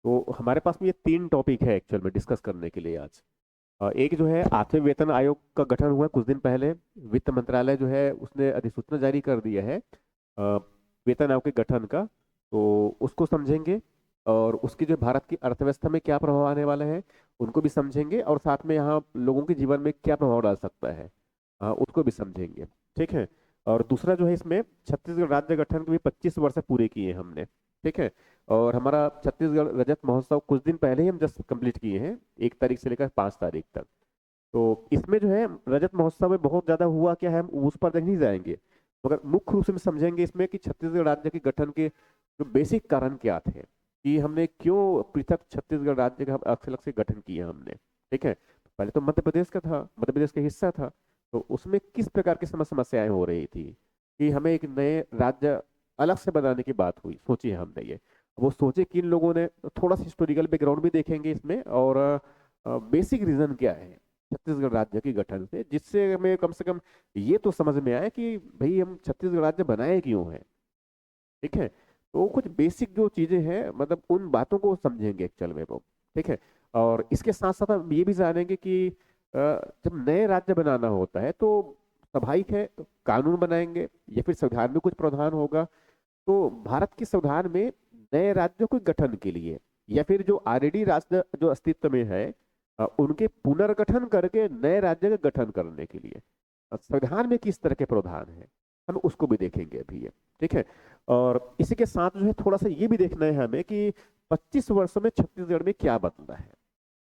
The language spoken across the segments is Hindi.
तो हमारे पास में ये 3 टॉपिक है एक्चुअल में डिस्कस करने के लिए आज। एक जो है आठवें वेतन आयोग का गठन हुआ कुछ दिन पहले। वित्त मंत्रालय जो है उसने अधिसूचना जारी कर दिया है अ, वेतन आयोग के गठन का। तो उसको समझेंगे और उसकी जो भारत की अर्थव्यवस्था में क्या प्रभाव आने वाला है उनको भी समझेंगे, और साथ में यहाँ लोगों के जीवन में क्या प्रभाव डाल सकता है उसको भी समझेंगे। ठीक है। और दूसरा जो है इसमें छत्तीसगढ़ राज्य गठन के भी 25 वर्ष पूरे किए हमने। ठीक है। और हमारा छत्तीसगढ़ रजत महोत्सव कुछ दिन पहले ही हम जस्ट कंप्लीट किए हैं, 1 तारीख से लेकर 5 तारीख तक। तो इसमें जो है रजत महोत्सव में बहुत ज्यादा हुआ क्या है हम उस पर नहीं जाएंगे, मगर मुख्य रूप से हम समझेंगे इसमें कि छत्तीसगढ़ राज्य के गठन के जो बेसिक कारण क्या थे, कि हमने क्यों पृथक छत्तीसगढ़ राज्य का अलग अलग से गठन किया हमने। ठीक है। पहले तो मध्य प्रदेश का था, मध्य प्रदेश का हिस्सा था। तो उसमें किस प्रकार की समस्याएं हो रही थी कि हमें एक नए राज्य अलग से बनाने की बात हुई, सोची है हमने ये। वो सोचे किन लोगों ने, थोड़ा सा हिस्टोरिकल बैकग्राउंड भी देखेंगे इसमें, और बेसिक रीजन क्या है छत्तीसगढ़ राज्य के गठन से, जिससे हमें कम से कम ये तो समझ में आए कि भाई हम छत्तीसगढ़ राज्य बनाए क्यों है। ठीक है। तो कुछ बेसिक जो चीजें हैं मतलब उन बातों को समझेंगे एक्चुअल में वो। ठीक है। और इसके साथ साथ हम ये भी जानेंगे कि जब नए राज्य बनाना होता है तो स्वाभाविक है कानून बनाएंगे या फिर संविधान में कुछ प्रावधान होगा। तो भारत के संविधान में नए राज्यों के गठन के लिए या फिर जो ऑलरेडी राज्य जो अस्तित्व में है उनके पुनर्गठन करके नए राज्य का गठन करने के लिए संविधान में किस तरह के प्रावधान है, हम उसको भी देखेंगे अभी ये। ठीक है। और इसी के साथ जो है थोड़ा सा ये भी देखना है हमें कि 25 वर्षों में छत्तीसगढ़ में क्या बदला है।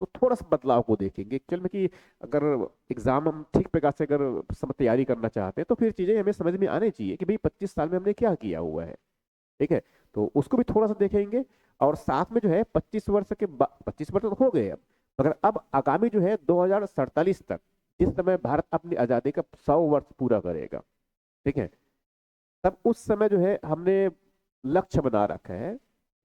तो थोड़ा सा बदलाव को देखेंगे एक्चुअल में कि अगर एग्जाम हम ठीक प्रकार से अगर तैयारी करना चाहते हैं तो फिर चीजें हमें समझ में आनी चाहिए कि भाई 25 साल में हमने क्या किया हुआ है। ठीक है। तो उसको भी थोड़ा सा देखेंगे। और साथ में जो है 25 वर्ष के बाद, 25 वर्ष तो हो गए अब, मगर अब आगामी जो है 2047 तक, जिस समय भारत अपनी आजादी का 100 वर्ष पूरा करेगा। ठीक है। तब उस समय जो है हमने लक्ष्य बना रखा है।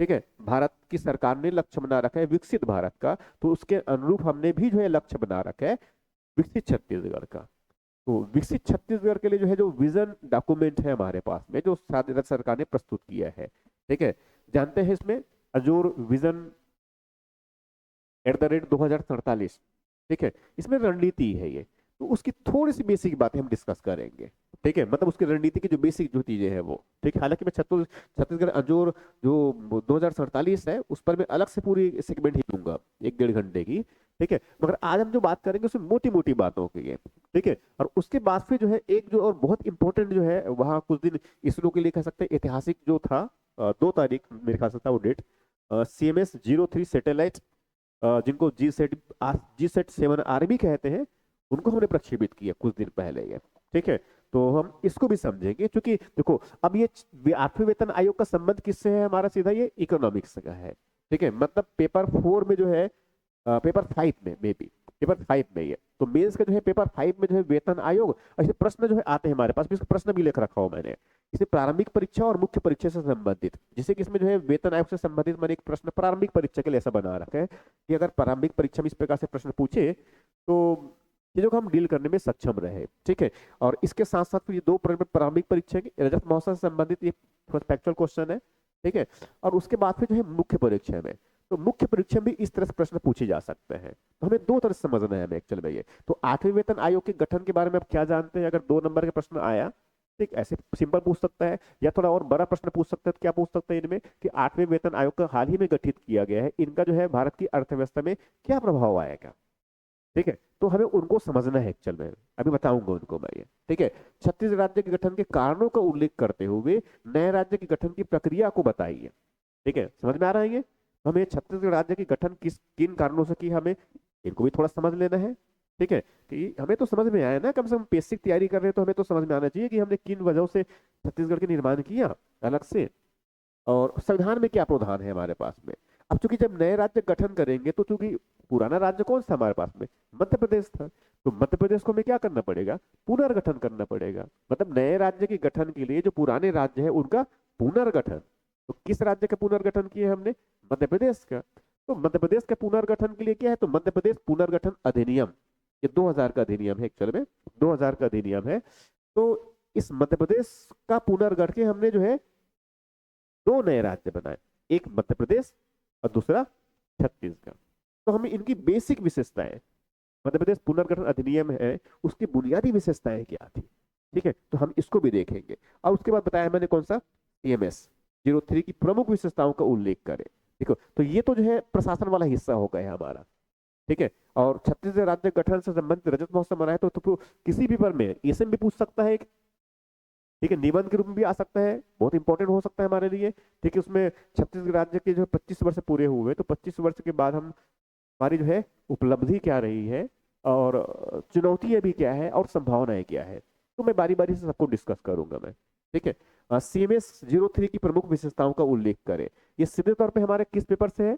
ठीक है। भारत की सरकार ने लक्ष्य बना रखा है विकसित भारत का, तो उसके अनुरूप हमने भी जो है लक्ष्य बना रखा है विकसित छत्तीसगढ़ का। तो विकसित छत्तीसगढ़ के लिए जो है जो विजन डॉक्यूमेंट है हमारे पास में जो राज्य सरकार ने प्रस्तुत किया है। ठीक है। जानते हैं इसमें अजूर विजन @2047। ठीक है। इसमें रणनीति है ये। तो उसकी थोड़ी सी बेसिक बातें हम डिस्कस करेंगे। ठीक है। मतलब उसकी रणनीति की जो बेसिक जो चीजें हैं वो। ठीक है। हालांकि मैं छत्तीसगढ़ अजोर जो 2047 है उस पर मैं अलग से पूरी सेगमेंट ही दूंगा 1 1.5 घंटे की। ठीक है। मगर आज हम जो बात करेंगे उसमें मोटी मोटी बातों की है। ठीक है। और उसके बाद फिर जो है एक जो और बहुत इंपॉर्टेंट जो है वहाँ कुछ दिन इसरो के लिए कह सकते हैं ऐतिहासिक जो था 2 तारीख मेरे ख्याल से था वो डेट, CMS-03 सैटेलाइट, जिनको G-SAT 7R भी कहते हैं, उनको हमने प्रक्षेपित किया कुछ दिन पहले ये। ठीक है। तो हम इसको भी समझेंगे क्योंकि देखो अब ये 8वें वेतन आयोग का संबंध किससे है, हमारा सीधा ये इकोनॉमिक्स का है। ठीक है। मतलब पेपर 4 में जो है, पेपर 5 में मे बी, पेपर 5 में ये तो मेंस का जो है पेपर 5 में जो है वेतन आयोग ऐसे प्रश्न जो है आते हैं हमारे पास भी, इसका प्रश्न भी लिख रखा हूं मैंने। इसे प्रारंभिक परीक्षा और मुख्य परीक्षा से संबंधित, जैसे कि इसमें जो है वेतन आयोग से संबंधित मैंने एक प्रश्न प्रारंभिक परीक्षा के लिए ऐसा बना रखा है कि अगर प्रारंभिक परीक्षा में इस प्रकार से प्रश्न पूछे तो चीजों को हम डील करने में सक्षम रहे। ठीक है। और इसके साथ साथ फिर ये 2 प्रारंभिक परीक्षा की रजत महोत्सव से संबंधित ये फैक्चुअल क्वेश्चन है। ठीक है। और उसके बाद फिर जो है मुख्य परीक्षा में, तो मुख्य परीक्षा में इस तरह से प्रश्न पूछे जा सकते हैं। तो हमें 2 तरह से समझना है हमें एक्चुअल में ये। तो 8वें वेतन आयोग के गठन के बारे में आप क्या जानते हैं, अगर 2 नंबर का प्रश्न आया, ठीक ऐसे सिंपल पूछ सकता है या थोड़ा और बड़ा प्रश्न पूछ सकता है, तो क्या पूछ सकता है इनमें कि 8वें वेतन आयोग का हाल ही में गठित किया गया है, इनका जो है भारत की अर्थव्यवस्था में क्या प्रभाव आएगा। ठीक है। तो हमें उनको समझना है एक्चुअल में, अभी बताऊंगा उनको मैं ये। ठीक है। छत्तीसगढ़ राज्य के गठन के कारणों का उल्लेख करते हुए नए राज्य के गठन की प्रक्रिया को बताइए। ठीक है। समझ में आ रहा है ये। हमें छत्तीसगढ़ राज्य की गठन किस किन कारणों से की, हमें इनको भी थोड़ा समझ लेना है। ठीक है। कि हमें तो समझ में आया ना, कम से कम बेसिक तैयारी कर रहे हैं तो हमें तो समझ में आना चाहिए कि हमने किन वजहों से छत्तीसगढ़ के निर्माण किया अलग से, और संविधान में क्या प्रावधान है हमारे पास में। अब चूंकि जब नए राज्य गठन करेंगे तो चूंकि पुराना राज्य कौन सा हमारे पास में, मध्य प्रदेश था, तो मध्य प्रदेश को हमें क्या करना पड़ेगा, पुनर्गठन करना पड़ेगा। मतलब नए राज्य के गठन के लिए जो पुराने राज्य है उनका पुनर्गठन। तो किस राज्य का पुनर्गठन किया हमने, मध्य प्रदेश का। तो मध्य प्रदेश के पुनर्गठन के लिए क्या है, तो मध्य प्रदेश पुनर्गठन अधिनियम, ये 2000 का अधिनियम है एक्चुअल में, 2000 का अधिनियम है। तो इस मध्य प्रदेश का पुनर्गठन के हमने जो है 2 नए राज्य बनाए, एक मध्य प्रदेश और दूसरा छत्तीसगढ़। तो हमें इनकी बेसिक विशेषताएं, मध्य प्रदेश पुनर्गठन अधिनियम है, उसकी बुनियादी विशेषताएं क्या थी, ठीक है, तो हम इसको भी देखेंगे। और उसके बाद बताया मैंने कौन सा, CMS 03 की प्रमुख विशेषताओं का उल्लेख करें। देखो, तो ये तो जो है प्रशासन वाला हिस्सा हो गया है हमारा, ठीक है। और छत्तीसगढ़ राज्य गठन से संबंधित रजत महोत्सव मनाए तो किसी भी पर में इसमें भी पूछ सकता है, ठीक है, निबंध के रूप में भी आ सकता है, बहुत इंपॉर्टेंट हो सकता है हमारे लिए, ठीक है। उसमें छत्तीसगढ़ राज्य के जो 25 वर्ष पूरे हुए, तो 25 वर्ष के बाद हम, हमारी जो है उपलब्धि क्या रही है, और चुनौतियां भी क्या है, और संभावनाएं क्या है, तो मैं बारी बारी से सबको डिस्कस करूंगा मैं, ठीक है। CMS 03 की प्रमुख विशेषताओं का उल्लेख करें। ये सीधे तौर पे हमारे किस पेपर से है,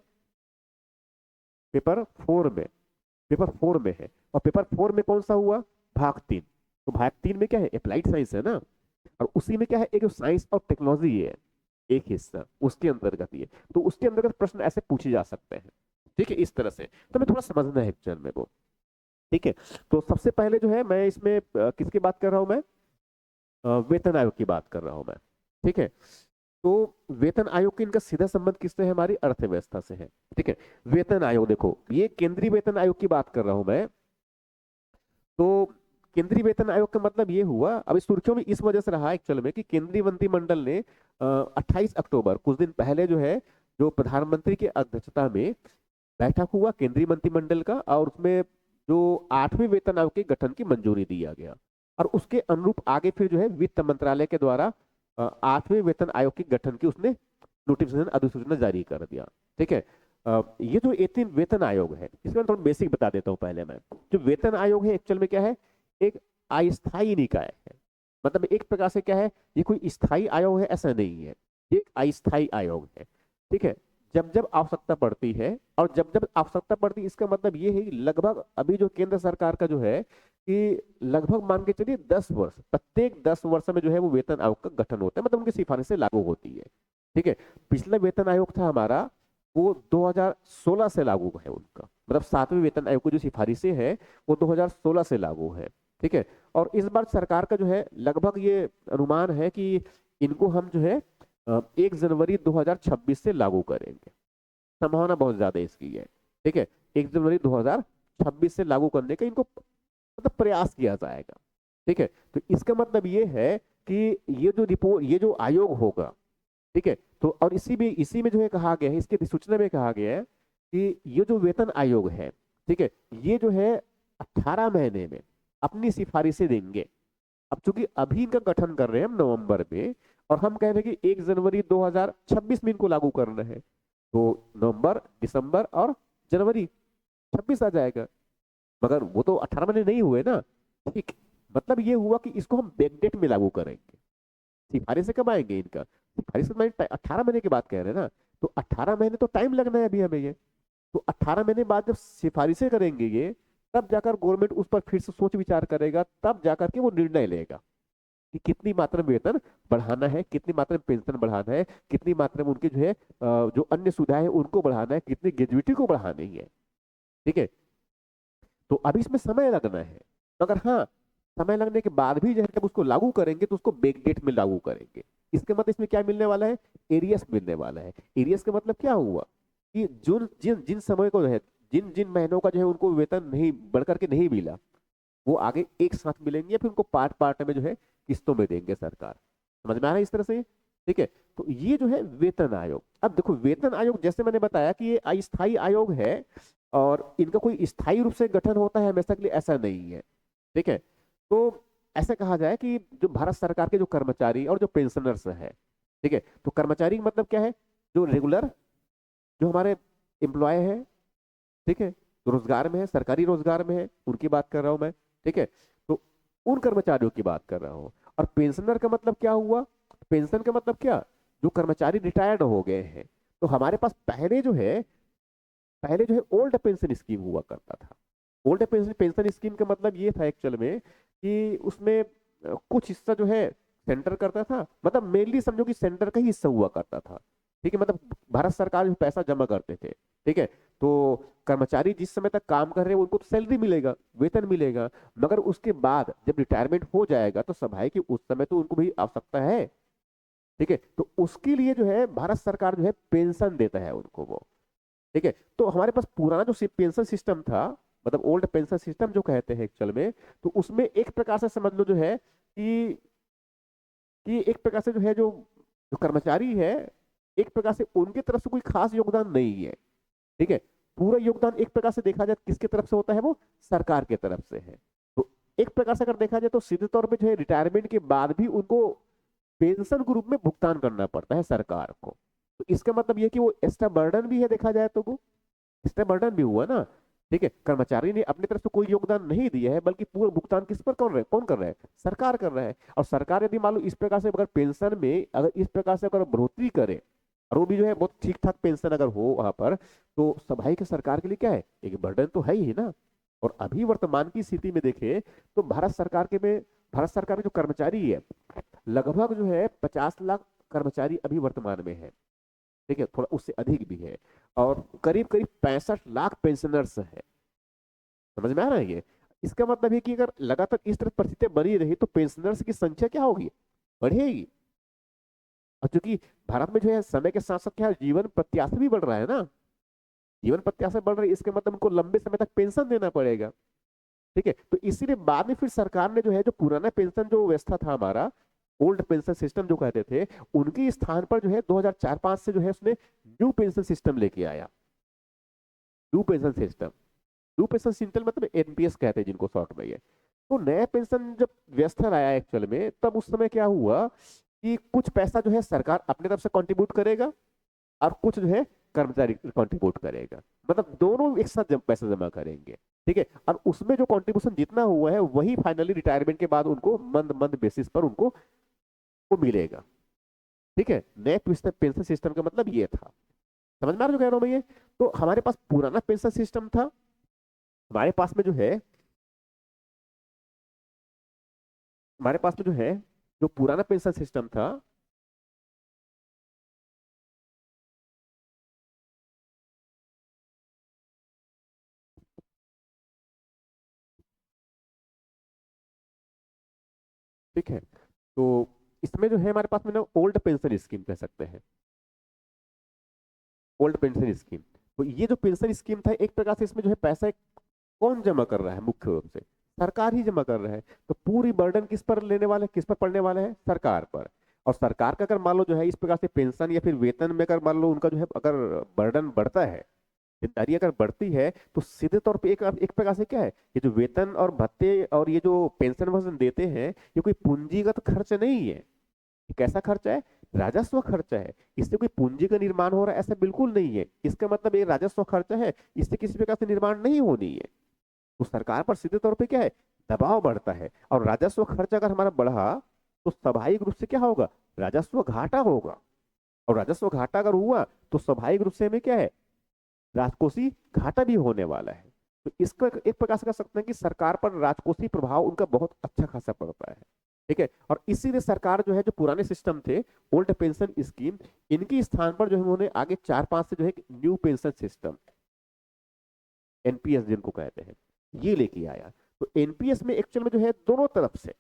पेपर 4 में, पेपर 4 में है। और पेपर 4 में कौन सा हुआ, भाग 3। तो भाग 3 में क्या है, अप्लाइड साइंस है ना, और उसी में क्या है, एक साइंस और टेक्नोलॉजी है, एक हिस्सा उसके अंतर्गत ये, तो उसके अंतर्गत प्रश्न ऐसे पूछे जा सकते हैं, ठीक है, इस तरह से। तो मैं थोड़ा समझना है एक्चुअल में वो, ठीक है। तो सबसे पहले जो है मैं इसमें किसकी बात कर रहा हूं मैं, वेतन आयोग की बात कर रहा हूं मैं, ठीक है। तो वेतन आयोग की इनका सीधा संबंध किससे है, हमारी अर्थव्यवस्था से है, ठीक है। वेतन आयोग, देखो ये केंद्रीय वेतन आयोग की बात कर रहा हूं मैं। तो केंद्रीय वेतन आयोग का मतलब ये हुआ, अभी सुर्खियों में इस वजह से रहा एक्चुअल में कि केंद्रीय मंत्रिमंडल ने 28 अक्टूबर, कुछ दिन पहले जो है, जो प्रधानमंत्री की अध्यक्षता में बैठक हुआ केंद्रीय मंत्रिमंडल का, और उसमें जो 8वें वेतन आयोग के गठन की मंजूरी दिया गया। और उसके अनुरूप आगे फिर जो है वित्त मंत्रालय के द्वारा 8वें वेतन आयोग के गठन की उसने नोटिफिकेशन, अधिसूचना जारी कर दिया, ठीक है। ये जो 18 वेतन आयोग है, इसमें थोड़ा बेसिक बता देता हूँ पहले मैं। जो वेतन आयोग है एक्चुअल में क्या है, एक अस्थायी निकाय है, मतलब एक प्रकार से क्या है, ये कोई स्थायी आयोग है ऐसा नहीं है, ये एक अस्थायी आयोग है, ठीक है। जब जब आवश्यकता पड़ती है, और जब जब आवश्यकता पड़ती है, इसका मतलब ये है कि लगभग अभी जो केंद्र सरकार का जो है, कि लगभग मान के चलिए 10 वर्ष, प्रत्येक 10 वर्ष में जो है वो वेतन आयोग का गठन होता है, मतलब उनकी सिफारिशें लागू होती है, ठीक है। पिछला वेतन आयोग था हमारा, वो 2016 से लागू है उनका, मतलब 7वें वेतन आयोग की जो सिफारिशें है वो 2016 से लागू है, ठीक है। और इस बार सरकार का जो है लगभग ये अनुमान है कि इनको हम जो है 1 जनवरी 2026 से लागू करेंगे, संभावना बहुत ज्यादा इसकी है, ठीक है। 1 जनवरी 2026 से लागू करने का इनको मतलब प्रयास किया जाएगा, ठीक है। तो इसका मतलब ये है कि ये जो रिपोर्ट, ये जो आयोग होगा, ठीक है, तो और इसी में जो है कहा गया है, इसके अधिसूचना में कहा गया है कि ये जो वेतन आयोग है, ठीक है, ये जो है 18 महीने में अपनी सिफारिशें देंगे। अब चूंकि अभी इनका गठन कर रहे हैं हम नवंबर में, और हम कह रहे हैं कि 1 जनवरी 2026 में इनको लागू करना है, तो नवंबर, दिसंबर और जनवरी 26 आ जाएगा। मगर वो तो 18 महीने नहीं हुए ना, ठीक। मतलब ये हुआ कि इसको हम बैकडेट में लागू करेंगे। सिफारिश से कब आएंगे इनका, सिफारिश से 18 महीने की बात कह रहे हैं ना, तो 18 महीने तो टाइम लगना है अभी हमें ये। तो 18 महीने बाद जब सिफारिशें करेंगे ये, तब जाकर गवर्नमेंट उस पर फिर से सोच विचार करेगा, तब जाकर के वो निर्णय लेगा कि कितनी मात्रा में वेतन बढ़ाना है, कितनी मात्रा में पेंशन बढ़ाना है, कितनी मात्रा में उनके जो है जो अन्य सुविधाएं हैं उनको बढ़ाना है, कितनी ग्रेजुइटी को बढ़ानी है, ठीक है। तो अभी इसमें समय लगना है, मगर हाँ, समय लगने के बाद भी जो है जब उसको लागू करेंगे तो उसको बैकडेट में लागू करेंगे। इसके मतलब इसमें क्या मिलने वाला है, एरियस मिलने वाला है। एरियस का मतलब क्या हुआ कि जो जिन जिन समय को जो है, जिन जिन महीनों का जो है उनको वेतन नहीं बढ़ करके नहीं मिला, वो आगे एक साथ मिलेंगे, या फिर उनको पार्ट पार्ट में जो है किस्तों में देंगे सरकार। समझ में आ रहा है इस तरह से, ठीक है। तो ये जो है वेतन आयोग। अब देखो वेतन आयोग जैसे मैंने बताया कि ये अस्थायी आयोग है, और इनका कोई स्थायी रूप से गठन होता है हमेशा के लिए ऐसा नहीं है, ठीक है। तो ऐसा कहा जाए कि जो भारत सरकार के जो कर्मचारी और जो पेंशनर्स है, ठीक है, तो कर्मचारी का मतलब क्या है, जो रेगुलर, जो हमारे एम्प्लॉय है, ठीक है, रोजगार में है, सरकारी रोजगार में है, उनकी बात कर रहा हूं मैं, ठीक है। तो उन कर्मचारियों की बात कर रहा हूं। और पेंशनर का मतलब क्या हुआ, पेंशन का मतलब क्या, जो कर्मचारी रिटायर्ड हो गए हैं। तो हमारे पास पहले जो है ओल्ड पेंशन स्कीम हुआ करता था। ओल्ड पेंशन पेंशन स्कीम का मतलब ये था एक्चुअल में कि उसमें कुछ हिस्सा जो है सेंटर करता था, मतलब मेनली समझो कि सेंटर का ही हिस्सा हुआ करता था, ठीक है। मतलब भारत सरकार जो पैसा जमा करते थे, ठीक है। तो कर्मचारी जिस समय तक काम कर रहे हैं उनको तो सैलरी मिलेगा, वेतन मिलेगा, मगर उसके बाद जब रिटायरमेंट हो जाएगा तो स्वाभाविक कि उस समय तो उनको भी आवश्यकता है, ठीक है। तो उसके लिए जो है भारत सरकार जो है पेंशन देता है उनको वो, ठीक है, तो हमारे पास पुराना जो पेंशन सिस्टम था, मतलब ओल्ड पेंशन सिस्टम जो कहते हैं एक्चुअल में, तो उसमें एक प्रकार से समझ लो जो है कि एक प्रकार से जो है जो जो कर्मचारी है, एक प्रकार से उनकी तरफ से कोई खास योगदान नहीं है। ठीक है, पूरा योगदान एक प्रकार से देखा जाए किसके तरफ से होता है, वो सरकार के तरफ से है। तो एक प्रकार से अगर देखा जाए तो सीधे तौर पे जो है रिटायरमेंट के बाद भी उनको पेंशन के रूप में भुगतान करना पड़ता है सरकार को। तो इसका मतलब ये कि वो एक्स्ट्रा बर्डन भी है, देखा जाए तो वो एक्स्ट्रा बर्डन भी हुआ ना। ठीक है, कर्मचारी ने अपनी तरफ से कोई योगदान नहीं दिया है, बल्कि पूरा भुगतान किस पर कौन कर रहा है, सरकार कर रहा है। और सरकार यदि मान लो इस प्रकार से अगर पेंशन में अगर इस प्रकार से अगर बढ़ोतरी करे, और वो भी जो है बहुत ठीक ठाक पेंशन अगर हो वहां पर, तो स्वाभाविक है सरकार के लिए क्या है, एक बर्डन तो है ही ना। और अभी वर्तमान की स्थिति में देखें तो भारत सरकार के जो कर्मचारी है, लगभग जो है 50 लाख कर्मचारी अभी वर्तमान में है। ठीक है, थोड़ा उससे अधिक भी है, और करीब करीब 65 लाख पेंशनर्स है। समझ में आ रहा है ये? इसका मतलब है कि अगर लगातार इस तरह परिस्थितियां बनी रही तो पेंशनर्स की संख्या क्या होगी, बढ़ेगी। और चूंकि भारत में जो है समय के साथ साथ क्या है, जीवन प्रत्याशा भी बढ़ रहा है ना, जीवन प्रत्याशा बढ़ रही है, इसके मतलब उनको लंबे समय तक पेंशन देना पड़ेगा। ठीक है, तो इसीलिए बाद में फिर सरकार ने जो है जो पुराना पेंशन जो व्यवस्था था हमारा, ओल्ड पेंशन सिस्टम जो कहते थे, उनके स्थान पर जो है 2004-05 से जो है उसने न्यू पेंशन सिस्टम लेके आया। New pension system, new pension system मतलब एनपीएस कहते हैं जिनको शॉर्ट में ये। तो नया पेंशन जब व्यवस्था लाया एक्चुअल में, तब उस समय क्या हुआ कि कुछ पैसा जो है सरकार अपनी तरफ से कंट्रीब्यूट करेगा, और कुछ जो है कर्मचारी कंट्रीब्यूट करेगा, मतलब दोनों एक साथ पैसा जमा करेंगे। ठीक है, और उसमें जो कंट्रीब्यूशन जितना हुआ है वही फाइनली रिटायरमेंट के बाद उनको मंथ मंथ बेसिस पर उनको वो मिलेगा। ठीक है, नए पेंशन सिस्टम का मतलब ये था। समझ में आ रहा जो कह रहा हूं मैं ये? तो हमारे पास पुराना पेंशन सिस्टम था, हमारे पास में जो है हमारे पास में जो है जो पुराना पेंशन सिस्टम था, ठीक है, तो इसमें जो है हमारे पास में ना ओल्ड पेंशन स्कीम कह सकते हैं, ओल्ड पेंशन स्कीम। तो ये जो पेंशन स्कीम था, एक प्रकार से इसमें जो है पैसा कौन जमा कर रहा है, मुख्य रूप से सरकार ही जमा कर रहा है। तो पूरी बर्डन किस पर लेने वाले, किस पर पड़ने वाले हैं, सरकार पर। और सरकार का अगर मान लो जो है इस प्रकार से पेंशन या फिर वेतन में अगर मान लो उनका जो है अगर बर्डन बढ़ता है, जिम्मेदारी अगर बढ़ती है, तो सीधे तौर पे एक एक प्रकार से क्या है, ये जो वेतन और भत्ते और ये जो पेंशन वजन देते हैं, ये कोई पूंजीगत खर्च नहीं है। ये कैसा खर्चा है, राजस्व खर्चा है। इससे कोई पूंजी का निर्माण हो रहा है ऐसा बिल्कुल नहीं है। इसका मतलब ये राजस्व खर्चा है, इससे किसी प्रकार से निर्माण नहीं होनी है। तो सरकार पर सीधे तौर पे क्या है, दबाव बढ़ता है। और राजस्व खर्च अगर हमारा बढ़ा, तो स्वाभाविक रूप से क्या होगा, राजस्व घाटा होगा। और राजस्व घाटा अगर हुआ, तो स्वाभाविक रूप से हमें क्या है, राजकोषीय घाटा भी होने वाला है। तो इसका एक प्रकार से कह सकते हैं कि सरकार पर राजकोषीय प्रभाव उनका बहुत अच्छा खासा पड़ता है। ठीक है, और इसीलिए सरकार जो है जो पुराने सिस्टम थे, ओल्ड पेंशन स्कीम, इनकी स्थान पर जो है उन्होंने आगे 4-5 से जो है न्यू पेंशन सिस्टम, एनपीएस जिनको कहते हैं, ये लेके आया। तो एनपीएस में एक्चुअल में जो है दोनों तरफ से,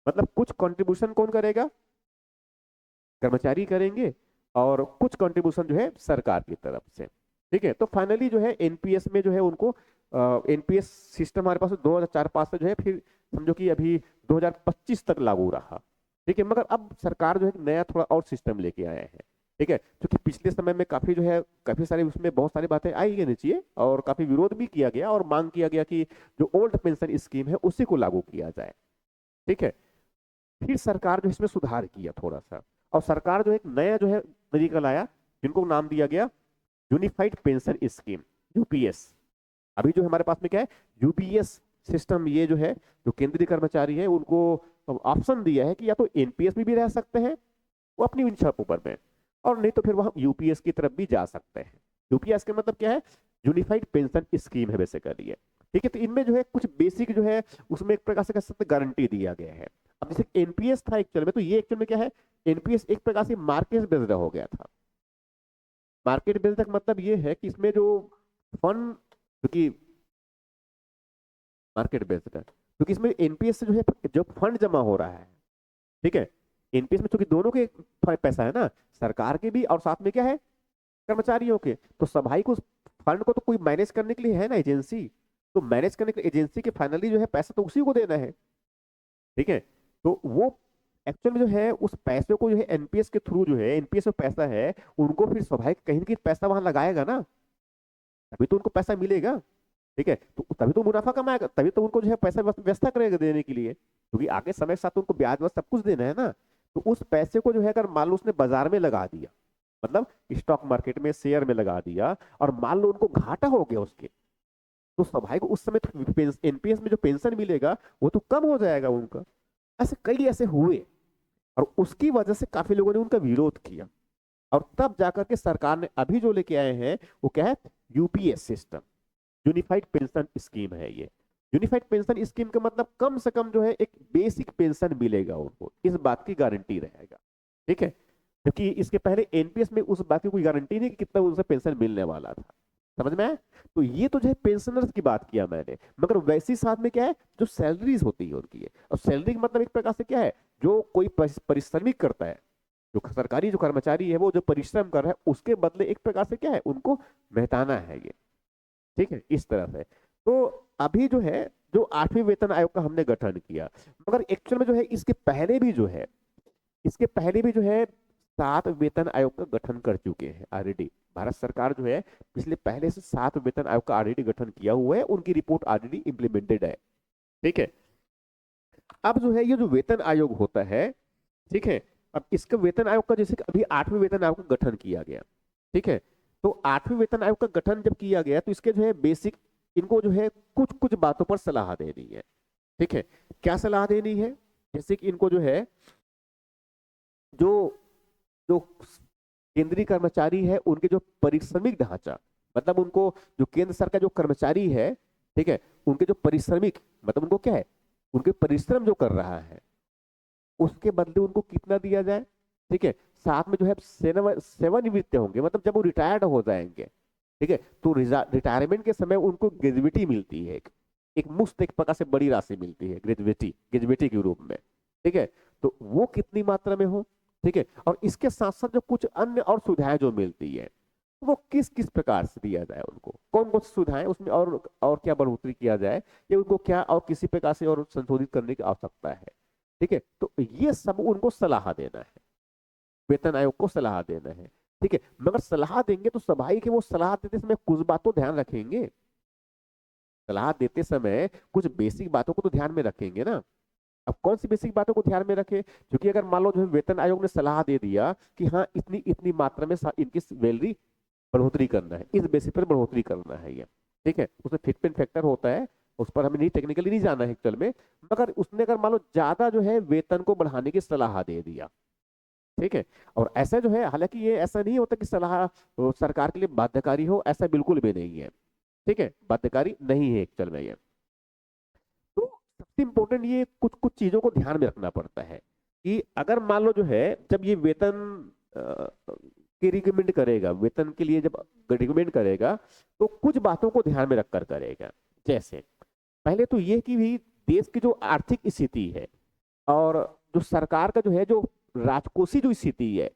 मतलब कुछ कंट्रीब्यूशन कौन करेगा, कर्मचारी करेंगे, और कुछ कंट्रीब्यूशन जो है सरकार की तरफ से। ठीक है, तो फाइनली जो है एनपीएस में जो है उनको एनपीएस सिस्टम हमारे पास 2004-05 से जो है फिर समझो कि अभी 2025 तक लागू रहा। ठीक है, मगर अब सरकार जो है नया थोड़ा और सिस्टम लेके आए हैं। ठीक है, क्योंकि पिछले समय में काफी जो है काफी सारी उसमें बहुत सारी बातें आई है नीचे, और काफी विरोध भी किया गया और मांग किया गया कि जो ओल्ड पेंशन स्कीम है उसी को लागू किया जाए। ठीक है, फिर सरकार जो इसमें सुधार किया थोड़ा सा, और सरकार जो एक नया जो है तरीका लाया, जिनको नाम दिया गया यूनिफाइड पेंशन स्कीम, यूपीएस। अभी जो हमारे पास में क्या है, यूपीएस सिस्टम, ये जो है जो केंद्रीय कर्मचारी है उनको ऑप्शन दिया है कि या तो एनपीएस में भी रह सकते हैं वो अपनी इच्छा के ऊपर में, और नहीं तो फिर वह यूपीएस की तरफ भी जा सकते हैं। यूपीएस का मतलब क्या है, यूनिफाइड पेंशन स्कीम है बेसिकली ये। ठीक है, तो इनमें जो है कुछ बेसिक जो है उसमें एक प्रकार से कह सकते गारंटी दिया गया है। अब जैसे एनपीएस था एक्चुअल में, तो ये एक्चुअल में क्या है, एनपीएस एक प्रकार से मार्केट बेस्ड हो गया था। मार्केट बेस्ड का मतलब ये है कि इसमें जो फंड, क्योंकि मार्केट बेस्ड है, क्योंकि इसमें एनपीएस से जो है जो फंड जमा हो रहा है, ठीक है, एनपीएस में क्योंकि दोनों के पैसा है ना, सरकार के भी और साथ में क्या है, कर्मचारियों के, तो सभाई को फंड को तो कोई मैनेज करने के लिए है ना एजेंसी, तो मैनेज करने के लिए एजेंसी के फाइनली जो है पैसा तो उसी को देना है। ठीक है, तो वो एक्चुअल में जो है उस पैसे को जो है एनपीएस के थ्रू जो है, एनपीएस में पैसा है, उनको फिर स्वाभाविक कहीं ना कहीं पैसा वहां लगाएगा ना, तभी तो उनको पैसा मिलेगा। ठीक है, तो तभी तो मुनाफा कमाएगा, तभी तो उनको जो है पैसा व्यवस्था करेगा देने के लिए, क्योंकि आगे समय के साथ तो उनको ब्याज व्याज सब कुछ देना है ना। तो उस पैसे को जो है अगर मान लो उसने बाजार में लगा दिया, मतलब स्टॉक मार्केट में शेयर में लगा दिया, और मान लो उनको घाटा हो गया उसके, तो स्वाभाविक उस समय एनपीएस में जो पेंशन मिलेगा वो तो कम हो जाएगा उनका। ऐसे कई ऐसे हुए, और उसकी वजह से काफी लोगों ने उनका विरोध किया, और तब जाकर के सरकार ने अभी जो लेके आए हैं वो क्या है, UPS system, unified pension scheme है ये। यूनिफाइड पेंशन स्कीम का मतलब कम से कम जो है एक बेसिक पेंशन मिलेगा उनको, इस बात की गारंटी रहेगा। ठीक है, क्योंकि इसके पहले एनपीएस में उस बात की कोई गारंटी नहीं कि कितना उनसे पेंशन मिलने वाला था। समझ में आया? तो ये तो जो है पेंशनर्स की बात किया मैंने, मगर वैसी साथ में क्या है, जो सैलरीज होती है उनकी है, और सैलरी का मतलब एक प्रकार से क्या है, जो कोई परिश्रमिक करता है, जो सरकारी जो कर्मचारी है वो जो परिश्रम कर रहा है उसके बदले एक प्रकार से क्या है उनको मेहताना है ये। ठीक है, इस तरह से। तो अभी जो है जो 8वें वेतन आयोग का हमने गठन किया, मगर एक्चुअल में जो है इसके पहले भी जो है, इसके पहले भी जो है 7 वेतन आयोग का गठन कर चुके हैं ऑलरेडी। भारत सरकार जो है पिछले पहले से 7 वेतन आयोग का ऑलरेडी गठन किया हुआ है, उनकी रिपोर्ट ऑलरेडी इंप्लीमेंटेड है। ठीक है, अब जो है ये जो वेतन आयोग होता है, ठीक है, अब इसका वेतन आयोग का जैसे कि अभी 8वें वेतन आयोग का गठन किया गया। ठीक है, तो 8वें वेतन आयोग का गठन जब किया गया तो इसके जो है बेसिक, इनको जो है कुछ कुछ बातों पर सलाह देनी है। ठीक है, क्या सलाह देनी है, जैसे कि इनको जो है जो जो केंद्रीय कर्मचारी है उनके जो पारिश्रमिक ढांचा, मतलब उनको जो केंद्र सरकार जो कर्मचारी है, ठीक है, उनके जो पारिश्रमिक मतलब उनको क्या है, उनके परिश्रम जो कर रहा है उसके बदले उनको कितना दिया जाए। ठीक है, साथ में जो है सेवानिवृत्त होंगे, मतलब जब वो रिटायर्ड हो जाएंगे, ठीक है, तो रिटायरमेंट के समय उनको ग्रेजुएटी मिलती है, एक मुफ्त एक प्रकार से बड़ी राशि मिलती है ग्रेजुएटी, ग्रेजुएटी के रूप में। ठीक है, तो वो कितनी मात्रा में हो। ठीक है, और इसके साथ साथ जो कुछ अन्य और सुविधाएं जो मिलती है वो किस किस प्रकार से दिया जाए, उनको कौन कौन सी सुविधाएं उसमें और क्या बढ़ोतरी किया जाए, या उनको क्या और किसी प्रकार से और संशोधित करने की आवश्यकता है। ठीक है, तो ये सब उनको सलाह देना है, वेतन आयोग को सलाह देना है। ठीक है, मगर सलाह देंगे तो स्वाभाविक है वो सलाह देते समय कुछ बातों ध्यान रखेंगे, सलाह देते समय कुछ बेसिक बातों को तो ध्यान में रखेंगे ना। अब कौन सी बेसिक बातों को ध्यान में रखे, क्योंकि अगर मान लो जो है वेतन आयोग ने सलाह दे दिया कि हाँ इतनी इतनी मात्रा में इनकी सैलरी बढ़ोतरी करना है, इस बेसिस पर बढ़ोतरी करना है ये। ठीक है, उसमें फिटमेंट फैक्टर होता है, उस पर हमें नहीं टेक्निकली नहीं जाना है एक्चुअल में, मगर उसने अगर मान लो ज्यादा जो है वेतन को बढ़ाने की सलाह दे दिया, ठीक है, और ऐसा जो है, हालांकि ये ऐसा नहीं होता कि सलाह सरकार के लिए बाध्यकारी हो, ऐसा बिल्कुल भी नहीं है। ठीक है, बाध्यकारी नहीं है एक्चुअल में ये। तो सबसे इंपॉर्टेंट ये कुछ कुछ चीजों को ध्यान में रखना पड़ता है कि अगर मान लो जो है जब ये वेतन की रिकमेंड करेगा, वेतन के लिए जब रिकमेंड करेगा तो कुछ बातों को ध्यान में रखकर करेगा। जैसे पहले तो ये कि भी देश की जो आर्थिक स्थिति है और जो सरकार का जो है जो राजकोषीय जो स्थिति है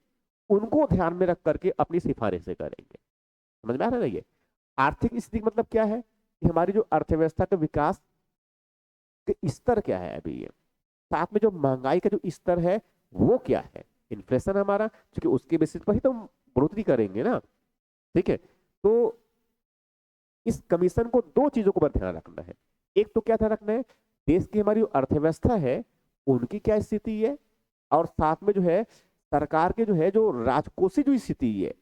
उनको ध्यान में रख करके अपनी सिफारिशें करेंगे। समझ में आ रहा है? ये आर्थिक स्थिति मतलब क्या है कि हमारी जो अर्थव्यवस्था का विकास के स्तर क्या है अभी, ये साथ में जो महंगाई का जो स्तर है वो क्या है, इन्फ्लेशन हमारा, क्योंकि उसके बेसिस पर ही तो हम बढ़ोतरी करेंगे ना। ठीक है, तो इस कमीशन को दो चीजों को पर ध्यान रखना है। एक तो क्या ध्यान रखना है, देश की हमारी अर्थव्यवस्था है उनकी क्या स्थिति है, और साथ में जो है सरकार के जो है जो राजकोषीय जो स्थिति है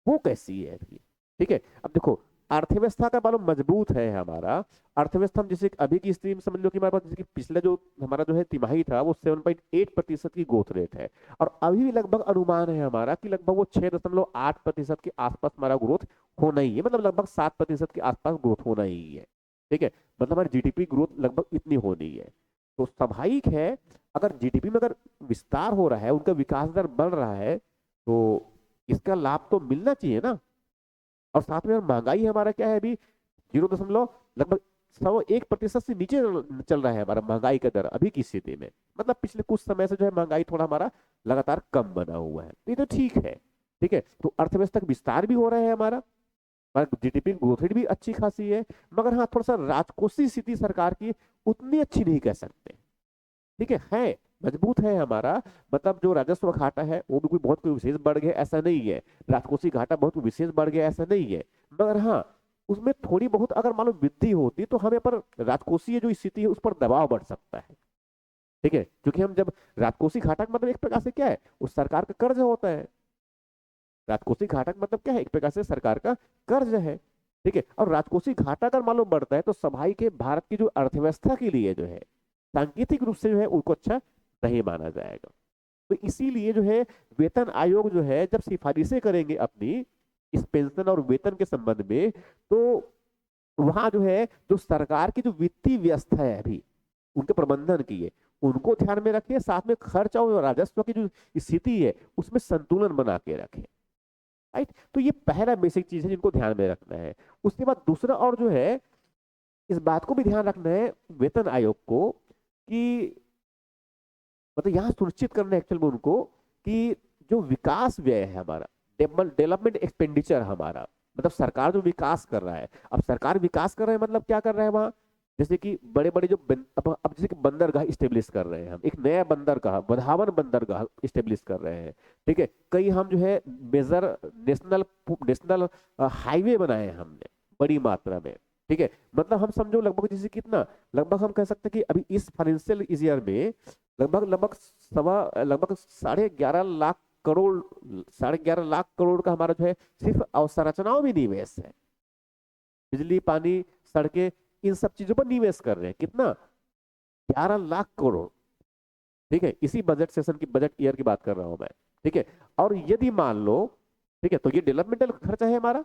वो कैसी है अभी। ठीक है, अब देखो अर्थव्यवस्था का मालूम मजबूत है हमारा, अर्थव्यवस्था हम जैसे अभी की स्थिति में समझ लो कि हमारे पास जैसे कि पिछला जो हमारा जो है तिमाही था वो 7.8% की ग्रोथ रेट है, और अभी भी लगभग अनुमान है हमारा कि लगभग वो 6.8% के आसपास हमारा ग्रोथ होना ही है, मतलब लगभग 7% के आसपास ग्रोथ होना ही है। ठीक है, मतलब हमारी जीडीपी ग्रोथ लगभग इतनी होनी है। तो स्वाभाविक है अगर जीडीपी में अगर विस्तार हो रहा है, उनका विकास दर बढ़ रहा है, तो इसका लाभ तो मिलना चाहिए ना। और साथ में महंगाई हमारा क्या है अभी 0 दशमलव लगभग 1% से नीचे चल रहा है हमारा महंगाई का दर अभी की स्थिति में, मतलब पिछले कुछ समय से जो है महंगाई थोड़ा हमारा लगातार कम बना हुआ है, तो ये तो ठीक है। ठीक है, तो अर्थव्यवस्था का विस्तार भी हो रहा है हमारा, जीडीपी ग्रोथ रेट भी अच्छी खासी है, मगर हाँ थोड़ा सा राजकोषीय स्थिति सरकार की उतनी अच्छी नहीं कह सकते। ठीक है मजबूत है हमारा, मतलब जो राजस्व घाटा है वो भी कोई विशेष बढ़ गया ऐसा नहीं है, राजकोषीय घाटा बहुत विशेष बढ़ गया ऐसा नहीं है, मगर हाँ उसमें थोड़ी बहुत अगर मान लो वृद्धि होती तो हमें पर राजकोषीय जो स्थिति है उस पर दबाव बढ़ सकता है। ठीक है, क्योंकि हम जब राजकोषीय घाटा का मतलब एक प्रकार से क्या है, उस सरकार का कर्ज होता है। राजकोषीय घाटा का मतलब क्या है, एक प्रकार से सरकार का कर्ज है। ठीक है, और राजकोषीय घाटा अगर मालूम बढ़ता है तो स्वाभाविक है भारत की जो अर्थव्यवस्था के लिए जो है सांकेतिक रूप से जो है उनको अच्छा नहीं माना जाएगा। तो इसीलिए जो है वेतन आयोग जो है जब सिफारिशें करेंगे अपनी इस पेंशन और वेतन के संबंध में, तो वहां जो है जो सरकार की जो वित्तीय व्यवस्था है अभी उनके प्रबंधन की है उनको ध्यान में रखें, साथ में खर्च और राजस्व की जो स्थिति है उसमें संतुलन बना के रखें। राइट, तो ये पहला बेसिक चीज है जिनको ध्यान में रखना है। उसके बाद दूसरा और जो है इस बात को भी ध्यान रखना है वेतन आयोग को कि मतलब यहाँ सुनिश्चित करना है एक्चुअल में उनको कि जो विकास व्यय है हमारा, डेवलपमेंट एक्सपेंडिचर हमारा, मतलब सरकार जो विकास कर रहा है, अब सरकार विकास कर रहा है मतलब क्या कर रहा है वहां, जैसे कि बड़े बड़े जो अब जैसे कि बंदरगाह स्टेब्लिश कर रहे हैं, हम एक नया बंदरगाह वधावन बंदरगाह स्टेब्लिश कर रहे हैं। ठीक है, कई हम जो है मेजर नेशनल नेशनल हाईवे बनाए हैं हमने बड़ी मात्रा में। ठीक है, मतलब हम समझो लगभग जैसे कितना, लगभग हम कह सकते हैं कि अभी इस फाइनेंशियल ईयर में लगभग लगभग लगभग 11.5 लाख करोड़, 11.5 लाख करोड़ का हमारा जो है सिर्फ अवसंरचनाओं में निवेश है। बिजली पानी सड़कें इन सब चीजों पर निवेश कर रहे हैं, कितना, 11 लाख करोड़। ठीक है, इसी बजट सेशन की बजट ईयर की बात कर रहा हूं मैं। ठीक है, और यदि मान लो, ठीक है, तो ये डेवलपमेंटल खर्चा है हमारा।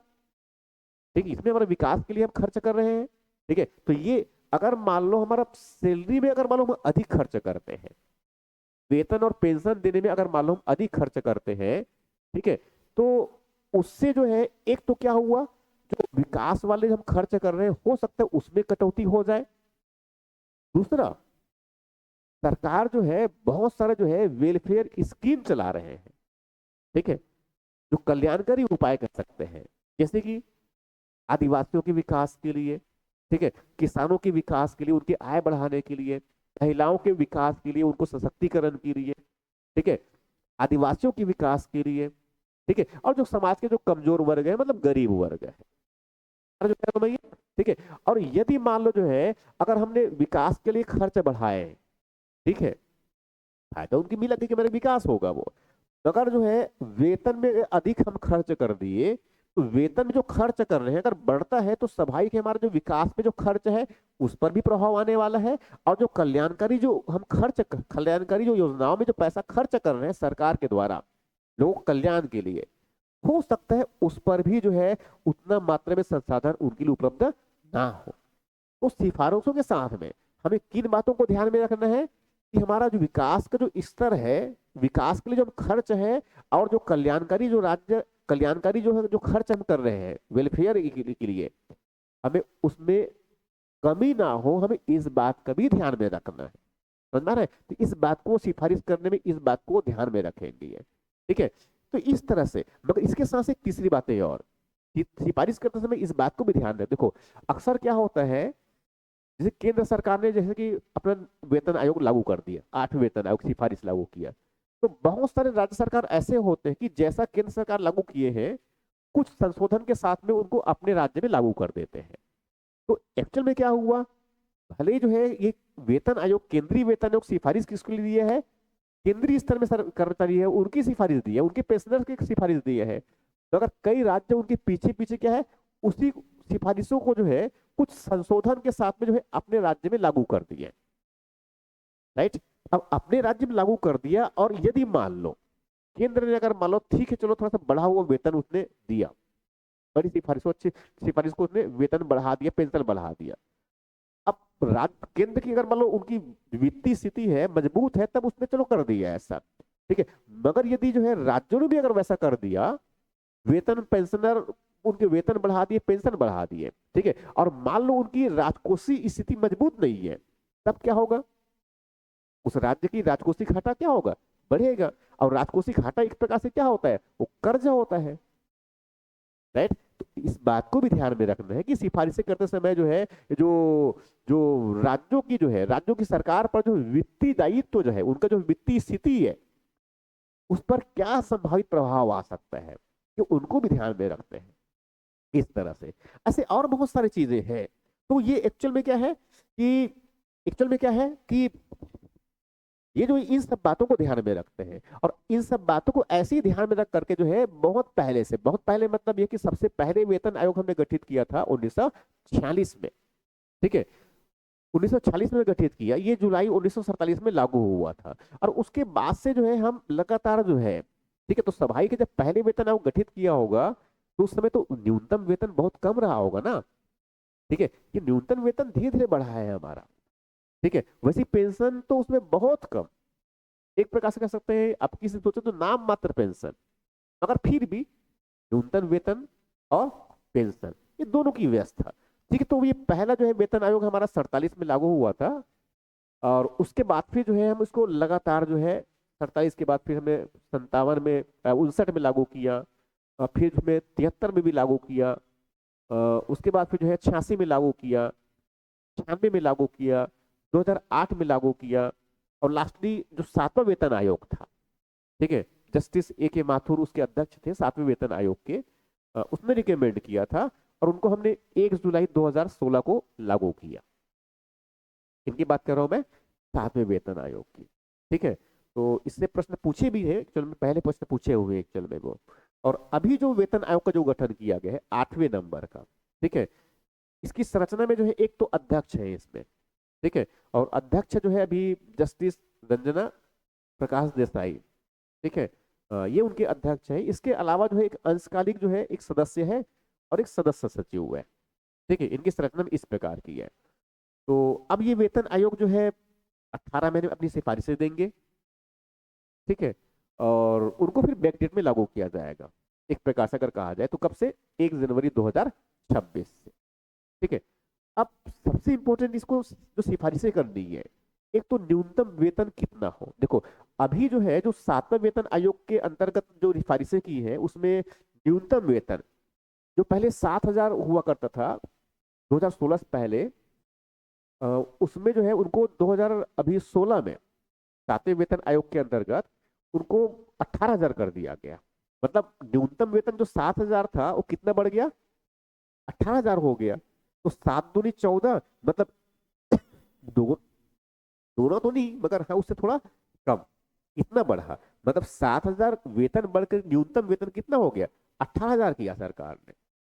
ठीक है, इसमें हमारा विकास के लिए हम खर्च कर रहे हैं। ठीक है, तो ये अगर मान लो हमारा सैलरी में अगर मान लो हम अधिक खर्च करते हैं, वेतन और पेंशन देने में अगर मान लो हम अधिक खर्च करते हैं, ठीक है, तो उससे जो है एक तो क्या हुआ, जो विकास वाले हम खर्च कर रहे हैं हो सकता है उसमें कटौती हो जाए। दूसरा, सरकार जो है बहुत सारे जो है वेलफेयर स्कीम चला रहे हैं। ठीक है, जो कल्याणकारी उपाय कर सकते हैं, जैसे कि आदिवासियों के विकास के लिए, ठीक है, किसानों के विकास के लिए, उनकी आय बढ़ाने के लिए, महिलाओं के विकास के लिए, उनको सशक्तिकरण के लिए, ठीक है, आदिवासियों के विकास के लिए, ठीक है, और जो समाज के जो कमजोर वर्ग है मतलब गरीब वर्ग है, जो है भैया। ठीक है, और यदि मान लो जो है अगर हमने विकास के लिए खर्च बढ़ाए, ठीक है, फायदा उनकी मिला कि मेरा विकास होगा वो, अगर जो है वेतन में अधिक हम खर्च कर दिए, तो वेतन में जो खर्च कर रहे हैं अगर बढ़ता है तो स्वाभाविक है हमारा जो विकास में जो खर्च है उस पर भी प्रभाव आने वाला है, और जो कल्याणकारी जो योजनाओं में जो पैसा खर्च कर रहे हैं सरकार के द्वारा लोक कल्याण के लिए, हो सकता है उस पर भी जो है उतना मात्रा में संसाधन उनके लिए उपलब्ध ना हो। तो सिफारिशों के साथ में हमें किन बातों को ध्यान में रखना है कि हमारा जो विकास का जो स्तर है, विकास के लिए जो हम खर्च है, और जो कल्याणकारी जो राज्य कल्याणकारी जो है जो खर्च हम कर रहे हैं वेलफेयर के लिए, हमें उसमें कमी ना हो, हमें इस बात का भी ध्यान में रखना है। समझ में आ रहा है, तो इस बात को सिफारिश करने में इस बात को ध्यान में रखेंगे। ठीक है, तो इस तरह से, मगर इसके साथ एक तीसरी बात है और सिफारिश करते समय इस बात को भी ध्यान रखें। देखो अक्सर क्या होता है, जैसे केंद्र सरकार ने जैसे कि अपना वेतन आयोग लागू कर दिया, 8वें वेतन आयोग सिफारिश लागू किया, तो बहुत सारे राज्य सरकार ऐसे होते हैं कि जैसा केंद्र सरकार लागू किए हैं कुछ संशोधन के साथ में उनको अपने राज्य में लागू कर देते हैं। तो एक्चुअल में क्या हुआ, भले ही जो है ये वेतन आयोग, केंद्रीय वेतन आयोग सिफारिश किसके लिए दिया है, केंद्रीय स्तर में कर्मचारी है उनकी सिफारिश दी है, उनके पेंशनर की सिफारिश दी है, तो अगर कई राज्य उनके पीछे पीछे क्या है उसी सिफारिशों को जो है कुछ संशोधन के साथ में जो है अपने राज्य में लागू कर दिए। राइट, अब अपने राज्य में लागू कर दिया, और यदि मान लो केंद्र ने अगर मान लो ठीक है चलो थोड़ा सा बढ़ा हुआ वेतन उसने दिया, बड़ी सिफारिशों अच्छी सिफारिश को उसने वेतन बढ़ा दिया, पेंशन बढ़ा दिया, अब राज्य केंद्र की अगर मान लो उनकी वित्तीय स्थिति है मजबूत है तब उसने चलो कर दिया ऐसा। ठीक है, मगर यदि जो है राज्यों ने भी अगर वैसा कर दिया, वेतन पेंशनर उनके वेतन बढ़ा दिए, पेंशन बढ़ा दिए, ठीक है, और मान लो उनकी राजकोषीय स्थिति मजबूत नहीं है, तब क्या होगा, उस राज्य की राजकोषीय घाटा क्या होगा, बढ़ेगा। और राजकोषीय घाटा एक प्रकार से क्या होता है, वो कर्ज होता है। राइट, तो इस बात को भी ध्यान में रखना है कि सिफारिशें करते समय जो है, जो जो राज्यों की जो है, राज्यों की सरकार पर जो वित्तीय दायित्व जो है, उनका जो वित्तीय स्थिति है, उस पर क्या संभावित प्रभाव आ सकता है, कि उनको भी ध्यान में रखते हैं। इस तरह से ऐसे और बहुत सारी चीजें हैं। तो ये एक्चुअल में क्या है कि ये जो इन सब बातों को ध्यान में रखते हैं, और इन सब बातों को ऐसे ही ध्यान में रख करके जो है, बहुत पहले मतलब ये कि सबसे पहले वेतन आयोग हमने गठित किया था 1946 में। ठीक है, 1946 में गठित किया, ये जुलाई 1947 में लागू हुआ था। और उसके बाद से जो है हम लगातार जो है, ठीक है, तो सभाई के जब पहले वेतन आयोग गठित किया होगा, तो उस समय तो न्यूनतम वेतन बहुत कम रहा होगा ना। ठीक है, ये न्यूनतम वेतन धीरे धीरे बढ़ा है हमारा। ठीक है, वैसी पेंशन तो उसमें बहुत कम, एक प्रकार से कह सकते हैं, आप किसी सोचे तो नाम मात्र पेंशन, मगर फिर भी न्यूनतम वेतन और पेंशन, ये दोनों की व्यवस्था। ठीक है, तो ये पहला जो है वेतन आयोग हमारा 47 में लागू हुआ था। और उसके बाद फिर जो है हम इसको लगातार जो है, 47 के बाद फिर हमें 57 में, 59 में लागू किया, और फिर हमें 73 में भी लागू किया, उसके बाद फिर जो है 86 में लागू किया, 96 में लागू किया, 2008 में लागू किया, और लास्टली जो सातवां वेतन आयोग था, ठीक है, जस्टिस ए के माथुर उसके अध्यक्ष थे सातवें वेतन आयोग के, उसने रिकमेंड किया था, और उनको हमने 1 जुलाई 2016 को लागू किया। इनकी बात कर रहा हूं मैं, सातवें वेतन आयोग की। ठीक है, तो इससे प्रश्न पूछे भी है एक्चुअल में, पहले प्रश्न पूछे हुए एक्चुअल में वो। और अभी जो वेतन आयोग का जो गठन किया गया है 8वें नंबर का, ठीक है, इसकी संरचना में जो है एक तो अध्यक्ष है इसमें। ठीक है, और अध्यक्ष जो है अभी जस्टिस रंजना प्रकाश देसाई। ठीक है, ये उनके अध्यक्ष है। इसके अलावा जो है एक अंशकालिक जो है एक सदस्य है, और एक सदस्य सचिव है। ठीक है, इनकी संरचना में इस प्रकार की है। तो अब ये वेतन आयोग जो है 18 महीने में अपनी सिफारिशें देंगे। ठीक है, और उनको फिर बैकडेट में लागू किया जाएगा, एक प्रकार से अगर कहा जाए तो कब से, 1 जनवरी 2026 से। ठीक है, अब सबसे इंपॉर्टेंट इसको जो सिफारिशें करनी है, एक तो न्यूनतम वेतन कितना हो। देखो, अभी जो है, जो सातवें वेतन आयोग के अंतर्गत जो सिफारिशें की है, उसमें न्यूनतम वेतन जो पहले 7,000 हुआ करता था 2016 से पहले, अ, उसमें जो है उनको 2000 अभी 16 में सातवें वेतन आयोग के अंतर्गत उनको 18,000 कर दिया गया। मतलब न्यूनतम वेतन जो 7,000 था वो कितना बढ़ गया, 18,000 हो गया। तो 7 दूनी 14, मतलब दो दोनों तो नहीं, मगर हाँ उससे थोड़ा कम, इतना बढ़ा। मतलब 7,000 वेतन बढ़कर न्यूनतम वेतन कितना हो गया, 18,000 किया सरकार ने।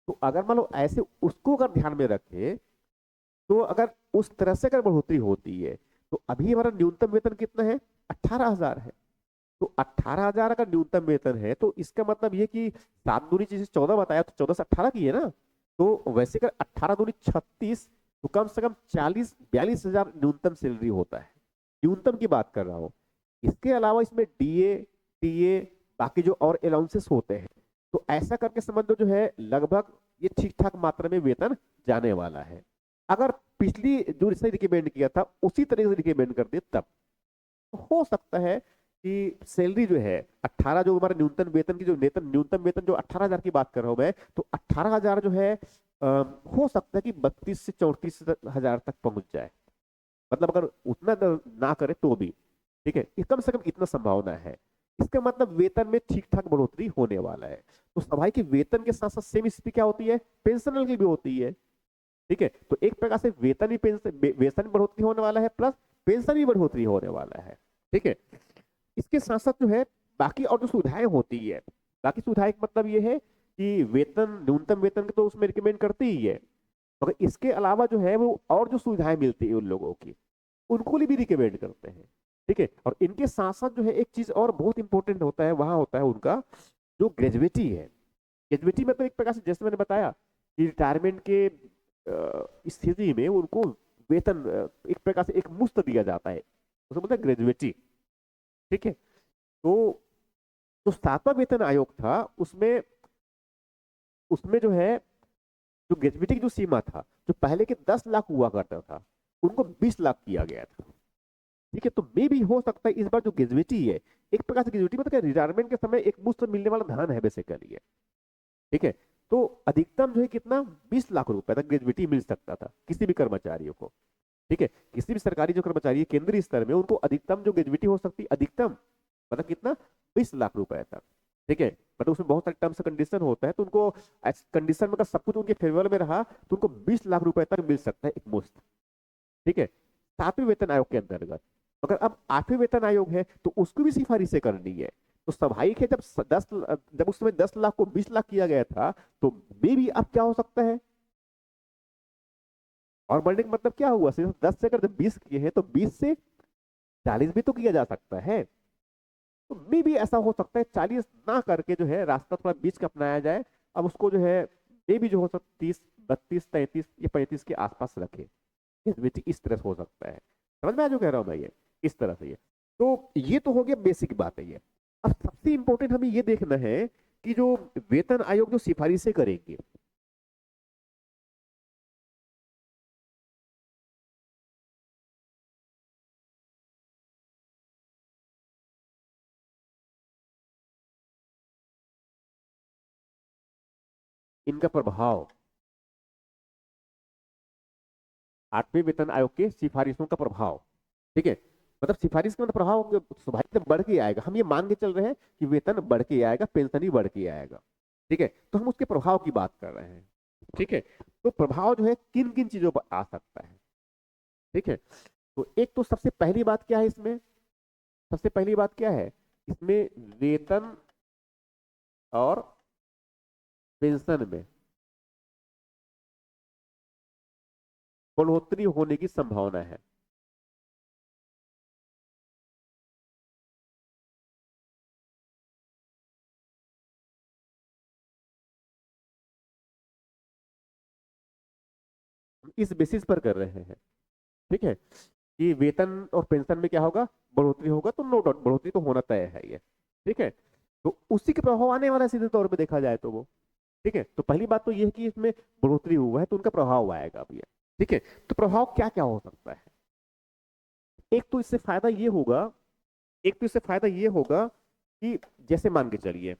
तो अगर मान लो ऐसे उसको अगर ध्यान में रखे, तो अगर उस तरह से अगर बढ़ोतरी होती है, तो अभी हमारा न्यूनतम वेतन कितना है, 18,000 है। तो 18,000 अगर न्यूनतम वेतन है, तो इसका मतलब ये कि 7 दूनी जैसे 14 बताया, तो 14 से 18 की है ना। तो वैसे अगर 18 दूनी 36, तो कम से कम 40-42 हजार न्यूनतम सैलरी होता है। न्यूनतम की बात कर रहा हूँ। इसके अलावा इसमें डीए, टीए, बाकी जो और अलाउंसेस होते हैं, तो ऐसा करके समझ लो जो है लगभग ये ठीक ठाक मात्रा में वेतन जाने वाला है। अगर पिछली जो इसने रिकमेंड किया था उसी तरीके से रिकमेंड कर दे, तब हो सकता है कि सैलरी जो है 18, जो हमारा न्यूनतम वेतन की जो न्यूनतम वेतन जो 18,000 की बात कर रहा हूं मैं, तो 18,000 जो है हो सकता है कि 32 से 34 हजार तक पहुंच जाए। मतलब अगर उतना ना करे तो भी, ठीक है, कम से कम इतना संभावना है। इसका मतलब वेतन में ठीक ठाक बढ़ोतरी होने वाला है। तो स्वाभाविक कि वेतन के साथ साथ सेम स्थिति क्या होती है, पेंशनल की भी होती है। ठीक है, तो एक प्रकार से वेतन भी वेतन भी बढ़ोतरी होने वाला है, प्लस पेंशन भी बढ़ोतरी होने वाला है। ठीक है, इसके साथ साथ जो है बाकी और जो सुविधाएं होती है, बाकी सुविधाएं का मतलब ये है कि वेतन, न्यूनतम वेतन तो उसमें रिकमेंड करती ही है, मगर इसके अलावा जो है वो और जो सुविधाएं मिलती है उन लोगों की, उनको भी रिकमेंड करते हैं। ठीक है, और इनके साथ साथ जो है एक चीज और बहुत इंपॉर्टेंट होता है, वहां होता है उनका जो ग्रेजुएटी है। ग्रेजुएटी में तो एक प्रकार से जैसे मैंने बताया कि रिटायरमेंट के स्थिति में उनको वेतन एक प्रकार से एक मुफ्त दिया जाता है, उसे बोलते हैं ग्रेजुएटी। ठीक है, तो जो सातवां वेतन आयोग था, उसमें उसमें जो है जो ग्रेजुएटी की जो सीमा था, जो पहले के 10 लाख हुआ करता था, उनको 20 लाख किया गया था। ठीक है, तो मे भी हो सकता है इस बार जो ग्रेजुएटी है, एक प्रकार से ग्रेजुएटी मतलब रिटायरमेंट के समय एक मुफ्त मिलने वाला धन है बेसिकली है। ठीक है, तो अधिकतम जो है कितना, 20 लाख रुपए तक ग्रेजुएटी मिल सकता था किसी भी कर्मचारियों को। ठीक है, किसी भी सरकारी जो कर्मचारी है केंद्रीय स्तर में, उनको अधिकतम जो ग्रेजुएटी हो सकती, अधिकतम मतलब कितना, 20 लाख रुपए तक। ठीक है, मतलब उसमें बहुत सारे टर्म्स कंडीशन होता है, तो उनको कंडीशन में अगर सब कुछ उनके फेवर में रहा तो उनको 20 लाख रुपए तक मिल सकता है एक मुश्त। ठीक है, 7वें वेतन आयोग के अंतर्गत। अगर अब 8वें वेतन आयोग है तो उसको भी सिफारिशें करनी है। तो स्वाभाविक है, जब उस समय 10 लाख को 20 लाख किया गया था, तो मे भी अब क्या हो सकता है, और बढ़ने का मतलब क्या हुआ, सिर्फ 10 से अगर जब 20 किए हैं तो 20 से 40 भी तो किया जा सकता है। तो मे भी ऐसा हो सकता है 40 ना करके जो है रास्ता थोड़ा बीच का अपनाया जाए। अब उसको जो है मे भी जो हो सकता 30, 32, 33 या 35 के आसपास रखे। इस तरह से हो सकता है। समझ में आ जो कह रहा हूं मैं, ये इस तरह से। ये तो ये तो हो गया, बेसिक बात है ये। अब सबसे इंपॉर्टेंट हमें ये देखना है कि जो वेतन आयोग जो सिफारिशें करेंगे, इनका प्रभाव, 8वें वेतन आयोग के सिफारिशों का प्रभाव। ठीक है, मतलब सिफारिश का मतलब प्रभाव स्वाभाविक से बढ़ के आएगा। हम ये मान के चल रहे हैं कि वेतन बढ़ के आएगा, पेंशन ही बढ़ के आएगा। ठीक है, तो हम उसके प्रभाव की बात कर रहे हैं। ठीक है, तो प्रभाव जो है किन किन चीजों पर आ सकता है। ठीक है, तो एक तो सबसे पहली बात क्या है इसमें, सबसे पहली बात क्या है इसमें, वेतन और पेंशन में बढ़ोतरी होने की संभावना है। हम इस बेसिस पर कर रहे हैं। ठीक है, कि वेतन और पेंशन में क्या होगा, बढ़ोतरी होगा, तो नो डाउट बढ़ोतरी तो होना तय है ये। ठीक है, तो उसी के प्रभाव आने वाला है सीधे तौर पे देखा जाए तो वो। ठीक है, तो पहली बात तो ये है कि इसमें बढ़ोतरी हुआ है तो उनका प्रभाव आएगा अब ये। ठीक है, तो प्रभाव क्या क्या हो सकता है। एक तो इससे फायदा ये होगा, एक तो इससे फायदा ये होगा कि जैसे मान के चलिए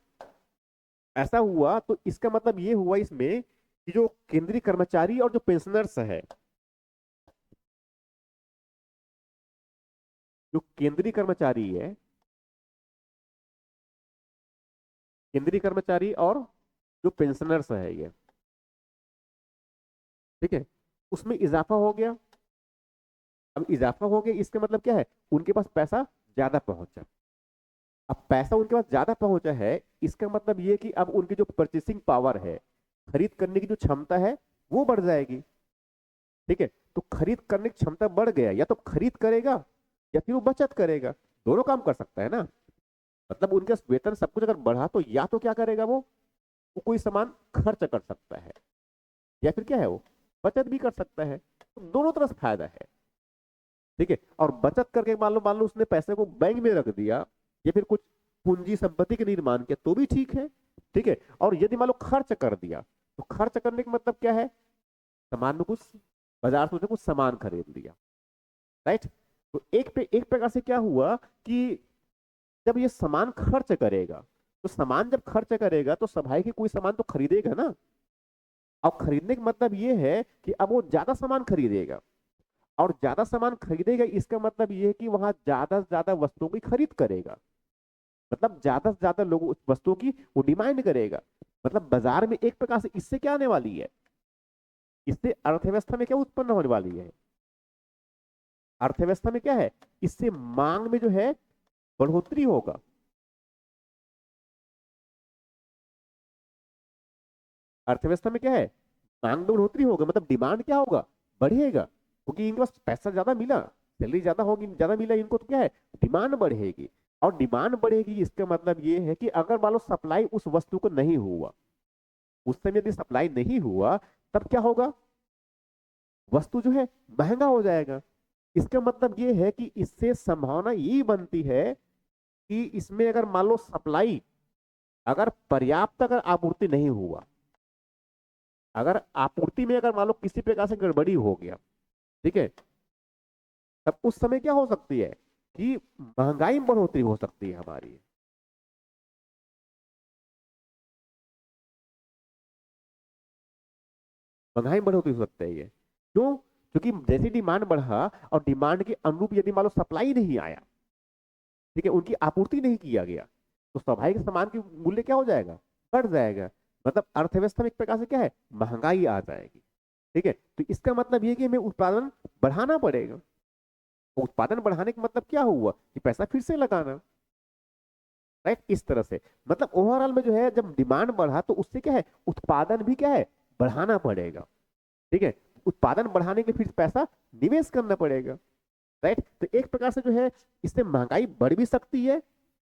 ऐसा हुआ, तो इसका मतलब ये हुआ इसमें कि जो केंद्रीय कर्मचारी और जो पेंशनर्स है, जो केंद्रीय कर्मचारी है, केंद्रीय कर्मचारी और जो पेंशनर्स है ये, ठीक है, उसमें इजाफा हो गया। अब इजाफा हो गया इसका मतलब क्या है, उनके पास पैसा ज्यादा पहुंचा। अब पैसा उनके पास ज्यादा पहुंचा है, इसका मतलब ये कि अब उनकी जो परचेसिंग पावर है, खरीद करने की जो क्षमता है, वो बढ़ जाएगी। ठीक है, तो खरीद करने की क्षमता बढ़ गया, या तो खरीद करेगा या फिर वो बचत करेगा, दोनों काम कर सकता है ना। मतलब उनका वेतन सब कुछ अगर बढ़ा तो या तो क्या करेगा वो कोई सामान खर्च कर सकता है, या फिर क्या है वो बचत भी कर सकता है। तो दोनों तरफ से फायदा है। ठीक है, और बचत करके मान लो उसने पैसे को बैंक में रख दिया, या फिर कुछ पूंजी संपत्ति के निर्माण किया तो भी ठीक है। ठीक है, और यदि मान लो खर्च कर दिया, तो खर्च करने का मतलब क्या है, सामान में कुछ, बाजार से उसने कुछ सामान खरीद लिया। राइट, तो एक प्रकार से क्या हुआ कि जब ये सामान खर्च करेगा, तो सामान जब खर्च करेगा तो स्वाभाविक है कोई सामान तो खरीदेगा ना। और खरीदने का मतलब ये है कि अब वो ज्यादा सामान खरीदेगा, और ज्यादा सामान खरीदेगा इसका मतलब ये है कि वहां ज्यादा से ज्यादा वस्तुओं की खरीद करेगा। मतलब ज्यादा से ज्यादा लोग उस वस्तुओं की वो डिमांड करेगा। मतलब बाजार में एक प्रकार से इससे क्या आने वाली है, इससे अर्थव्यवस्था में क्या उत्पन्न होने वाली है, अर्थव्यवस्था में क्या है, इससे मांग में जो है बढ़ोतरी होगा। अर्थव्यवस्था में क्या है, मांग में बढ़ोतरी होगा, मतलब डिमांड क्या होगा, बढ़ेगा, क्योंकि इनके पास पैसा ज्यादा मिला, सैलरी ज्यादा होगी, ज्यादा मिला इनको, तो क्या है, डिमांड बढ़ेगी। और डिमांड बढ़ेगी इसका मतलब ये है कि अगर मान लो सप्लाई उस वस्तु को नहीं हुआ, उस समय यदि सप्लाई नहीं हुआ, तब क्या होगा, वस्तु जो है महंगा हो जाएगा। इसका मतलब ये है कि इससे संभावना यही बनती है कि इसमें अगर मान लो सप्लाई, अगर पर्याप्त अगर आपूर्ति नहीं हुआ, अगर आपूर्ति में अगर मान लो किसी प्रकार से गड़बड़ी हो गया, ठीक है, तब उस समय क्या हो सकती है कि महंगाई में बढ़ोतरी हो सकती है हमारी। महंगाई में बढ़ोतरी हो सकता है ये। क्यों? क्योंकि जैसे डिमांड बढ़ा और डिमांड के अनुरूप यदि मान लो सप्लाई नहीं आया, ठीक है, उनकी आपूर्ति नहीं किया गया, तो स्वाभाविक सामान की मूल्य क्या हो जाएगा? बढ़ जाएगा। मतलब अर्थव्यवस्था में एक प्रकार से क्या है, महंगाई आ जाएगी। ठीक है, तो इसका मतलब ये कि हमें उत्पादन बढ़ाना पड़ेगा। उत्पादन बढ़ाने का मतलब क्या हुआ कि पैसा फिर से लगाना। राइट, इस तरह से मतलब ओवरऑल में जो है जब डिमांड बढ़ा तो उससे क्या है, उत्पादन भी क्या है, बढ़ाना पड़ेगा। ठीक है, उत्पादन बढ़ाने के लिए फिर पैसा निवेश करना पड़ेगा। राइट, तो एक प्रकार से जो है इससे महंगाई बढ़ भी सकती है,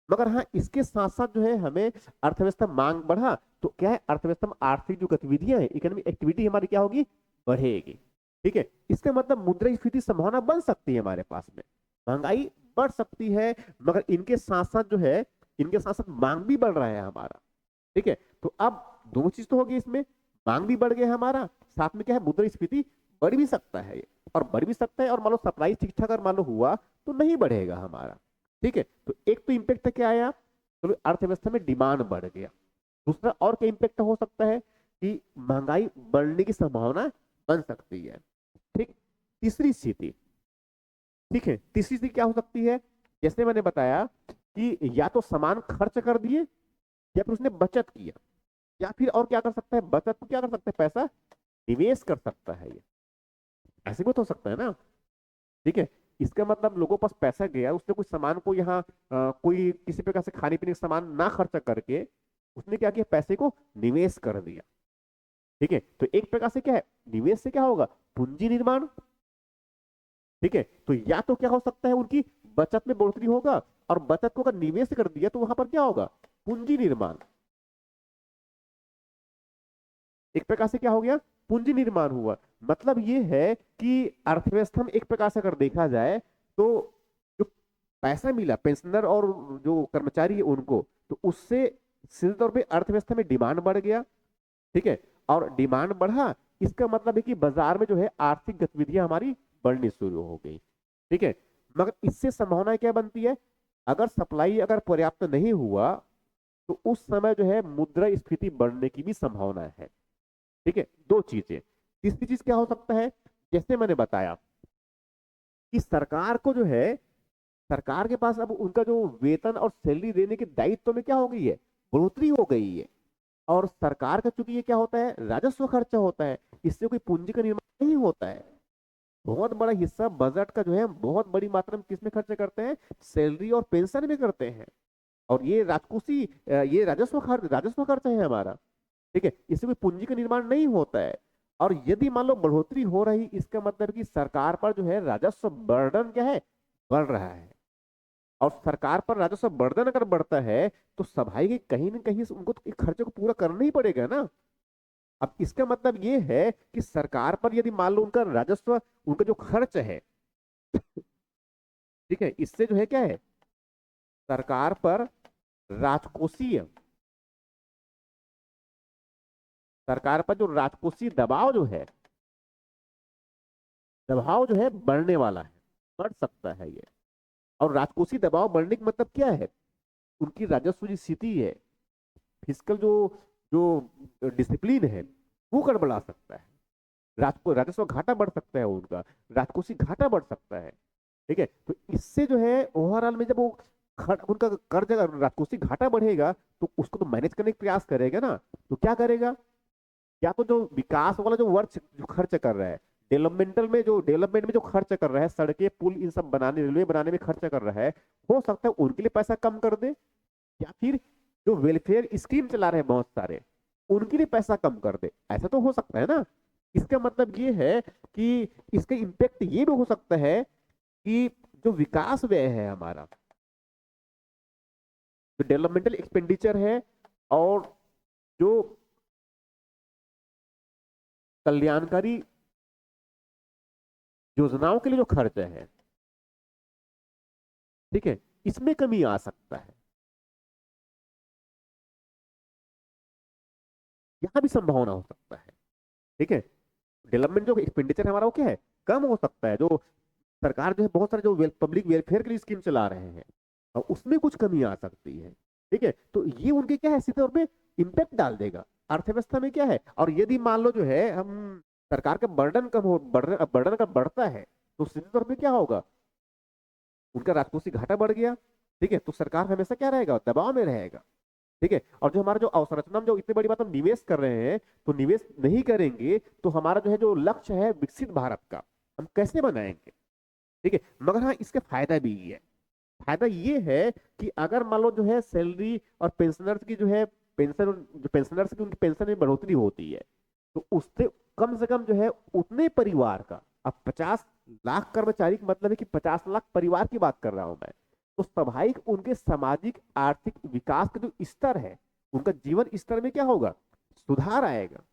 मगर हाँ इसके साथ साथ जो है हमें अर्थव्यवस्था मांग बढ़ा तो क्या है, अर्थव्यवस्था में आर्थिक जो गतिविधियां हैं, इकोनॉमिक एक्टिविटी हमारी क्या होगी, बढ़ेगी। ठीक है, इसका मतलब मुद्रास्फीति संभावना बन सकती है हमारे पास में, महंगाई बढ़ सकती है, मगर इनके साथ साथ जो है, इनके साथ साथ मांग भी बढ़ रहा है हमारा। ठीक है, तो अब दो चीज तो होगी इसमें, मांग भी बढ़ गया हमारा, साथ में क्या है, मुद्रास्फीति बढ़ भी सकता है ये, और बढ़ भी सकता है, और मान लो सप्लाई ठीक ठाक अगर मान लो हुआ तो नहीं बढ़ेगा हमारा। ठीक है, तो एक तो इम्पेक्ट क्या आया, तो अर्थव्यवस्था में डिमांड बढ़ गया। दूसरा और क्या इम्पेक्ट हो सकता है कि महंगाई बढ़ने की संभावना बन सकती है। ठीक, तीसरी स्थिति, ठीक है, तीसरी स्थिति क्या हो सकती है, जैसे मैंने बताया कि या तो सामान खर्च कर दिए, या फिर उसने बचत किया, या फिर और क्या कर सकता है, बचत को क्या कर सकता है, पैसा निवेश कर सकता है ये, ऐसे भी तो हो सकता है ना। ठीक है, इसका मतलब लोगों के पास पैसा गया, उसने कुछ सामान को यहाँ कोई किसी प्रकार से खाने पीने का सामान ना खर्च करके उसने क्या किया, पैसे को निवेश कर दिया। ठीक है, तो एक प्रकार से क्या है, निवेश से क्या होगा, पूंजी निर्माण। ठीक है, तो या तो क्या हो सकता है, उनकी बचत में बढ़ोतरी होगा, और बचत को अगर निवेश कर दिया तो वहां पर क्या होगा, पूंजी निर्माण। एक प्रकार से क्या हो गया, पूंजी निर्माण हुआ। मतलब ये है कि अर्थव्यवस्था में एक प्रकार से अगर देखा जाए तो जो पैसा मिला पेंशनर और जो कर्मचारी है उनको, तो उससे सीधे तौर पे अर्थव्यवस्था में डिमांड बढ़ गया। ठीक है, और डिमांड बढ़ा, इसका मतलब है कि बाजार में जो है आर्थिक गतिविधियां हमारी बढ़नी शुरू हो गई। ठीक है, मगर इससे संभावना क्या बनती है, अगर सप्लाई अगर पर्याप्त नहीं हुआ तो उस समय जो है मुद्रा स्फीति बढ़ने की भी संभावना है। ठीक है, दो चीजें। तीसरी चीज क्या हो सकता है, जैसे मैंने बताया कि सरकार को जो है, सरकार के पास अब उनका जो वेतन और सैलरी देने के दायित्व में क्या हो गई है, बढ़ोतरी हो गई है। और सरकार का चूंकि ये क्या होता है, राजस्व खर्चा होता है, इससे कोई पूंजी का निर्माण नहीं होता है। बहुत बड़ा हिस्सा बजट का जो है बहुत बड़ी मात्रा में किसमें खर्च करते हैं, सैलरी और पेंशन में करते हैं। और ये राजकोषी ये राजस्व खर्च है हमारा। ठीक है, इससे कोई पूंजी का निर्माण नहीं होता है। और यदि मान लो बढ़ोतरी हो रही, इसका मतलब कि सरकार पर जो है राजस्व बर्डन क्या है, बढ़ रहा है। और सरकार पर राजस्व बर्डन अगर बढ़ता है तो स्वाभाविक है कहीं ना कहीं से उनको तो खर्चे को पूरा करना ही पड़ेगा ना। अब इसका मतलब ये है कि सरकार पर यदि मान लो उनका राजस्व, उनका जो खर्च है, ठीक है, इससे जो है क्या है, सरकार पर राजकोषीय, सरकार पर जो राजकोषीय दबाव जो है, दबाव जो है बढ़ने वाला है, बढ़ सकता है ये। और राजकोषीय दबाव बढ़ने का मतलब क्या है, उनकी राजस्व की स्थिति है, फिजिकल जो जो डिसिप्लिन है वो गड़बड़ा सकता है। राजस्व घाटा बढ़ सकता है उनका, राजकोषीय घाटा बढ़ सकता है। ठीक है, तो इससे जो है ओवरऑल में जब वो उनका कर्ज अगर राजकोषीय घाटा बढ़ेगा तो उसको तो मैनेज करने का प्रयास करेगा ना। तो क्या करेगा, या तो जो विकास वाला जो वर्क जो खर्च कर रहा है, डेवलपमेंट में जो खर्च कर रहा है, सड़कें पुल इन सब बनाने, रेलवे बनाने में खर्च कर रहा है, हो सकता है उनके लिए पैसा कम कर दे। या फिर जो वेलफेयर स्कीम चला रहे हैं बहुत सारे, उनके लिए पैसा कम कर दे, ऐसा तो हो सकता है ना। इसका मतलब ये है कि इसका इम्पेक्ट ये भी हो सकता है कि जो विकास व्यय है हमारा, जो डेवलपमेंटल एक्सपेंडिचर है, और जो कल्याणकारी योजनाओं के लिए जो खर्च है, ठीक है, इसमें कमी आ सकता है। यहां भी संभावना हो सकता है। ठीक है, डेवलपमेंट जो एक्सपेंडिचर है हमारा वो क्या है, कम हो सकता है। जो सरकार जो है बहुत सारे जो पब्लिक वेलफेयर के लिए स्कीम चला रहे हैं, और उसमें कुछ कमी आ सकती है। ठीक है, तो ये उनके क्या है, सीधे तौर पे इम्पैक्ट डाल देगा अर्थव्यवस्था में क्या है। और यदि मान लो जो है हम सरकार का बर्डन कम हो, बर्डन का बढ़ता है तो सीधे तौर पे क्या होगा, उनका राजकोषीय घाटा बढ़ गया। ठीक है, तो सरकार हमेशा क्या रहेगा, दबाव में रहेगा। ठीक है, और जो हमारा जो अवसंरचना में जो इतनी बड़ी बात हम निवेश कर रहे हैं, तो निवेश नहीं करेंगे तो हमारा जो है जो लक्ष्य है विकसित भारत का, हम कैसे बनाएंगे। ठीक है, मगर हाँ इसके फायदा भी है। फायदा ये है कि अगर मान लो जो है सैलरी और पेंशनर्स की जो है पेंशन, जो पेंशनर्स की उनकी पेंशन में बढ़ोतरी होती है, तो उससे कम से कम जो है उतने परिवार का, अब 50 लाख कर्मचारी का मतलब है कि 50 लाख परिवार की बात कर रहा हूं मैं, तो स्वाभाविक उनके सामाजिक आर्थिक विकास का जो स्तर है, उनका जीवन स्तर में क्या होगा, सुधार आएगा।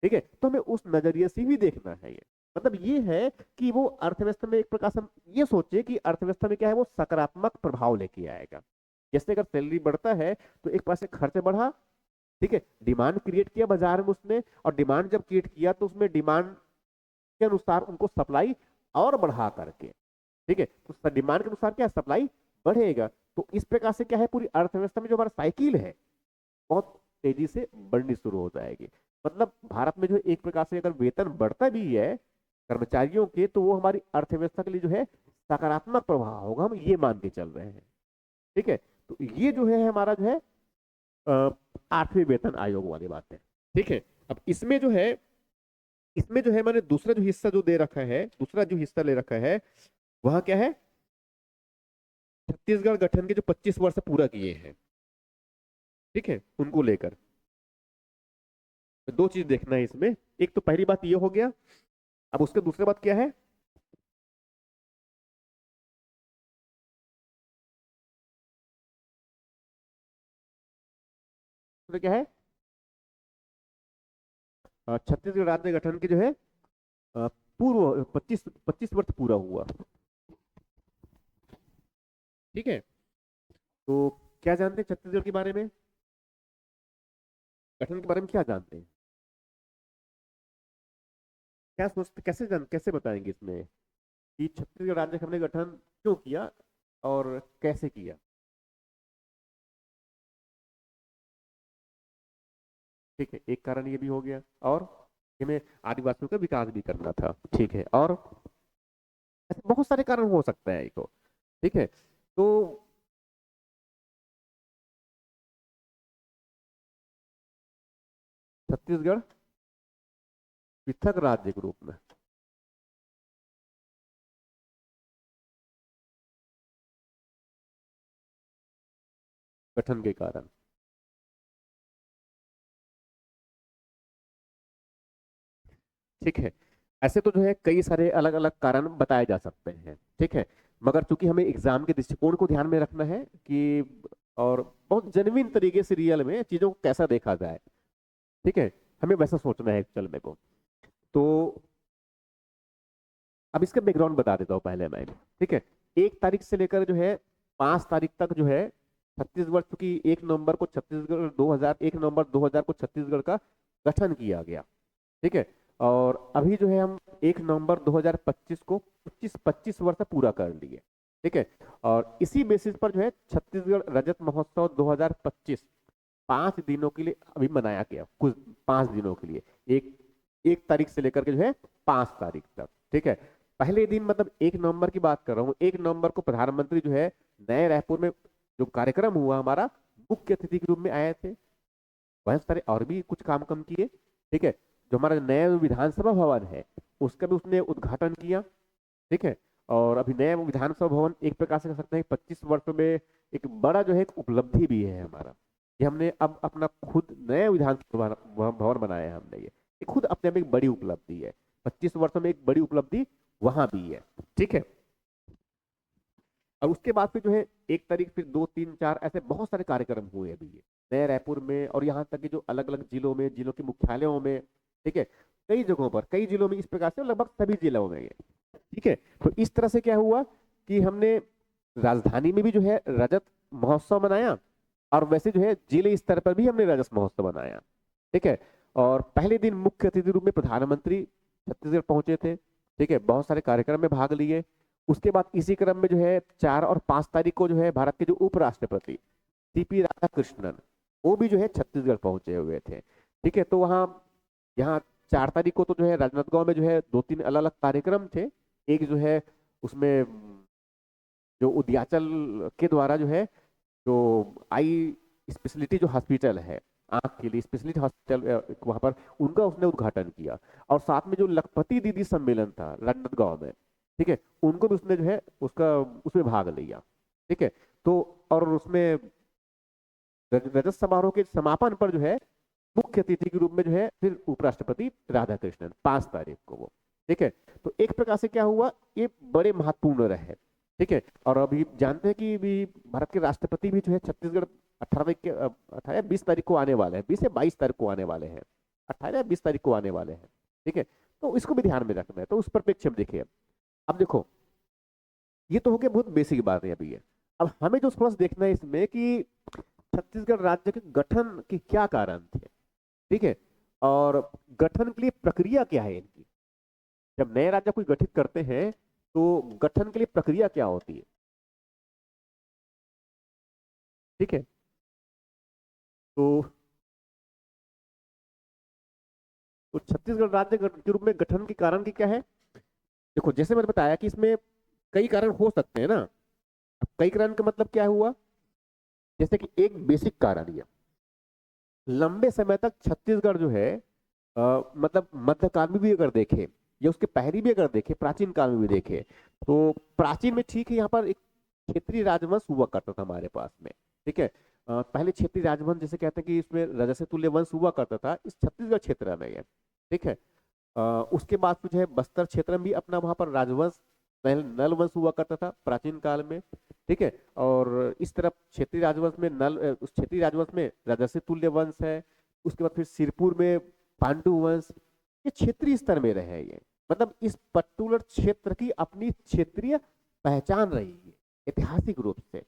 ठीक है, तो हमें उस नजरिए से भी देखना है ये, मतलब ये है कि वो अर्थव्यवस्था में एक प्रकार से हम ये सोचे कि अर्थव्यवस्था में क्या है, वो सकारात्मक प्रभाव लेके आएगा। जैसे अगर सैलरी बढ़ता है तो एक पास से खर्च बढ़ा, ठीक है, डिमांड क्रिएट किया बाजार में उसने, और डिमांड जब क्रिएट किया तो उसमें डिमांड के अनुसार उनको सप्लाई और बढ़ा करके, ठीक है, तो डिमांड के अनुसार क्या सप्लाई बढ़ेगा। तो इस प्रकार से क्या है, पूरी अर्थव्यवस्था में जो हमारा साइकिल है बहुत तेजी से बढ़नी शुरू हो जाएगी। मतलब भारत में जो एक प्रकार से अगर वेतन बढ़ता भी है कर्मचारियों के, तो वो हमारी अर्थव्यवस्था के लिए जो है सकारात्मक प्रभाव होगा, हम ये मान के चल रहे हैं। ठीक है, तो ये जो है हमारा जो है आठवें वेतन आयोग वाली बात है। ठीक है, अब इसमें जो है मैंने दूसरा जो हिस्सा जो दे रखा है, दूसरा जो हिस्सा ले रखा है, वह क्या है, छत्तीसगढ़ गठन के जो 25 वर्ष पूरा किए हैं, ठीक है, उनको लेकर दो चीज देखना है इसमें। एक तो पहली बात ये हो गया, अब उसके दूसरी बात क्या है, तो क्या है, छत्तीसगढ़ राज्य गठन के जो है पूर्व 25 वर्ष पूरा हुआ। ठीक है, तो क्या जानते हैं छत्तीसगढ़ के बारे में, गठन के बारे में क्या जानते हैं, क्या सोचते, कैसे बताएंगे इसमें कि छत्तीसगढ़ राज्य हमने गठन क्यों किया और कैसे किया। ठीक है, एक कारण ये भी हो गया, और हमें आदिवासियों का विकास भी करना था। ठीक है, और ऐसे बहुत सारे कारण हो सकते हैं इसको। ठीक है, तो छत्तीसगढ़ पृथक राज्य के रूप में गठन के कारण, ठीक है, ऐसे तो जो है कई सारे अलग अलग कारण बताए जा सकते हैं। ठीक है, मगर चूंकि हमें एग्जाम के दृष्टिकोण को ध्यान में रखना है कि, और बहुत जेन्युइन तरीके से रियल में चीजों को कैसा देखा जाए, ठीक है, हमें वैसा सोचना है एक्चुअल में को। तो अब इसका बैकग्राउंड बता देता हूँ पहले मैं। ठीक है, 1 तारीख से लेकर जो है 5 तारीख तक जो है छत्तीसगढ़, चूंकि 1 नवंबर को छत्तीसगढ़ 2000, 1 नवंबर 2000 को छत्तीसगढ़ का गठन किया गया। ठीक है, और अभी जो है हम 1 नवंबर 2025 को 25 वर्ष पूरा कर लिए। ठीक है, और इसी बेसिस पर जो है छत्तीसगढ़ रजत महोत्सव 2025 5 दिनों के लिए अभी मनाया गया, कुछ 5 दिनों के लिए, एक 1 तारीख से लेकर के जो है 5 तारीख तक। ठीक है, पहले दिन मतलब 1 नवंबर की बात कर रहा हूँ, 1 नवंबर को प्रधानमंत्री जो है नए रायपुर में जो कार्यक्रम हुआ हमारा, मुख्य अतिथि के रूप में आए थे। वह सारे और भी कुछ काम कम किए। ठीक है, जो हमारा नया विधानसभा भवन है उसका भी उसने उद्घाटन किया। ठीक है, और अभी नया विधानसभा भवन एक प्रकार से कह सकते हैं 25 वर्ष में एक बड़ा जो है एक उपलब्धि भी है हमारा, कि हमने अब अपना खुद नया विधानसभा भवन बनाया है हमने, ये खुद अपने में एक बड़ी उपलब्धि है। 25 वर्षों में एक बड़ी उपलब्धि वहां भी है। ठीक है, और उसके बाद फिर जो है 1 तारीख, फिर 2, 3, 4 ऐसे बहुत सारे कार्यक्रम हुए अभी ये नए रायपुर में, और यहाँ तक कि जो अलग अलग जिलों में, जिलों के मुख्यालयों में, ठीक है, कई जगहों पर, कई जिलों में, इस प्रकार से लगभग सभी जिलों में ये। ठीक है, तो इस तरह से क्या हुआ कि हमने राजधानी में भी जो है रजत महोत्सव मनाया, और वैसे जो है जिले स्तर पर भी हमने रजत महोत्सव मनाया। ठीक है, और पहले दिन मुख्य अतिथि रूप में प्रधानमंत्री छत्तीसगढ़ पहुंचे थे। ठीक है, बहुत सारे कार्यक्रम में भाग लिए। उसके बाद इसी क्रम में जो है 4 और 5 तारीख को जो है भारत के जो उपराष्ट्रपति सीपी राधाकृष्णन, वो भी जो है छत्तीसगढ़ पहुंचे हुए थे। ठीक है, तो वहाँ यहाँ 4 तारीख को तो जो है राजनांदगांव में जो है 2-3 अलग अलग कार्यक्रम थे। एक जो है उसमें जो उद्याचल के द्वारा जो है जो आई स्पेशलिटी जो हॉस्पिटल है, आंख के लिए स्पेशलिटी हॉस्पिटल, वहां पर उनका उसने उद्घाटन किया। और साथ में जो लखपति दीदी सम्मेलन था राजनांदगांव में, ठीक है, उनको भी उसने जो है उसका उसमें भाग लिया। ठीक है, तो और उसमें रजत समारोह के समापन पर जो है मुख्य अतिथि के रूप में जो है फिर उपराष्ट्रपति राधाकृष्णन 5 तारीख को वो। ठीक है, तो एक प्रकार से क्या हुआ, ये बड़े महत्वपूर्ण रहे। ठीक है, और अभी जानते हैं कि भी भारत के राष्ट्रपति भी जो है छत्तीसगढ़ 18 20 तारीख को आने वाले हैं, 20 या 22 तारीख को आने वाले हैं, 18 या 20 तारीख को आने वाले हैं। ठीक है, तो इसको भी ध्यान में रखना है। तो उस परिप्रेक्ष्य में देखिए, अब देखो ये तो हो गया बहुत बेसिक बात है अभी ये। अब हमें जो थोड़ा सा देखना है इसमें कि छत्तीसगढ़ राज्य के गठन के क्या कारण थे। ठीक है, और गठन के लिए प्रक्रिया क्या है इनकी। जब नए राज्य कोई गठित करते हैं तो गठन के लिए प्रक्रिया क्या होती है। ठीक है, तो छत्तीसगढ़ राज्य के रूप में गठन के कारण की क्या है। देखो जैसे मैंने बताया कि इसमें कई कारण हो सकते हैं ना। अब कई कारण का मतलब क्या हुआ, जैसे कि एक बेसिक कारण ये, लंबे समय तक छत्तीसगढ़ जो है मतलब मध्यकाल में भी अगर देखे या उसके पहले भी अगर देखे, प्राचीन काल में भी देखे, तो प्राचीन में ठीक है यहाँ पर एक क्षेत्रीय राजवंश हुआ करता था हमारे पास में। ठीक है, पहले क्षेत्रीय राजवंश जैसे कहते हैं कि इसमें रजस्य तुल्य वंश हुआ करता था इस छत्तीसगढ़ क्षेत्र में ये। ठीक है, उसके बाद जो है बस्तर क्षेत्र में भी अपना वहां पर राजवंश नल वंश हुआ करता था प्राचीन काल में। ठीक है, और इस तरफ क्षेत्रीय राजवंश में उस क्षेत्रीय राजवंश में राजस्य तुल्य वंश है। उसके बाद फिर सिरपुर में पांडु वंश। ये क्षेत्रीय स्तर में रहे ये, मतलब इस पर्टिकुलर क्षेत्र की अपनी क्षेत्रीय पहचान रही है ऐतिहासिक रूप से।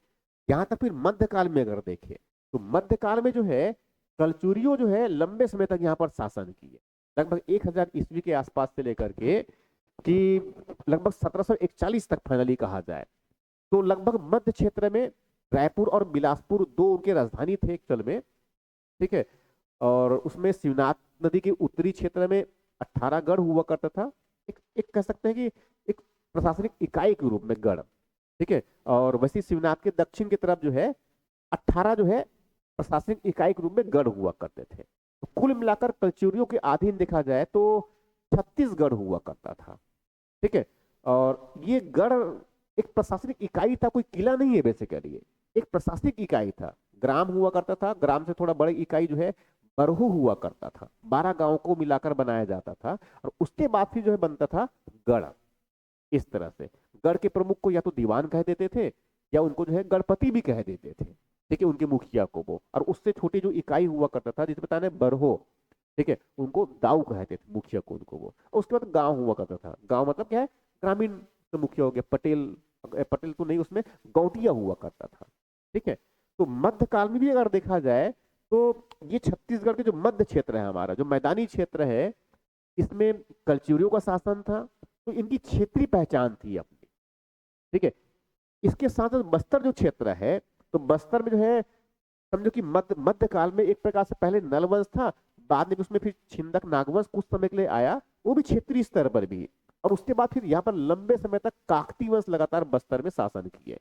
यहाँ तक फिर मध्यकाल में अगर देखें तो मध्यकाल में जो है कलचुरियों जो है लंबे समय तक यहाँ पर शासन किए, लगभग 1000 ईस्वी के आसपास से लेकर के कि लगभग 1741 तक फाइनली कहा जाए तो लगभग मध्य क्षेत्र में रायपुर और बिलासपुर दो उनके राजधानी थे एक्चुअल में। ठीक है, और उसमें शिवनाथ नदी के उत्तरी क्षेत्र में 18 गढ़ हुआ करता था। एक कह सकते हैं कि एक प्रशासनिक इकाई के रूप में गढ़। ठीक है, और वैसे शिवनाथ के दक्षिण की तरफ जो है 18 जो है प्रशासनिक इकाई के रूप में गढ़ हुआ करते थे। तो कुल मिलाकर कलचुरियों के अधीन देखा जाए तो 36 गढ़ हुआ करता था। ठीक है, और ये गढ़ एक प्रशासनिक इकाई था, कोई किला नहीं है बेसिकली, एक प्रशासनिक इकाई था। ग्राम हुआ करता था, ग्राम से थोड़ा बड़ी इकाई जो है बरहू हुआ करता था, 12 गांवों को मिलाकर बनाया जाता था। और उसके बाद फिर जो है बनता था गढ़। इस तरह से गढ़ के प्रमुख को या तो दीवान कह देते थे या उनको जो है गढ़पति भी कह देते थे। ठीक है, उनके मुखिया को वो, और उससे छोटी जो इकाई हुआ करता था जिसे बताने बरहो, ठीक है, उनको दाऊ कहते थे मुखिया को उनको वो। और उसके बाद गांव हुआ करता था। गांव मतलब क्या है, ग्रामीण तो मुखिया हो गया, पटेल, पटेल तो नहीं, उसमें गौटिया हुआ करता था। ठीक है, तो मध्यकाल में भी अगर देखा जाए तो ये छत्तीसगढ़ के जो मध्य क्षेत्र है हमारा जो मैदानी क्षेत्र है, इसमें कलचुरियों का शासन था, तो इनकी क्षेत्रीय पहचान थी अपनी। ठीक है, इसके साथ साथ बस्तर जो क्षेत्र है, तो बस्तर में जो है समझो कि मध्य काल में एक प्रकार से पहले नलवंश था, बाद में उसमें फिर छिंदक नागवंश कुछ समय के लिए आया, वो भी क्षेत्रीय स्तर पर भी। और उसके बाद फिर यहाँ पर लंबे समय तक काकती वंश लगातार बस्तर में शासन किए।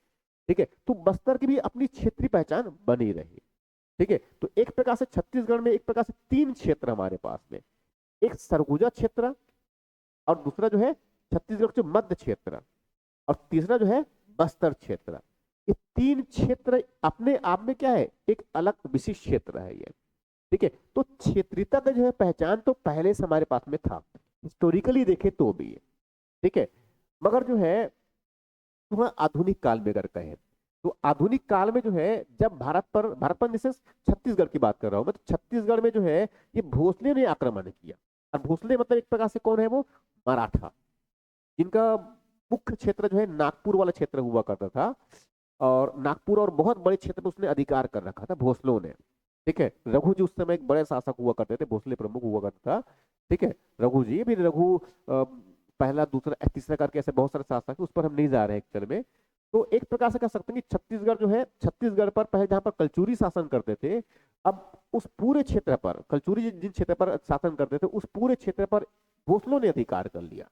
ठीक है, तो बस्तर की भी अपनी क्षेत्रीय पहचान बनी रही। ठीक है, तो एक प्रकार से छत्तीसगढ़ में एक प्रकार से 3 क्षेत्र हमारे पास में, एक सरगुजा क्षेत्र, और दूसरा जो है छत्तीसगढ़ के मध्य क्षेत्र, और तीसरा जो है बस्तर क्षेत्र। ये 3 क्षेत्र अपने आप में क्या है, एक अलग विशिष्ट क्षेत्र है ये। ठीक है, तो क्षेत्रीयता का जो है पहचान तो पहले से हमारे पास में था, हिस्टोरिकली देखे तो भी है। ठीक है, मगर जो है थोड़ा आधुनिक काल में अगर कहें तो आधुनिक काल में जो है जब भारत पर निशेष छत्तीसगढ़ की बात कर रहा हूं मैं, तो छत्तीसगढ़ में जो है ये भोसले ने आक्रमण किया। और भोसले मतलब एक प्रकार से कौन है, वो मराठा, जिनका मुख्य क्षेत्र जो है नागपुर वाला क्षेत्र हुआ करता था। और नागपुर और बहुत बड़े क्षेत्र में उसने अधिकार कर रखा था भोसलों ने। ठीक है, रघु जी उस समय एक बड़े शासक हुआ करते थे, भोसले प्रमुख हुआ करता था। ठीक है, रघु जी, फिर रघु पहला दूसरा तीसरा करके ऐसे बहुत सारे शासक, उस पर हम नहीं जा रहे हैं एक्चुअल में। तो एक प्रकार से कह सकते हैं कि छत्तीसगढ़ जो है, छत्तीसगढ़ पर पहले जहां पर कलचुरी शासन करते थे, अब उस पूरे क्षेत्र पर कलचुरी जिन क्षेत्र पर शासन करते थे उस पूरे क्षेत्र पर भोसलों ने अधिकार कर लिया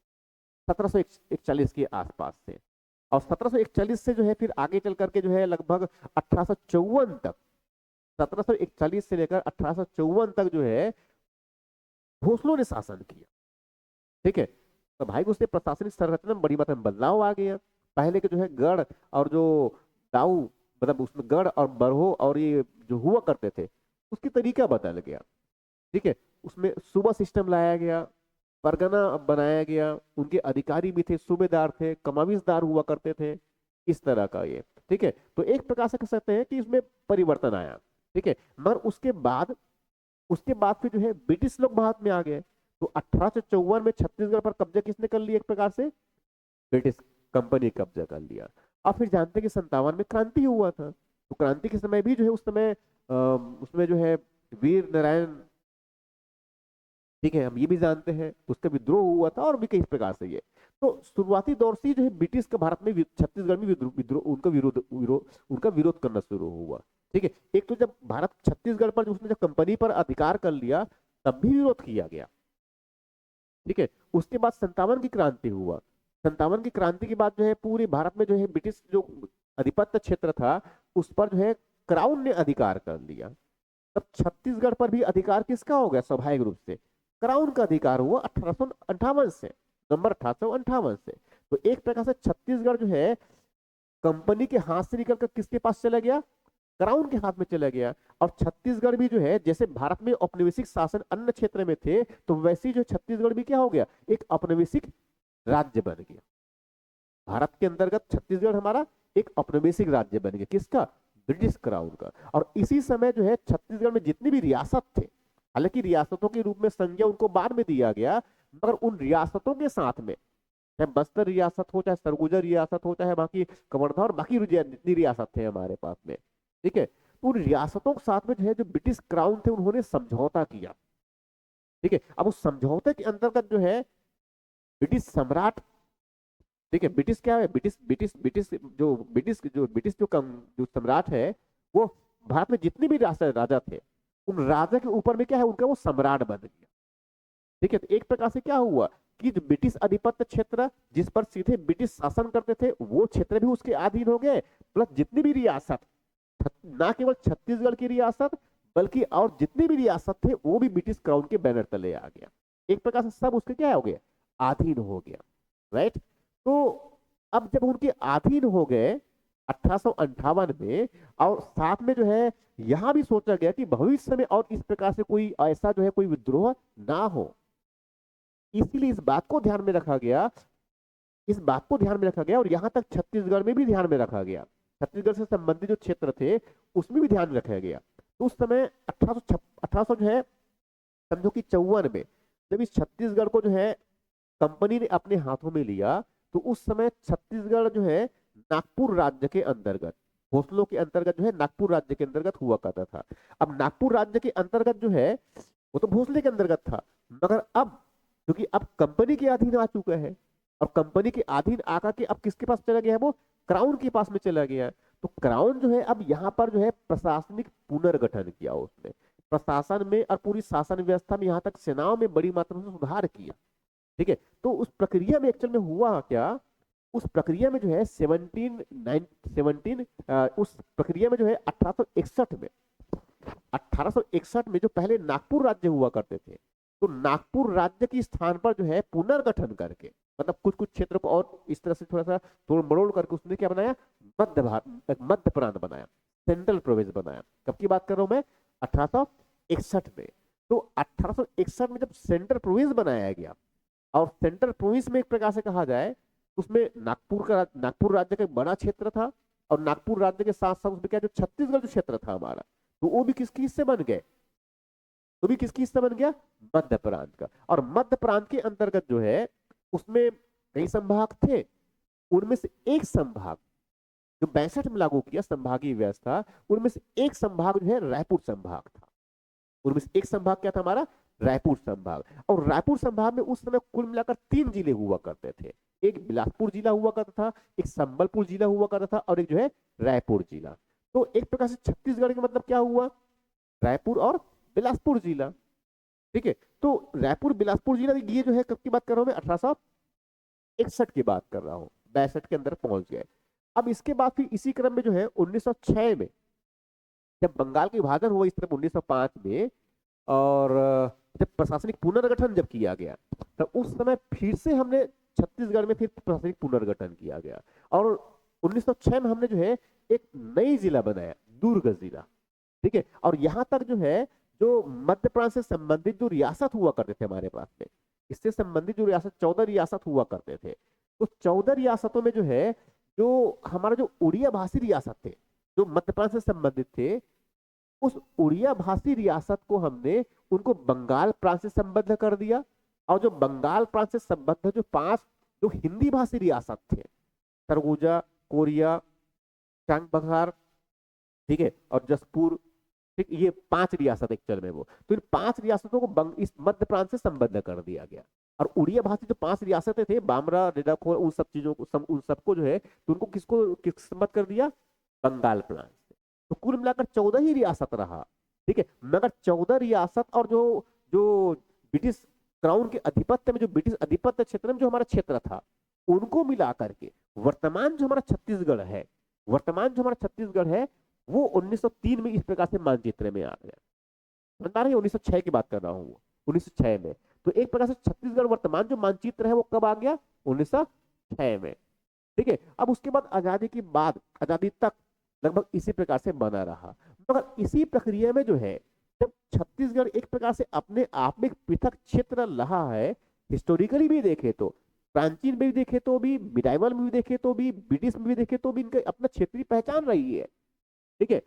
1741 के आसपास से। और 1741 से जो है फिर आगे चल करके जो है लगभग 1854 तक, 1741 से लेकर 1854 तक जो है भोसलों ने शासन किया। ठीक है, तो भाई उससे प्रशासनिक संरचना में बड़ी मात्रा में बदलाव आ गया। पहले के जो है गढ़ और जो दाऊ, मतलब उसमें गढ़ और बरहो और ये जो हुआ करते थे उसकी तरीका बदल गया। ठीक है, उसमें सूबा सिस्टम लाया गया, परगना बनाया गया, उनके अधिकारी भी थे, सूबेदार थे, कमाविजदार हुआ करते थे, इस तरह का ये। ठीक है, तो एक प्रकार से कह सकते हैं कि इसमें परिवर्तन आया। ठीक है, मगर उसके बाद फिर जो है ब्रिटिश लोग भारत में आ गए। तो 1854 में छत्तीसगढ़ पर कब्जा किसने कर लिया? एक प्रकार से ब्रिटिश कंपनी कब्जा कर लिया। अब फिर जानते हैं कि 57 में क्रांति हुआ था, तो क्रांति के समय भी जो है उस समय उसमें जो है वीर नारायण, ठीक है, हम ये भी जानते हैं उसका विद्रोह हुआ था और भी कई प्रकार से ये। तो शुरुआती दौर से जो है ब्रिटिश का भारत में छत्तीसगढ़ में विद्रोह उनका विरोध करना शुरू हुआ। ठीक है, एक तो जब भारत छत्तीसगढ़ पर उसने जब कंपनी पर अधिकार कर लिया तब भी विरोध किया गया। ठीक है, उसके बाद 57 की क्रांति हुआ। 57 की क्रांति के बाद जो है पूरे भारत में जो है ब्रिटिश जो आधिपत्य क्षेत्र था उस पर जो है क्राउन ने अधिकार कर लिया। तब छत्तीसगढ़ पर भी अधिकार किसका हो गया? स्वाभाविक रूप से क्राउन का अधिकार हुआ 1858 से, नंबर 1858 से। तो एक प्रकार से छत्तीसगढ़ जो है कंपनी के हाथ से निकलकर किसके पास चला गया? क्राउन के हाथ में चला गया। और छत्तीसगढ़ भी जो है, जैसे भारत में औपनिवेशिक शासन अन्य क्षेत्र में थे, तो वैसे ही जो छत्तीसगढ़ भी क्या हो गया? एक औपनिवेशिक राज्य बन गया। भारत के अंतर्गत छत्तीसगढ़ हमारा एक औपनिवेशिक राज्य बन गया। किसका? ब्रिटिश क्राउन का। और इसी समय जो है छत्तीसगढ़ में जितनी भी रियासत थे, हालांकि रियासतों के रूप में संज्ञा उनको बाद में दिया गया, मगर उन रियासतों के साथ में, चाहे बस्तर रियासत हो, चाहे सरगुजा रियासत हो, चाहे बाकी कवर्धा और बाकी जितनी रियासत थे हमारे पास में, ठीक है, तो उन रियासतों के साथ में जो है जो ब्रिटिश क्राउन थे उन्होंने समझौता किया। ठीक है, अब उस समझौते के अंतर्गत जो है ब्रिटिश सम्राट, ठीक है, ब्रिटिश क्या है, ब्रिटिश जो सम्राट है वो भारत में जितने भी राजा थे उन राजा के ऊपर में क्या है, उनका वो सम्राट बन गया। ठीक है, तो एक प्रकार से क्या हुआ कि जो ब्रिटिश आधिपत्य क्षेत्र जिस पर सीधे ब्रिटिश शासन करते थे वो क्षेत्र भी उसके अधीन हो गए, प्लस जितनी भी रियासत, ना केवल छत्तीसगढ़ की रियासत बल्कि और जितनी भी रियासत थे वो भी ब्रिटिश क्राउन के बैनर तले आ गया। एक प्रकार से सब उसके क्या हो गया? अधीन हो गया। राइट, तो अब जब उनके अधीन हो गए 1858 में, और साथ में जो है यहां भी सोचा गया कि भविष्य में और इस प्रकार से कोई ऐसा जो है कोई विद्रोह ना हो, इसीलिए इस बात को ध्यान में रखा गया, और यहां तक छत्तीसगढ़ में भी ध्यान में रखा गया, छत्तीसगढ़ से संबंधित जो क्षेत्र थे उसमें भी ध्यान रखा गया। तो उस समय 1800 जो है समझो कि 54 में जब इस छत्तीसगढ़ को जो है कंपनी ने अपने हाथों में लिया, तो उस समय छत्तीसगढ़ जो है नागपुर राज्य के अंतर्गत, भोसलों के अंतर्गत जो है नागपुर राज्य के अंतर्गत हुआ करता था। अब नागपुर राज्य के अंतर्गत जो है वो तो भोसले के अंतर्गत था, मगर अब क्योंकि अब कंपनी के अधीन आ चुका है, और कंपनी के अधीन आकर के अब किसके पास चला गया है? वो क्राउन के पास में चला गया। तो क्राउन जो है अब यहाँ पर जो है प्रशासनिक पुनर्गठन किया उसने, प्रशासन में और पूरी शासन व्यवस्था में, यहाँ तक सेनाओं में बड़ी मात्रा में सुधार किया। ठीक है, तो उस प्रक्रिया में एक्चुअल में हुआ क्या? उस प्रक्रिया में जो है 17 उस प्रक्रिया में जो है 1861 में जो पहले नागपुर राज्य हुआ करते थे, तो नागपुर राज्य के स्थान पर जो है पुनर्गठन करके, मतलब कुछ कुछ क्षेत्र को और इस तरह से थोड़ा सा तोड़ मरोड़ करके उसने क्या बनाया? मध्य प्रांत बनाया, सेंट्रल प्रोविंस बनाया। कब की बात कर रहा हूं मैं? 1861 में। तो 1861 में जब सेंट्रल प्रोविंस बनाया गया, और सेंट्रल प्रोविंस में एक प्रकार से कहा जाए उसमें नागपुर राज्य का बड़ा क्षेत्र था, और नागपुर राज्य के साथ साथ उसमें क्या जो छत्तीसगढ़ जो क्षेत्र था हमारा, तो वो भी किसकी हिस्से बन गए? तो भी किसकी हिस्सा बन गया? मध्य प्रांत का। और मध्य प्रांत के अंतर्गत जो है उसमें कई संभाग थे, उनमें से एक संभाग जो 62 में लागू किया संभागीय व्यवस्था, उनमें से एक संभाग जो है रायपुर संभाग था। उनमें से एक संभाग क्या था हमारा? रायपुर संभाग। और रायपुर संभाग में उस समय कुल मिलाकर 3 जिले हुआ करते थे। एक बिलासपुर जिला हुआ करता था, एक संबलपुर जिला हुआ करता था, और एक जो है रायपुर जिला। तो एक प्रकार से छत्तीसगढ़ का मतलब क्या हुआ, रायपुर और बिलासपुर जिला। ठीक है, तो रायपुर बिलासपुर जिला ये जो है कब की बात कर रहा हूं मैं, 1861 की बात कर रहा हूँ, 62 के अंदर पहुंच गए। अब इसके बाद फिर इसी क्रम में जो है 1906 में जब बंगाल का विभाजन हुआ इस तरफ 1905 में, और जब प्रशासनिक पुनर्गठन जब किया गया, तब उस समय फिर से हमने छत्तीसगढ़ में फिर प्रशासनिक पुनर्गठन किया गया। और 1906 में हमने जो है एक नई जिला बनाया, दुर्ग जिला। ठीक है, और यहां तक जो है जो मध्य प्रदेश से संबंधित जो रियासत हुआ करते थे हमारे पास में, इससे संबंधित जो रियासत 14 रियासत हुआ करते थे, तो 14 रियासतों में जो है जो हमारा जो उड़िया भाषी रियासत थे जो मध्य प्रदेश से संबंधित थे, उस उड़िया भाषी रियासत को हमने उनको बंगाल प्रांत से संबद्ध कर दिया। और जो बंगाल प्रांत से संबद्ध जो 5 जो हिंदी भाषी रियासत थे, सरगुजा, कोरिया, चांग बंगार, ठीक है, और जसपुर, ठीक, ये 5 रियासत एक्चुअल में वो, तो इन 5 रियासतों को इस मध्य प्रांत से संबद्ध कर दिया गया। और उड़िया भाषी जो 5 रियासतें थे, बामरा, रेडाखोर, उन सब चीजों को उन सबको जो है तो उनको किस संबद्ध कर दिया, बंगाल प्रांत से। तो कुल मिलाकर 14 ही रियासत रहा। ठीक है, मगर 14 रियासत और जो जो ब्रिटिश क्राउन के आधिपत्य में, जो ब्रिटिश आधिपत्य क्षेत्र में जो हमारा क्षेत्र था, उनको मिला करके वर्तमान जो हमारा छत्तीसगढ़ है, वो 1903 में इस प्रकार से मानचित्र में आ गया। समझ पा रहे हैं, 1906 की बात कर रहा हूँ, 1906 में। तो एक प्रकार से छत्तीसगढ़ वर्तमान जो मानचित्र है वो कब आ गया, 1906 में। ठीक है, अब उसके बाद आजादी के बाद आजादी तक लगभग इसी प्रकार से बना रहा। मगर इसी प्रक्रिया में जो है जब छत्तीसगढ़ एक प्रकार से अपने आप में एक पृथक क्षेत्र रहा है, हिस्टोरिकली भी देखे तो, प्राचीन में भी देखे तो भी, मिडाइवल में भी देखे तो भी, ब्रिटिश में भी देखे तो भी, इनका अपना क्षेत्रीय पहचान रही है। ठीक है,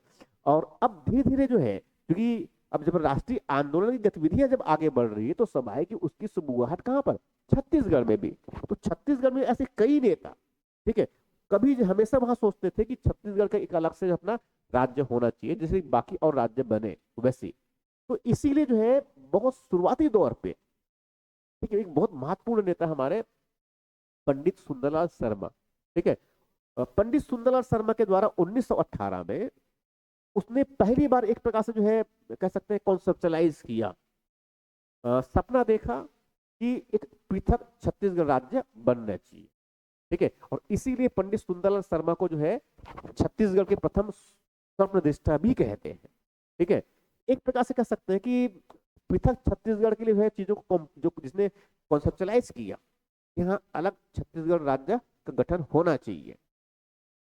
और अब धीरे धीरे जो है, क्योंकि अब जब राष्ट्रीय आंदोलन की गतिविधियां जब आगे बढ़ रही है, तो समय की उसकी शुरुआत कहां पर, छत्तीसगढ़ में भी। तो छत्तीसगढ़ में ऐसे कई नेता, ठीक है, कभी हमेशा वहां सोचते थे कि छत्तीसगढ़ का एक अलग से अपना राज्य होना चाहिए, जैसे बाकी और राज्य बने वैसे। तो इसीलिए जो है बहुत शुरुआती दौर पे, ठीक है, एक बहुत महत्वपूर्ण नेता हमारे पंडित सुंदरलाल शर्मा, ठीक है, पंडित सुंदरलाल शर्मा के द्वारा 1918 में उसने पहली बार एक प्रकार से जो है कह सकते हैं कॉन्सेप्चुअलाइज किया, सपना देखा कि एक पृथक छत्तीसगढ़ राज्य बनना चाहिए। ठीक है, और इसीलिए पंडित सुंदरलाल शर्मा को जो है छत्तीसगढ़ के प्रथम स्वप्नदृष्टा भी कहते हैं। ठीक है, एक प्रकार से कह सकते हैं कि पृथक छत्तीसगढ़ के लिए है चीजों को जो जिसने कॉन्सेप्चुअलाइज किया, यहाँ अलग छत्तीसगढ़ राज्य का गठन होना चाहिए।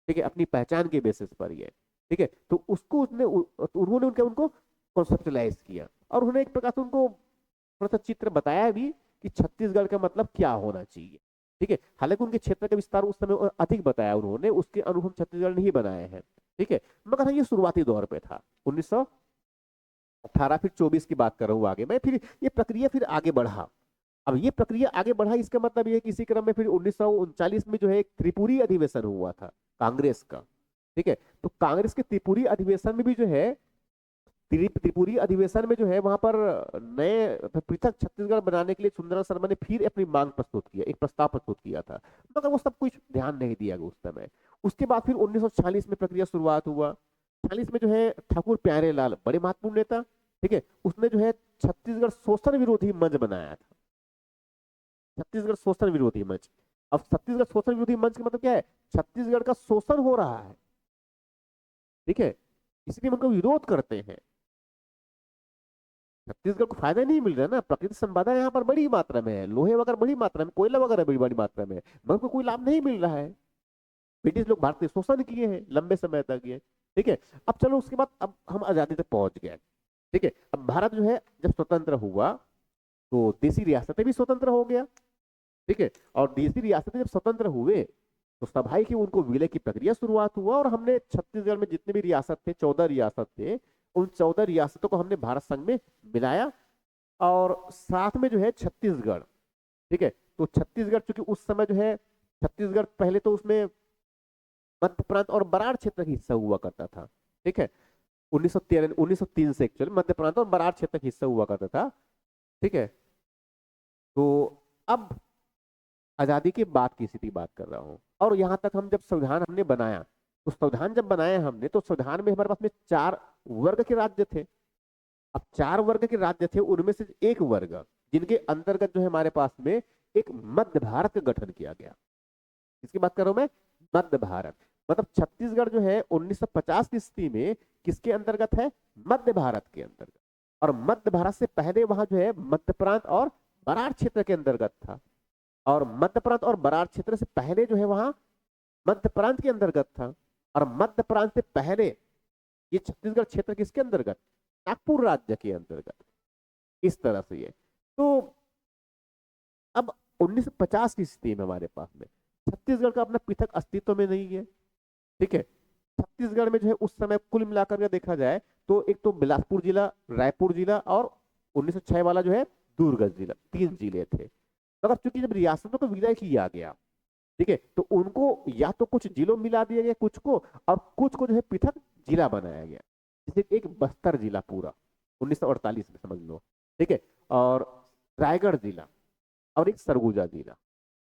ठीक है, अपनी पहचान के बेसिस पर ये। ठीक है, तो उसको उन्होंने उनको कॉन्सेप्चुअलाइज किया, और उन्होंने एक प्रकार से उनको थोड़ा सा चित्र बताया भी कि छत्तीसगढ़ का मतलब क्या होना चाहिए। ठीक है, हालांकि उनके क्षेत्र का विस्तार उस समय अधिक बताया उन्होंने, उसके अनुरूप छत्तीसगढ़ नहीं बनाए हैं। ठीक है, मगर हाँ, ये शुरुआती दौर पे था, 1918 फिर 24 की बात कर रहा हूँ आगे मैं। फिर ये प्रक्रिया फिर आगे बढ़ा। अब ये प्रक्रिया आगे बढ़ा, इसका मतलब ये है कि इसी क्रम में फिर 1939 में जो है एक त्रिपुरी अधिवेशन हुआ था कांग्रेस का। ठीक है, तो कांग्रेस के त्रिपुरी अधिवेशन में भी जो है त्रिपुरी अधिवेशन में जो है वहां पर नए पृथक छत्तीसगढ़ बनाने के लिए सुंदरलाल शर्मा ने फिर अपनी मांग प्रस्तुत किया, एक प्रस्ताव प्रस्तुत किया था, मगर वो सब कुछ ध्यान नहीं दिया गया उस समय। उसके बाद फिर 1946 में प्रक्रिया शुरुआत हुआ। 46 में जो है ठाकुर प्यारे लाल, बड़े महत्वपूर्ण नेता, ठीक है, उसने जो है छत्तीसगढ़ शोषण विरोधी मंच बनाया था, छत्तीसगढ़ शोषण विरोधी मंच। अब छत्तीसगढ़ शोषण विरोधी मंच का मतलब क्या है, छत्तीसगढ़ का शोषण हो रहा है, ठीक है, इसलिए उनको विरोध करते हैं। छत्तीसगढ़ को फायदा नहीं मिल रहा है ना, प्राकृतिक संपदा यहाँ पर बड़ी मात्रा में है, लोहे वगैरह बड़ी मात्रा में, कोयला वगैरह बड़ी बड़ी मात्रा में है, मगर उनको कोई लाभ नहीं मिल रहा है। ब्रिटिश लोग भारत के शोषण किए हैं लंबे समय तक ये। ठीक है, अब चलो उसके बाद अब हम आजादी तक पहुंच गए। ठीक है, अब भारत जो है जब स्वतंत्र हुआ तो देसी रियासतें भी स्वतंत्र हो गया। ठीक है, और देसी रियासतें जब स्वतंत्र हुए तो स्वाभाविक ही उनको विलय की प्रक्रिया शुरुआत हुआ, और हमने छत्तीसगढ़ में जितने भी रियासत थे, 14 रियासत थे, उन 14 रियासतों को हमने भारत संघ में मिलाया, और साथ में जो है छत्तीसगढ़। ठीक है, तो छत्तीसगढ़ चूंकि उस समय जो है छत्तीसगढ़ पहले तो उसमें मध्य प्रांत और बराड़ क्षेत्र का हिस्सा हुआ करता था। ठीक है, 1903 से एक्चुअली मध्य प्रांत और बराड़ क्षेत्र का हिस्सा हुआ करता था। ठीक है। तो अब आजादी के बाद की स्थिति बात कर रहा हूँ, और यहाँ तक हम जब संविधान हमने बनाया, तो संविधान जब बनाया हमने, तो संविधान में हमारे पास में 4 वर्ग के राज्य थे। अब 4 वर्ग के राज्य थे, उनमें से एक वर्ग जिनके अंतर्गत जो है हमारे पास में एक मध्य भारत का गठन किया गया। किसकी बात कर रहा हूं मैं? मध्य भारत। मतलब छत्तीसगढ़ जो है 1950 की स्थिति में किसके अंतर्गत है? मध्य भारत के अंतर्गत। और मध्य भारत से पहले वहां जो है मध्य प्रांत और बरार क्षेत्र के अंतर्गत था। और मध्य प्रांत और बरार क्षेत्र से पहले जो है वहां मध्य प्रांत के अंतर्गत था। और मध्य प्रांत से पहले ये छत्तीसगढ़ क्षेत्र किसके अंतर्गत? नागपुर राज्य के अंतर्गत। इस तरह से ये। तो अब 1950 की स्थिति में हमारे पास में छत्तीसगढ़ का अपना पृथक अस्तित्व में नहीं है। ठीक है। छत्तीसगढ़ में जो है उस समय कुल मिलाकर के देखा जाए तो एक तो बिलासपुर जिला, रायपुर जिला और 1906 वाला जो है दुर्ग जिला, 3 जिले थे। मगर चूंकि जब रियासतों को विलय किया गया, ठीक है, तो उनको या तो कुछ जिलों में मिला दिया गया कुछ को, और कुछ को जो है पृथक जिला बनाया गया। जैसे एक बस्तर जिला पूरा 1948 में समझ लो। ठीक है। और रायगढ़ जिला और एक सरगुजा जिला।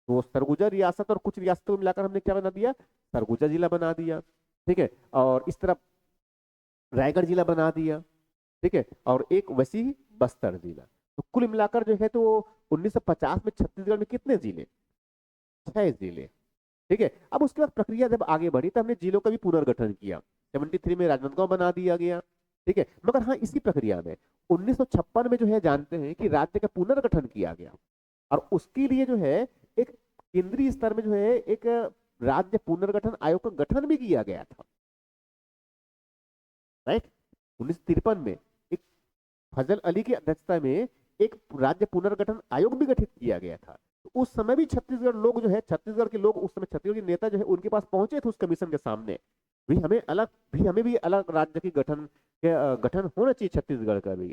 तो सरगुजा रियासत और कुछ रियासतों को मिलाकर हमने क्या बना दिया? सरगुजा जिला बना दिया। ठीक है। और इस तरह रायगढ़ जिला बना दिया। ठीक है। और एक वैसी ही बस्तर जिला। तो कुल मिलाकर जो है तो 1950 में छत्तीसगढ़ में कितने जिले? 6 जिले। ठीक है। अब उसके बाद प्रक्रिया जब आगे बढ़ी तो हमने जिलों का भी पुनर्गठन किया। 73 में राजनांदगांव बना दिया गया। ठीक है। मगर हाँ, इसी प्रक्रिया में 1956 में जो है जानते हैं कि राज्य का पुनर्गठन किया गया। और उसके लिए जो है एक केंद्रीय स्तर में जो है एक राज्य पुनर्गठन आयोग का गठन भी किया गया था। राइट। 1953 में एक फजल अली की अध्यक्षता में एक राज्य पुनर्गठन आयोग भी गठित किया गया था। तो उस समय भी छत्तीसगढ़ लोग जो है, छत्तीसगढ़ के लोग उस समय, छत्तीसगढ़ के नेता जो है उनके पास पहुंचे थे उस कमीशन के सामने हमें भी अलग राज्य की गठन होना चाहिए छत्तीसगढ़ का भी।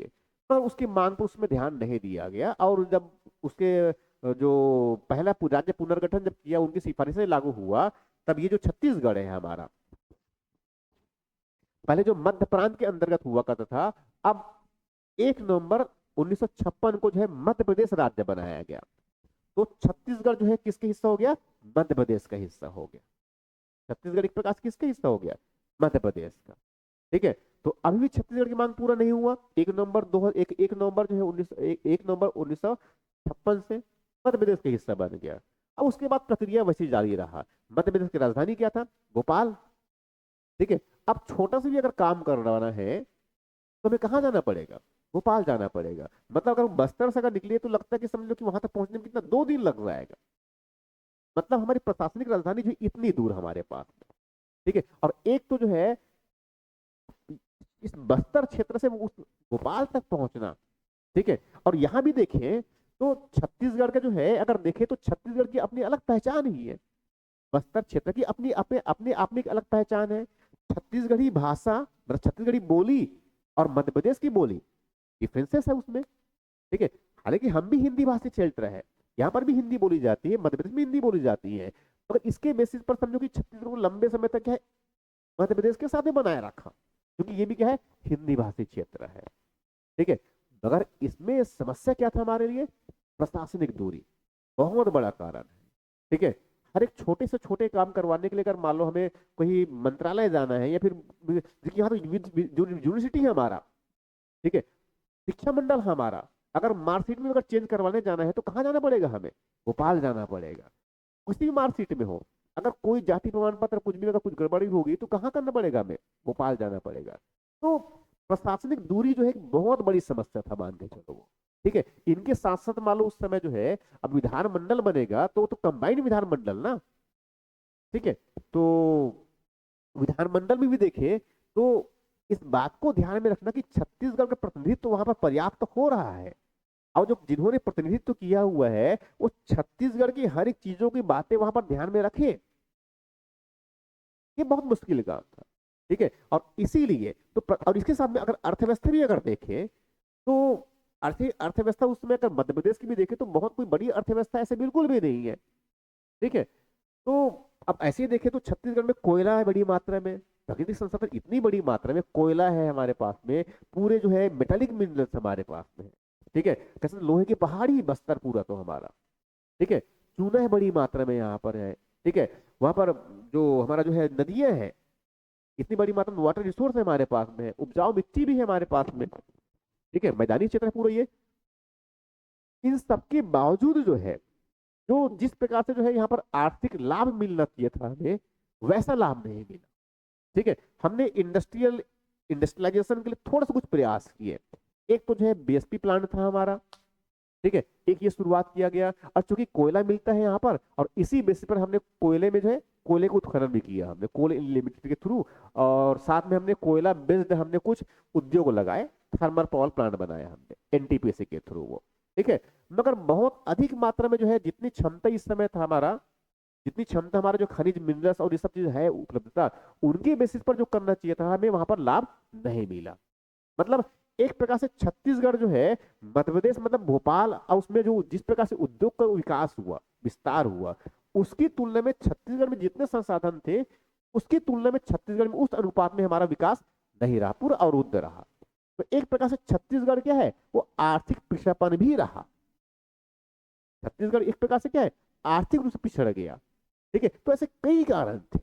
पर उसकी मांग पर उसमें ध्यान नहीं दिया गया। और जब उसके जो पहला राज्य पुनर्गठन जब किया, उनकी सिफारिशें लागू हुआ, तब ये जो छत्तीसगढ़ है हमारा, पहले जो मध्य प्रांत के अंतर्गत हुआ करता था, अब 1 नवंबर 1956 को जो है मध्य प्रदेश राज्य बनाया गया। तो छत्तीसगढ़ जो है किसके हिस्सा हो गया? मध्य प्रदेश का हिस्सा हो गया। छत्तीसगढ़ एक प्रकार से किसका हिस्सा हो गया? मध्य प्रदेश का। ठीक है। तो अभी भी छत्तीसगढ़ की मांग पूरा नहीं हुआ। 1 नवंबर जो है 1 नवंबर 1956 से मध्य प्रदेश का हिस्सा बन गया। अब उसके बाद प्रक्रिया वैसी जारी रहा। मध्य प्रदेश की राजधानी क्या था? भोपाल। ठीक है। अब छोटा सा भी अगर काम करवाना है तो हमें कहाँ जाना पड़ेगा? भोपाल जाना पड़ेगा। मतलब अगर बस्तर से अगर निकले तो लगता है कि समझ लो कि वहां तक पहुंचने में कितना 2 दिन लग जाएगा। मतलब हमारी प्रशासनिक राजधानी जो इतनी दूर हमारे पास में। ठीक है। और एक तो जो है इस बस्तर क्षेत्र से उस भोपाल तक पहुंचना। ठीक है। और यहां भी देखें तो छत्तीसगढ़ का जो है, अगर देखें तो छत्तीसगढ़ की अपनी अलग पहचान ही है। बस्तर क्षेत्र की अपनी अपने अपने आप में एक अलग पहचान है। छत्तीसगढ़ी भाषा, मतलब छत्तीसगढ़ी बोली और मध्य प्रदेश की बोली, डिफरेंसेस है उसमें। ठीक है। हालांकि हम भी हिंदी भाषी क्षेत्र है, यहाँ पर भी हिंदी बोली जाती है, मध्य प्रदेश में हिंदी बोली जाती है। मगर इसके बेसिस पर समझो कि छत्तीसगढ़ को लंबे समय तक क्या है, मध्य प्रदेश के साथ में बनाए रखा, क्योंकि ये भी क्या है, हिंदी भाषी क्षेत्र है। ठीक है। मगर इसमें समस्या क्या था हमारे लिए? प्रशासनिक दूरी बहुत बड़ा कारण है। ठीक है। हर एक छोटे से छोटे काम करवाने के लिए अगर मान लो हमें कोई मंत्रालय जाना है, या फिर देखिए यहाँ तो यूनिवर्सिटी है हमारा, ठीक है, शिक्षा मंडल हमारा, अगर मार्कशीट में अगर चेंज करवाने जाना है तो कहाँ जाना पड़ेगा हमें? भोपाल जाना पड़ेगा। किसी भी मार्कशीट में हो, अगर कोई जाति प्रमाण पत्र कुछ भी अगर कुछ गड़बड़ी होगी तो कहाँ करना पड़ेगा हमें? भोपाल जाना पड़ेगा। तो प्रशासनिक दूरी जो है एक बहुत बड़ी समस्या था, मान के चलो वो। ठीक है। इनके साथ साथ मान लो उस समय जो है, अब विधानमंडल बनेगा तो कंबाइंड विधानमंडल ना। ठीक है। तो विधानमंडल में भी देखें तो इस बात को ध्यान में रखना कि छत्तीसगढ़ का प्रतिनिधित्व वहां पर पर्याप्त हो रहा है, और जो जिन्होंने प्रतिनिधित्व किया हुआ है वो छत्तीसगढ़ की हर एक चीजों की बातें वहां पर ध्यान में रखे। ये बहुत मुश्किल काम था। ठीक है। और इसीलिए तो और इसके साथ में अगर अर्थव्यवस्था भी अगर देखें तो अर्थव्यवस्था उस समय अगर मध्य प्रदेश की भी देखें तो बहुत कोई बड़ी अर्थव्यवस्था ऐसे बिल्कुल भी नहीं है। ठीक है। तो अब ऐसे ही देखें तो छत्तीसगढ़ में कोयला है बड़ी मात्रा में, प्राकृतिक संसाधन इतनी बड़ी मात्रा में कोयला है हमारे पास में, पूरे जो है मेटालिक मिनरल्स हमारे पास में है। ठीक है, कैसे लोहे की पहाड़ी बस्तर पूरा तो हमारा, ठीक है, चूना है बड़ी मात्रा में यहाँ पर है, ठीक है, वहां पर जो हमारा जो है नदियां हैं, इतनी बड़ी मात्रा में वाटर रिसोर्स है हमारे पास में, उपजाऊ मिट्टी भी है हमारे पास में, ठीक है, मैदानी क्षेत्र है पूरा ये। इन सबके बावजूद जो है, जो जिस प्रकार से जो है यहाँ पर आर्थिक लाभ मिलना चाहिए था हमें, वैसा लाभ नहीं मिला, ठीक है। हमने इंडस्ट्रियलाइजेशन के लिए थोड़ा सा कुछ प्रयास किए। एक तो जो है बीएसपी प्लांट था हमारा, ठीक है, एक ये शुरुआत किया गया, और चूंकि कोयला मिलता है यहाँ पर, और इसी बेसिस पर हमने कोयले में जो है कोयले को उत्खनन भी किया हमने कोल लिमिटेड के थ्रू, और साथ में हमने कोयला बेस्ड हमने कुछ उद्योग लगाए, थर्मल पावर प्लांट बनाया हमने एनटीपीसी के थ्रू वो, ठीक है। मगर बहुत अधिक मात्रा में जो है जितनी क्षमता इस समय था हमारा, जितनी क्षमता हमारा जो खनिज मिनरल्स और ये सब चीज है उपलब्धता, उनके बेसिस पर जो करना चाहिए था हमें वहां पर लाभ नहीं मिला। मतलब एक प्रकार से छत्तीसगढ़ जो है, मध्य प्रदेश मतलब भोपाल, और उसमें जो जिस प्रकार से उद्योग का विकास हुआ, विस्तार हुआ, उसकी तुलना में छत्तीसगढ़ में जितने संसाधन थे, उसकी तुलना में छत्तीसगढ़ में उस अनुपात में हमारा विकास नहीं रहा, पूरा अवरुद्ध रहा। तो एक प्रकार से छत्तीसगढ़ क्या है, वो आर्थिक पिछड़ापन भी रहा। छत्तीसगढ़ एक प्रकार से क्या है, आर्थिक रूप से पिछड़ गया, ठीक है। तो ऐसे कई कारण थे,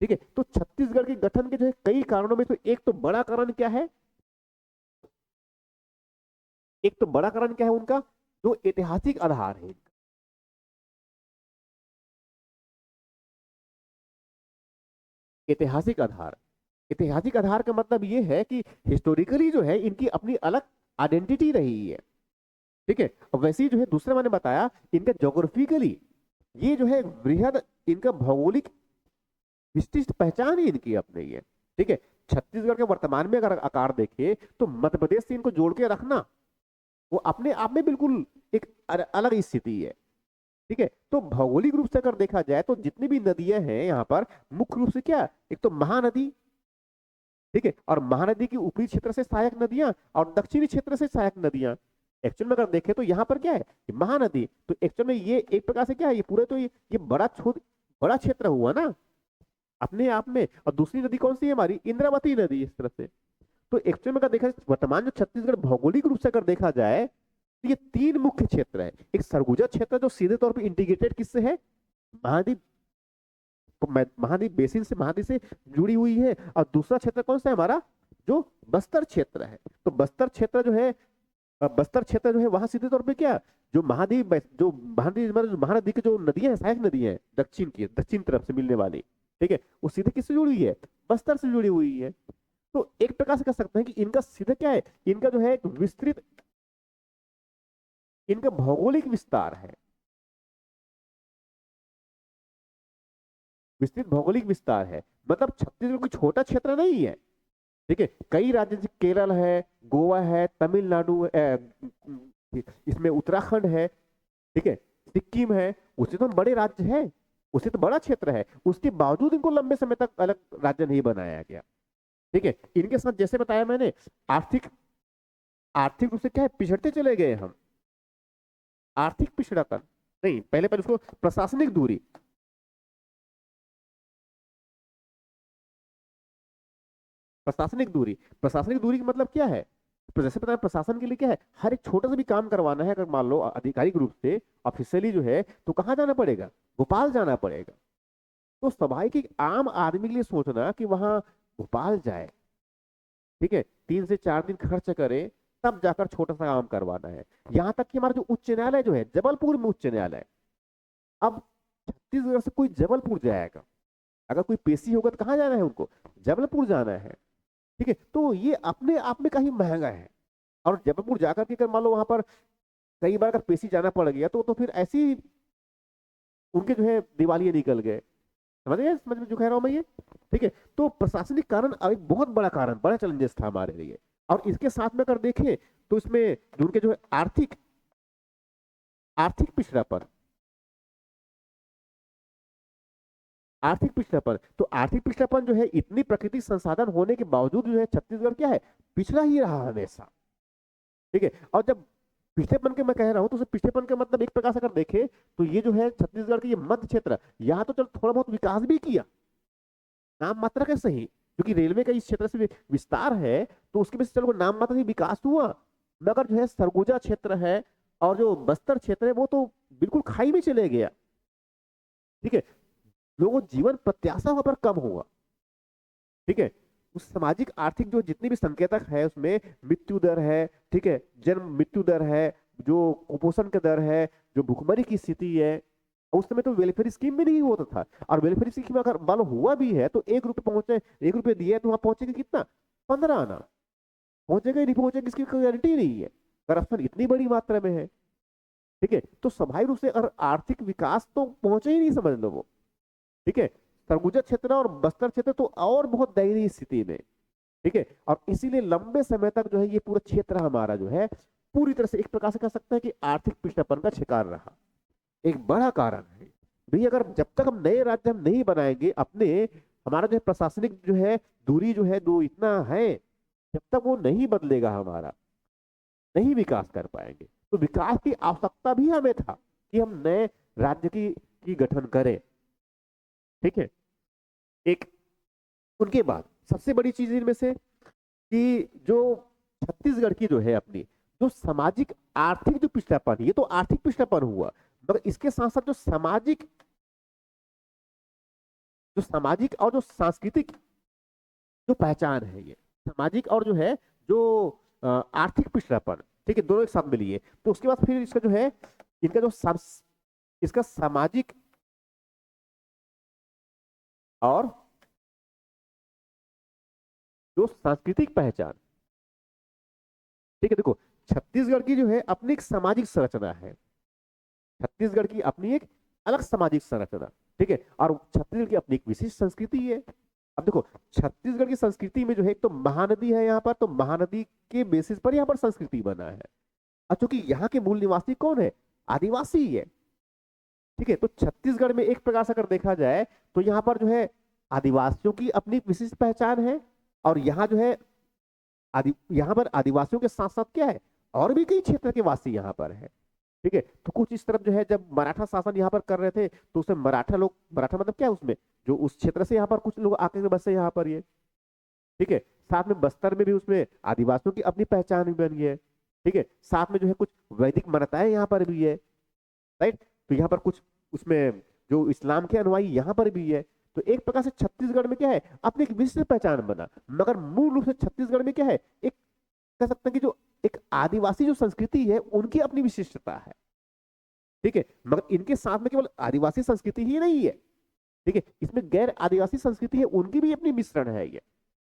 ठीक है। तो छत्तीसगढ़ के गठन के जो है कई कारणों में, तो एक तो बड़ा कारण क्या है, एक तो बड़ा कारण क्या है उनका, जो ऐतिहासिक आधार है, ऐतिहासिक आधार। ऐतिहासिक आधार का मतलब ये है कि हिस्टोरिकली जो है इनकी अपनी अलग आइडेंटिटी रही है, ठीक है। और वैसे ही जो है दूसरा मैंने बताया, इनका ज्योग्राफिकली ये जो है बृहद, इनका भौगोलिक विशिष्ट पहचान ही इनकी अपनी है, ठीक है। छत्तीसगढ़ के वर्तमान में अगर आकार देखे, तो मध्य प्रदेश से इनको जोड़ के रखना वो अपने आप में बिल्कुल एक अलग स्थिति है, ठीक है। तो भौगोलिक रूप से अगर देखा जाए, तो जितनी भी नदियां हैं यहाँ पर, मुख्य रूप से क्या, एक तो महानदी, ठीक है, और महानदी की ऊपरी क्षेत्र से सहायक नदियां, और दक्षिणी क्षेत्र से सहायक नदियां। एक्चुअल में अगर देखें तो यहाँ पर क्या है, ये महानदी, तो एक्चुअल में ये एक प्रकार से क्या है, ये पूरे तो ये बड़ा क्षेत्र हुआ ना अपने आप में। और दूसरी नदी कौन सी है हमारी, इंद्रावती नदी, इस तरह से। तो एक्चुअल में अगर देखा जाए, वर्तमान जो छत्तीसगढ़ भौगोलिक रूप से अगर देखा जाए, तो ये तीन मुख्य क्षेत्र है। एक सरगुजा क्षेत्र जो सीधे तौर पे इंटीग्रेटेड किससे है, महाद्वीप, महाद्वीप बेसिन से, महाद्वीप से जुड़ी हुई है। और दूसरा क्षेत्र कौन सा है हमारा, जो बस्तर क्षेत्र है। तो बस्तर क्षेत्र जो है, बस्तर क्षेत्र जो है वहां सीधे तौर पे क्या, जो महाद्वीप, जो महाद्वीप मतलब महानदी की जो नदियां हैं, सहायक नदियां हैं दक्षिण की, दक्षिण तरफ से मिलने वाली, ठीक है, वो सीधे किससे जुड़ी हुई है, बस्तर से जुड़ी हुई है। तो एक प्रकार से कह सकते हैं कि इनका सीधे क्या है, इनका जो है एक विस्तृत, इनका भौगोलिक विस्तार है, विस्तृत भौगोलिक विस्तार है। मतलब छत्तीसगढ़ कोई छोटा क्षेत्र नहीं है, ठीक है। कई राज्य जैसे केरल है, गोवा है, तमिलनाडु इसमें उत्तराखंड है, ठीक है, सिक्किम है, उससे तो बड़े राज्य है, उससे तो बड़ा क्षेत्र है, उसके बावजूद इनको लंबे समय तक अलग राज्य नहीं बनाया गया, ठीक है। इनके साथ जैसे बताया मैंने, आर्थिक आर्थिक रूप से क्या है, पिछड़ते चले गए हम। आर्थिक पिछड़ापन नहीं, पहले पहले उसको प्रशासनिक दूरी, प्रशासनिक दूरी, प्रशासनिक दूरी का मतलब क्या है, तो जैसे पता है प्रशासन के लिए क्या है, हर एक छोटा सा भी काम करवाना है, अगर मान लो आधिकारिक रूप से ऑफिशियली जो है, तो कहाँ जाना पड़ेगा, भोपाल जाना पड़ेगा। तो स्वाभाविक एक आम आदमी के लिए सोचना कि वहां भोपाल जाए, ठीक है, 3 से 4 दिन खर्च करे, तब जाकर छोटा सा काम करवाना है। यहाँ तक कि हमारा जो उच्च न्यायालय जो है, जबलपुर में उच्च न्यायालय, अब छत्तीसगढ़ से कोई जबलपुर जाएगा, अगर कोई पेशी होगा तो कहाँ जाना है उनको, जबलपुर जाना है, ठीक है। तो ये अपने आप में कहीं महंगा है। और जबलपुर जाकर के अगर मान लो वहां पर कई बार अगर पेशी जाना पड़ गया, तो फिर ऐसी उनके जो है दिवालिये निकल गए। समझ गए, समझ में जो कह रहा हूं मैं ये, ठीक है। तो प्रशासनिक कारण एक बहुत बड़ा कारण, बड़ा चैलेंजेस था हमारे लिए। और इसके साथ में अगर देखें, तो इसमें जो उनके जो है आर्थिक पिछड़ापन, आर्थिक पिछड़ापन, तो आर्थिक पिछड़ापन जो है, इतनी प्राकृतिक संसाधन होने के बावजूद जो है छत्तीसगढ़ क्या है, पिछड़ा ही रहा हमेशा, ठीक है। और जब पिछड़ेपन के मैं कह रहा हूं, तो पिछड़ेपन का मतलब एक प्रकार से अगर देखें, तो ये जो है छत्तीसगढ़ के ये मध्य क्षेत्र, यहाँ तो चलो थोड़ा बहुत विकास भी किया, नाम मात्र का सही, क्योंकि रेलवे का इस क्षेत्र से विस्तार है, तो उसके वजह से चलो नाम मात्र ही विकास हुआ, मगर जो है सरगुजा क्षेत्र है और जो बस्तर क्षेत्र है वो तो बिल्कुल खाई में चले गया। ठीक है, लोगों जीवन प्रत्याशा वहां पर कम हुआ। ठीक है, उस सामाजिक आर्थिक जो जितने भी संकेतक है उसमें मृत्यु दर है, ठीक है, जन्म मृत्यु दर है, जो कुपोषण का दर है, जो भुखमरी की स्थिति है। उस समय तो वेलफेयर स्कीम भी नहीं होता था, और वेलफेयर स्कीम अगर मान लो हुआ भी है तो 1 रुपये पहुंचे, 1 रुपये दिए तो वहां पहुंचेगा कितना, 15 आना। पहुंचेगा ही नहीं पहुंचेगा इसकी कोई गारंटी नहीं है, करप्शन इतनी बड़ी मात्रा में है। ठीक है, तो स्वाभाविक रूप से अगर आर्थिक विकास तो पहुंचे ही नहीं, समझ लो वो। ठीक है, सरगुजा क्षेत्र और बस्तर क्षेत्र तो और बहुत दयनीय स्थिति में। ठीक है, और इसीलिए लंबे समय तक जो है ये पूरा क्षेत्र हमारा जो है पूरी तरह से एक प्रकार से कह सकते हैं कि आर्थिक पिछड़ापन का शिकार रहा। एक बड़ा कारण है भाई, अगर जब तक हम नए राज्य हम नहीं बनाएंगे अपने, हमारा जो है प्रशासनिक जो है दूरी जो है दो इतना है, जब तक वो नहीं बदलेगा हमारा, नहीं विकास कर पाएंगे। तो विकास की आवश्यकता भी हमें था कि हम नए राज्य की गठन करें। ठीक है, एक उनके बाद सबसे बड़ी चीज इनमें से कि जो छत्तीसगढ़ की जो है अपनी जो सामाजिक आर्थिक जो पिछड़ापन, ये तो आर्थिक पिछड़ापन हुआ, मगर इसके साथ साथ जो सामाजिक और जो सांस्कृतिक जो पहचान है, ये सामाजिक और जो है जो आर्थिक पिछड़ापन, ठीक है, दोनों एक साथ मिलिए। तो उसके बाद फिर इसका जो है इनका जो इसका सामाजिक और जो सांस्कृतिक पहचान। ठीक है, देखो छत्तीसगढ़ की जो है अपनी एक सामाजिक संरचना है, छत्तीसगढ़ की अपनी एक अलग सामाजिक संरचना। ठीक है, और छत्तीसगढ़ की अपनी एक विशिष्ट संस्कृति है। अब देखो छत्तीसगढ़ की संस्कृति में जो है एक तो महानदी है यहाँ पर, तो महानदी के बेसिस पर यहाँ पर संस्कृति बना है। और चूंकि यहाँ के मूल निवासी कौन है, आदिवासी है। ठीक है, तो छत्तीसगढ़ में एक प्रकार से अगर देखा जाए तो यहाँ पर जो है आदिवासियों की अपनी विशिष्ट पहचान है, और यहाँ जो है यहाँ पर आदिवासियों के साथ साथ क्या है, और भी कई क्षेत्र के वासी यहाँ पर है। ठीक है, तो कुछ इस तरफ जो है जब मराठा शासन यहाँ पर कर रहे थे तो उसमें मराठा लोग, मराठा मतलब क्या है उसमें जो उस क्षेत्र से यहाँ पर कुछ लोग आके के बसे यहाँ पर ये। ठीक है, साथ में बस्तर में भी उसमें आदिवासियों की अपनी पहचान भी बन गई है। ठीक है, साथ में जो है कुछ वैदिक मान्यताएं यहाँ पर भी है। राइट, तो यहाँ पर कुछ उसमें जो इस्लाम के अनुयायी यहाँ पर भी है। तो एक प्रकार से छत्तीसगढ़ में क्या है, अपनी एक विशिष्ट पहचान बना। मगर मूल रूप से छत्तीसगढ़ में क्या है, एक कह सकते हैं कि जो एक आदिवासी जो संस्कृति है उनकी अपनी विशिष्टता है। ठीक है, मगर इनके साथ में केवल आदिवासी संस्कृति ही नहीं है। ठीक है, इसमें गैर आदिवासी संस्कृति है, उनकी भी अपनी मिश्रण है ये।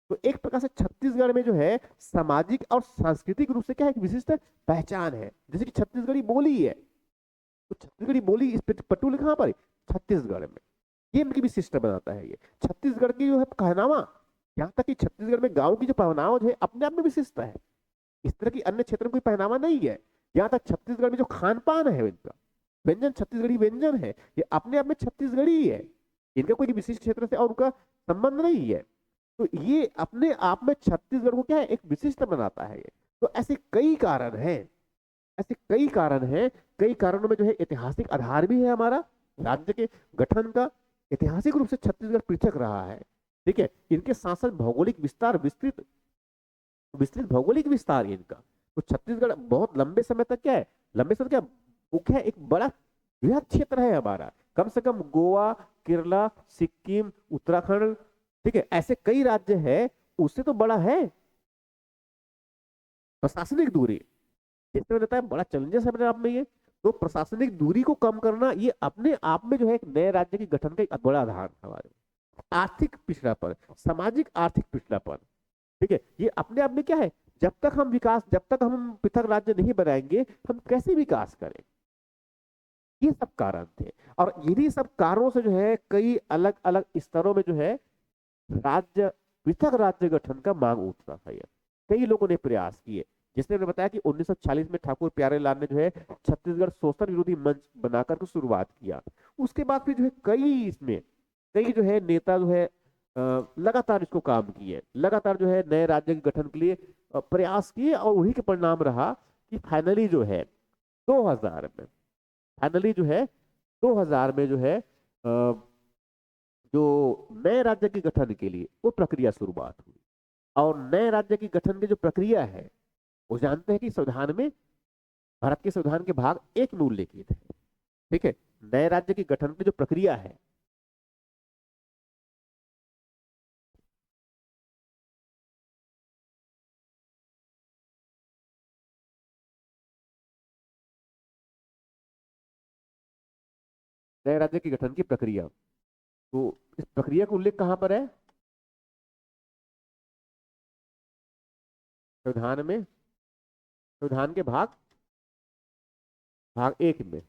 तो एक प्रकार से छत्तीसगढ़ में जो है सामाजिक और सांस्कृतिक रूप से क्या है, एक विशिष्ट पहचान है। जैसे कि छत्तीसगढ़ी बोली है, तो छत्तीसगढ़ी बोली इस पटुल कहाँ पर है? छत्तीसगढ़ में। ये इनकी विशिष्ट बनाता है ये छत्तीसगढ़ की जो है पहनावा। यहाँ तक कि छत्तीसगढ़ में गाँव की जो पहनावा जो है अपने आप में विशिष्ट है, इस तरह की अन्य क्षेत्र में कोई पहनावा नहीं है। यहाँ तक छत्तीसगढ़ में जो खान पान है इनका व्यंजन, छत्तीसगढ़ी व्यंजन है, ये अपने आप में छत्तीसगढ़ी है, इनका कोई विशिष्ट क्षेत्र से और उनका संबंध नहीं है। तो ये अपने आप में छत्तीसगढ़ को क्या है, एक विशिष्ट बनाता है ये। तो ऐसे कई कारण हैं, ऐसे कई कारण हैं। कई कारणों में जो है ऐतिहासिक आधार भी है हमारा राज्य के गठन का। ऐतिहासिक रूप से छत्तीसगढ़ पृथक रहा है। ठीक है, इनके साथ साथ भौगोलिक विस्तार, विस्तृत विस्तृत भौगोलिक विस्तार है इनका। तो छत्तीसगढ़ बहुत लंबे समय तक क्या है, लंबे समय क्या मुख्य है, एक बड़ा बृहद क्षेत्र है हमारा। कम से कम गोवा, केरला, सिक्किम, उत्तराखंड, ठीक है, ऐसे कई राज्य है, उससे तो बड़ा है। प्रशासनिक दूरी जैसे मैंने बताया बड़ा चैलेंजेस है अपने आप में ये। तो प्रशासनिक दूरी को कम करना ये अपने आप में जो है एक नए राज्य के गठन का एक बड़ा आधार है हमारे। आर्थिक पिछड़ापन, सामाजिक आर्थिक पिछड़ापन, ठीक है, ये अपने आप में क्या है, जब तक हम पृथक राज्य नहीं बनाएंगे हम कैसे विकास करें। ये सब कारण थे, और इन्हीं सब कारणों से जो है कई अलग अलग स्तरों में जो है राज्य, पृथक राज्य गठन का मांग उठता था। ये कई लोगों ने प्रयास किए। जिसने मैंने बताया कि 1940 में ठाकुर प्यारेलाल ने जो है छत्तीसगढ़ शोषण विरोधी मंच बनाकर के शुरुआत किया। उसके बाद फिर जो है कई जो है नेता जो है लगातार इसको काम किए, लगातार जो है नए राज्य के गठन के लिए प्रयास किए, और वही के परिणाम रहा कि फाइनली जो है 2000 में, फाइनली जो है 2000 में जो है जो नए राज्य के गठन के लिए वो प्रक्रिया शुरुआत हुई। और नए राज्य के गठन की जो प्रक्रिया है वो जानते हैं कि संविधान में, भारत के संविधान के भाग 1 में उल्लेखित है। ठीक है, नए राज्य के गठन की जो प्रक्रिया है, नए राज्य के गठन की प्रक्रिया, तो इस प्रक्रिया का उल्लेख कहां पर है? संविधान में, संविधान के भाग 1 में।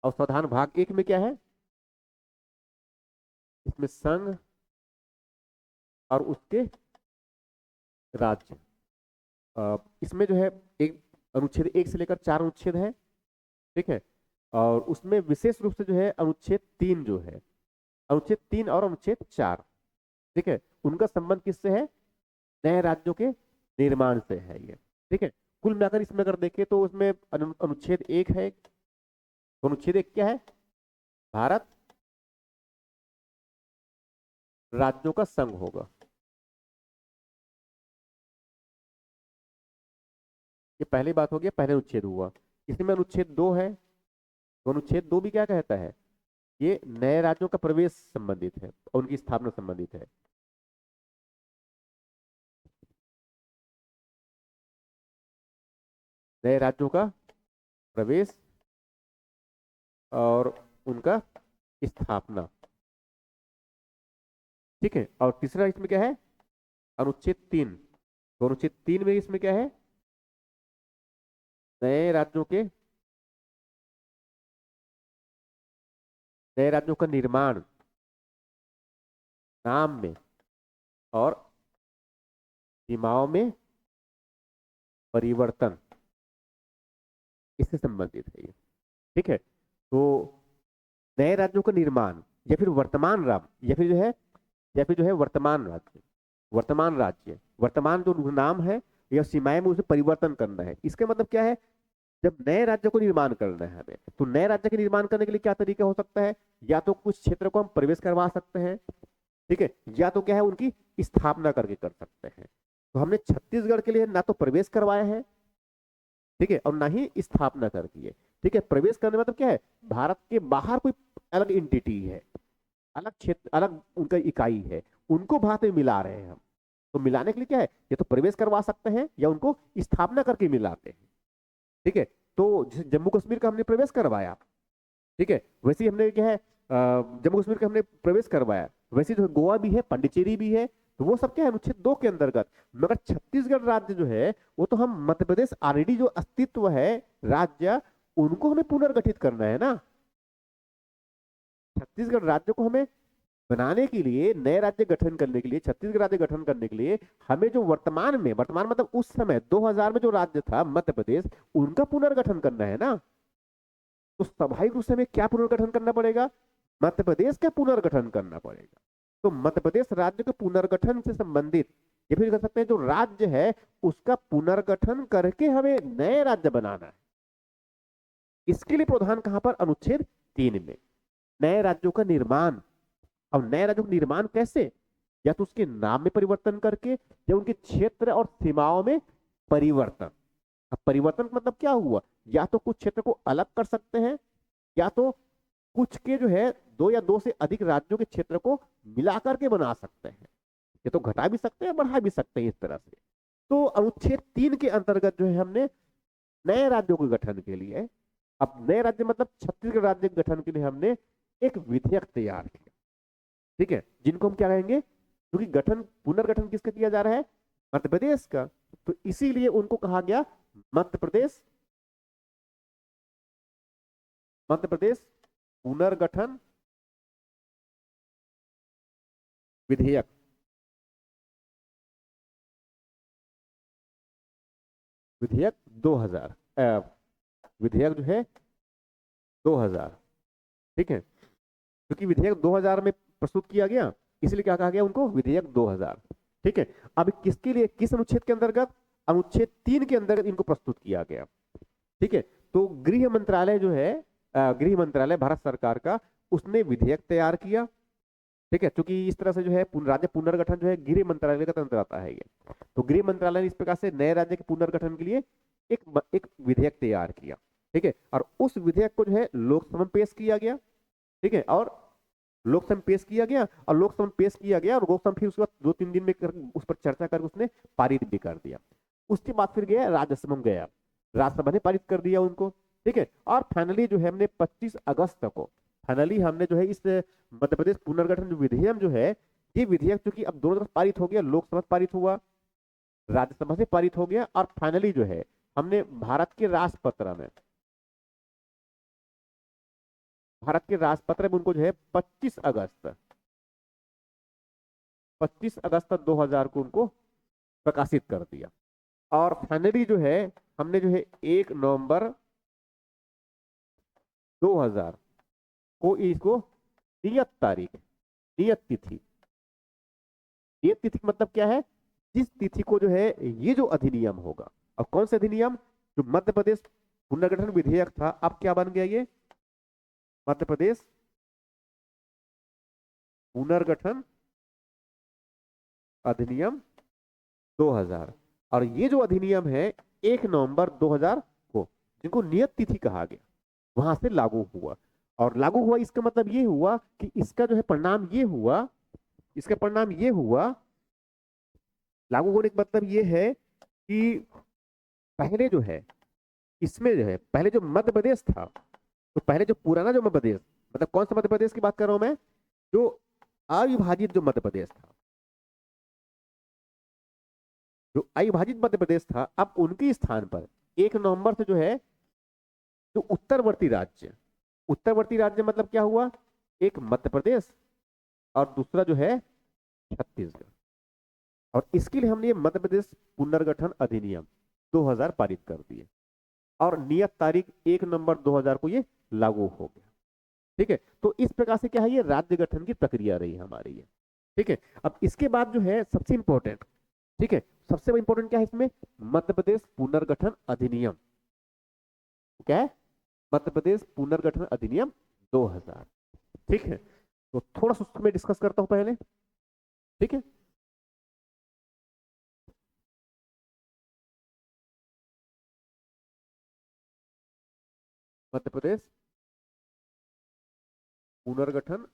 और संविधान भाग 1 में क्या है? इसमें संघ और उसके राज्य, इसमें जो है एक अनुच्छेद 1 से लेकर 4 अनुच्छेद है। ठीक है, और उसमें विशेष रूप से जो है अनुच्छेद 3 जो है, अनुच्छेद 3 और अनुच्छेद 4, ठीक है, उनका संबंध किससे है? नए राज्यों के निर्माण से है ये। ठीक है, कुल मिलाकर इसमें अगर देखें तो उसमें अनुच्छेद 1 है। तो अनुच्छेद 1 क्या है? भारत राज्यों का संघ होगा। ये पहली बात हो गया, पहले अनुच्छेद हुआ। इसमें अनुच्छेद 2 है, तो अनुच्छेद 2 भी क्या कहता है? ये नए राज्यों का प्रवेश संबंधित है और उनकी स्थापना संबंधित है। नए राज्यों का प्रवेश और उनका स्थापना। ठीक है, और तीसरा इसमें क्या है? अनुच्छेद 3। तो अनुच्छेद 3 में इसमें क्या है? नए राज्यों के, नए राज्यों का निर्माण, नाम में और सीमाओं में परिवर्तन, इससे संबंधित है ये। ठीक है, तो नए राज्यों का निर्माण या फिर वर्तमान राज्य, या फिर जो है, या फिर जो है वर्तमान राज्य, वर्तमान राज्य, वर्तमान जो नाम है या सीमाएं में उसे परिवर्तन करना है। इसका मतलब क्या है? जब नए राज्य को निर्माण करना है हमें, तो नए राज्य के निर्माण करने के लिए क्या तरीका हो सकता है? या तो कुछ क्षेत्र को हम प्रवेश करवा सकते हैं, ठीक है, या तो क्या है, उनकी स्थापना करके कर सकते हैं। तो हमने छत्तीसगढ़ के लिए ना तो प्रवेश करवाया है, ठीक है, और ना ही स्थापना कर दी है। ठीक है, प्रवेश करने मतलब क्या है? भारत के बाहर कोई अलग इंटिटी है, अलग क्षेत्र, अलग उनका इकाई है, उनको भारत में मिला रहे हैं हम। तो मिलाने के लिए क्या है? ये तो प्रवेश करवा सकते हैं या उनको स्थापना करके मिलाते हैं। ठीक है, तो जैसे जम्मू कश्मीर का हमने प्रवेश करवाया, ठीक है, वैसे ही हमने क्या है, जम्मू कश्मीर का हमने प्रवेश करवाया, वैसे जो गोवा भी है, पांडिचेरी भी है, तो वो सब क्या है? अनुच्छेद 2 के अंतर्गत। मगर छत्तीसगढ़ राज्य जो है, वो तो हम मध्य प्रदेश ऑलरेडी जो अस्तित्व है राज्य, उनको हमें पुनर्गठित करना है ना। छत्तीसगढ़ राज्य को हमें बनाने के लिए, नए राज्य गठन करने के लिए, छत्तीसगढ़ राज्य गठन करने के लिए हमें जो वर्तमान में, वर्तमान मतलब उस समय 2000 में जो राज्य था मध्य प्रदेश, उनका पुनर्गठन करना है ना। तो स्वाभाविक रूप से हमें क्या पुनर्गठन करना पड़ेगा? मध्य प्रदेश का पुनर्गठन करना पड़ेगा। तो मध्य प्रदेश राज्य के पुनर्गठन से संबंधित, ये फिर कह सकते हैं जो राज्य है उसका पुनर्गठन करके हमें नए राज्य बनाना है। इसके लिए प्रावधान कहां पर? अनुच्छेद 3 में। नए राज्यों का निर्माण, अब नए राज्यों का निर्माण कैसे? या तो उसके नाम में परिवर्तन करके, या उनके क्षेत्र और सीमाओं में परिवर्तन। अब परिवर्तन का मतलब क्या हुआ? या तो कुछ क्षेत्र को अलग कर सकते हैं, या तो कुछ के जो है 2 या 2 से अधिक राज्यों के क्षेत्र को मिलाकर के बना सकते हैं। ये तो घटा भी सकते हैं, बढ़ा भी सकते हैं इस तरह से। तो अनुच्छेद 3 के अंतर्गत जो है हमने नए राज्यों के गठन के लिए, अब नए राज्य मतलब छत्तीसगढ़ राज्य के गठन के लिए हमने एक विधेयक तैयार किया। ठीक है, जिनको हम क्या कहेंगे? क्योंकि गठन, पुनर्गठन किसका किया जा रहा है? मध्य प्रदेश का। तो इसीलिए उनको कहा गया मध्य प्रदेश, मध्य प्रदेश पुनर्गठन विधेयक। विधेयक 2000, विधेयक जो है 2000। ठीक है, क्योंकि विधेयक 2000 में प्रस्तुत किया गया, इसलिए क्या कहा गया उनको? विधेयक 2000। ठीक है, अब किसके लिए, किस अनुच्छेद के अंतर्गत? अनुच्छेद 3 के अंतर्गत इनको प्रस्तुत किया गया। ठीक है, तो गृह मंत्रालय जो है, गृह मंत्रालय भारत सरकार का, उसने विधेयक तैयार किया। ठीक है, क्योंकि इस तरह से जो है राज्य पुनर्गठन जो है गृह मंत्रालय का तंत्र आता है ये। तो गृह मंत्रालय ने इस प्रकार से नए राज्य के पुनर्गठन के लिए एक विधेयक तैयार किया। ठीक है, और उस विधेयक को जो है लोकसभा में पेश किया गया। ठीक है, और लोकसभा में पेश किया गया और लोकसभा में पेश किया गया और लोकसभा फिर उसके बाद 2-3 दिन में उस पर चर्चा करके उसने पारित भी कर दिया। उसके बाद फिर गया राज्यसभा में, गया राज्यसभा ने पारित कर दिया उनको। ठीक है, और फाइनली जो है हमने 25 अगस्त को फाइनली हमने जो है इस मध्य प्रदेश पुनर्गठन जो विधेयक जो है, ये विधेयक चूंकि अब दोनों तरफ पारित हो गया, लोकसभा से पारित हुआ, राज्यसभा से पारित हो गया, और फाइनली जो है हमने भारत के राजपत्र में उनको जो है 25 अगस्त 2000 को उनको प्रकाशित कर दिया। और फाइनली जो है हमने जो है 1 नवंबर 2000 को इसको नियत तारीख, नियत तिथि, नियत तिथि मतलब क्या है, जिस तिथि को जो है ये जो अधिनियम होगा, और कौन सा अधिनियम, जो मध्य प्रदेश पुनर्गठन विधेयक था, अब क्या बन गया, ये मध्य प्रदेश पुनर्गठन अधिनियम 2000। और ये जो अधिनियम है 1 नवंबर 2000 को, जिनको नियत तिथि कहा गया, वहां से लागू हुआ। और लागू हुआ इसका मतलब ये हुआ कि इसका जो है परिणाम ये हुआ, इसका परिणाम ये हुआ, लागू होने का मतलब ये है कि पहले जो है इसमें जो है पहले जो मध्य प्रदेश था, तो पहले जो पुराना जो मध्य प्रदेश, मतलब कौन सा मध्य प्रदेश की बात कर रहा हूं मैं, जो अविभाजित जो मध्य प्रदेश था, जो अविभाजित मध्य प्रदेश था, अब उनके स्थान पर 1 नवंबर से जो है जो उत्तरवर्ती राज्य मतलब क्या हुआ, एक मध्य प्रदेश और दूसरा जो है छत्तीसगढ़। और इसके लिए हमने ये मध्य प्रदेश पुनर्गठन अधिनियम 2000 पारित कर दिए, और नियत तारीख 1 नवंबर 2000 को ये लागू हो गया। ठीक है, तो इस प्रकार से क्या है, ये राज्य गठन की प्रक्रिया रही हमारी ये। ठीक है, अब इसके बाद जो है सबसे इंपॉर्टेंट, ठीक है, सबसे इंपॉर्टेंट क्या है इसमें, मध्य प्रदेश पुनर्गठन अधिनियम। क्या है, मध्य प्रदेश पुनर्गठन अधिनियम 2000। ठीक है, तो थोड़ा सा उसमें डिस्कस करता हूं पहले। ठीक है, मध्य प्रदेश पुनर्गठन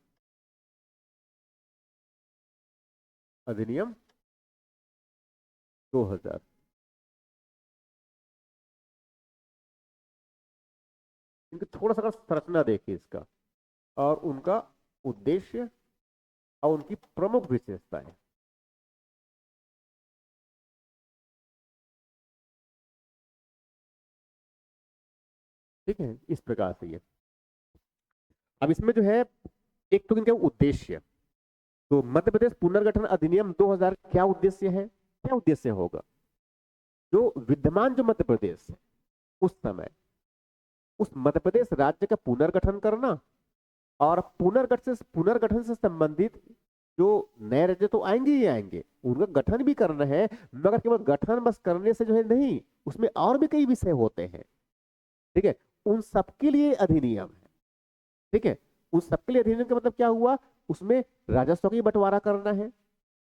अधिनियम 2000। इनका थोड़ा सा संरचना देखिए इसका, और उनका उद्देश्य और उनकी प्रमुख विशेषताएं। ठीक है, इस प्रकार से ये, अब इसमें जो है एक तो इनका उद्देश्य, तो मध्य प्रदेश पुनर्गठन अधिनियम 2000 क्या उद्देश्य है, क्या उद्देश्य होगा, जो विद्यमान जो मध्य प्रदेश है उस समय, उस मध्य प्रदेश राज्य का पुनर्गठन करना, और पुनर्गठन से संबंधित जो नए राज्य तो आएंगे ही आएंगे, उनका गठन भी करना है, मगर केवल गठन बस करने से जो है नहीं, उसमें और भी कई विषय होते हैं। ठीक है, उन सबके लिए अधिनियम है। ठीक है, उन सबके लिए अधिनियम का मतलब क्या हुआ, उसमें राजस्व का ही बंटवारा करना है,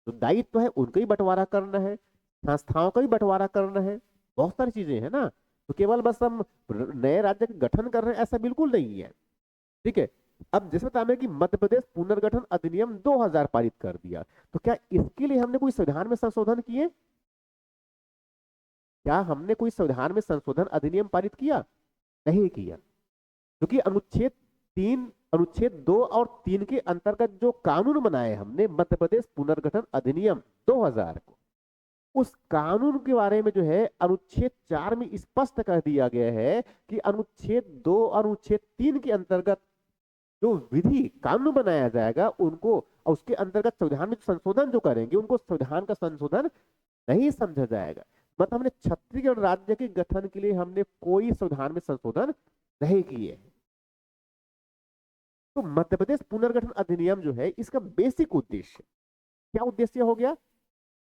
जो दायित्व है उनका ही बंटवारा करना है, संस्थाओं का भी बंटवारा करना है, बहुत सारी चीजें हैं ना। तो केवल बस हम नए राज्य का गठन कर रहे हैं ऐसा बिल्कुल नहीं है। ठीक है, अब जैसे बताया कि मध्य प्रदेश पुनर्गठन अधिनियम 2000 पारित कर दिया, तो क्या इसके लिए हमने कोई संविधान में संशोधन किए, क्या हमने कोई संविधान में संशोधन अधिनियम पारित किया, नहीं किया, क्योंकि अनुच्छेद 2 और 3 के अंतर्गत जो कानून बनाए हमने मध्य प्रदेश पुनर्गठन अधिनियम 2000 को, उस कानून के बारे में जो है अनुच्छेद 4 में स्पष्ट कर दिया गया है कि अनुच्छेद 2 और अनुच्छेद 3 के अंतर्गत जो विधि कानून बनाया जाएगा उनको, और उसके अंतर्गत संविधान में संशोधन जो करेंगे उनको संविधान का संशोधन नहीं समझा जाएगा। मतलब हमने छत्तीसगढ़ राज्य के गठन के लिए हमने कोई संविधान में संशोधन नहीं किए। तो मध्य प्रदेश पुनर्गठन अधिनियम जो है इसका बेसिक उद्देश्य क्या उद्देश्य हो गया,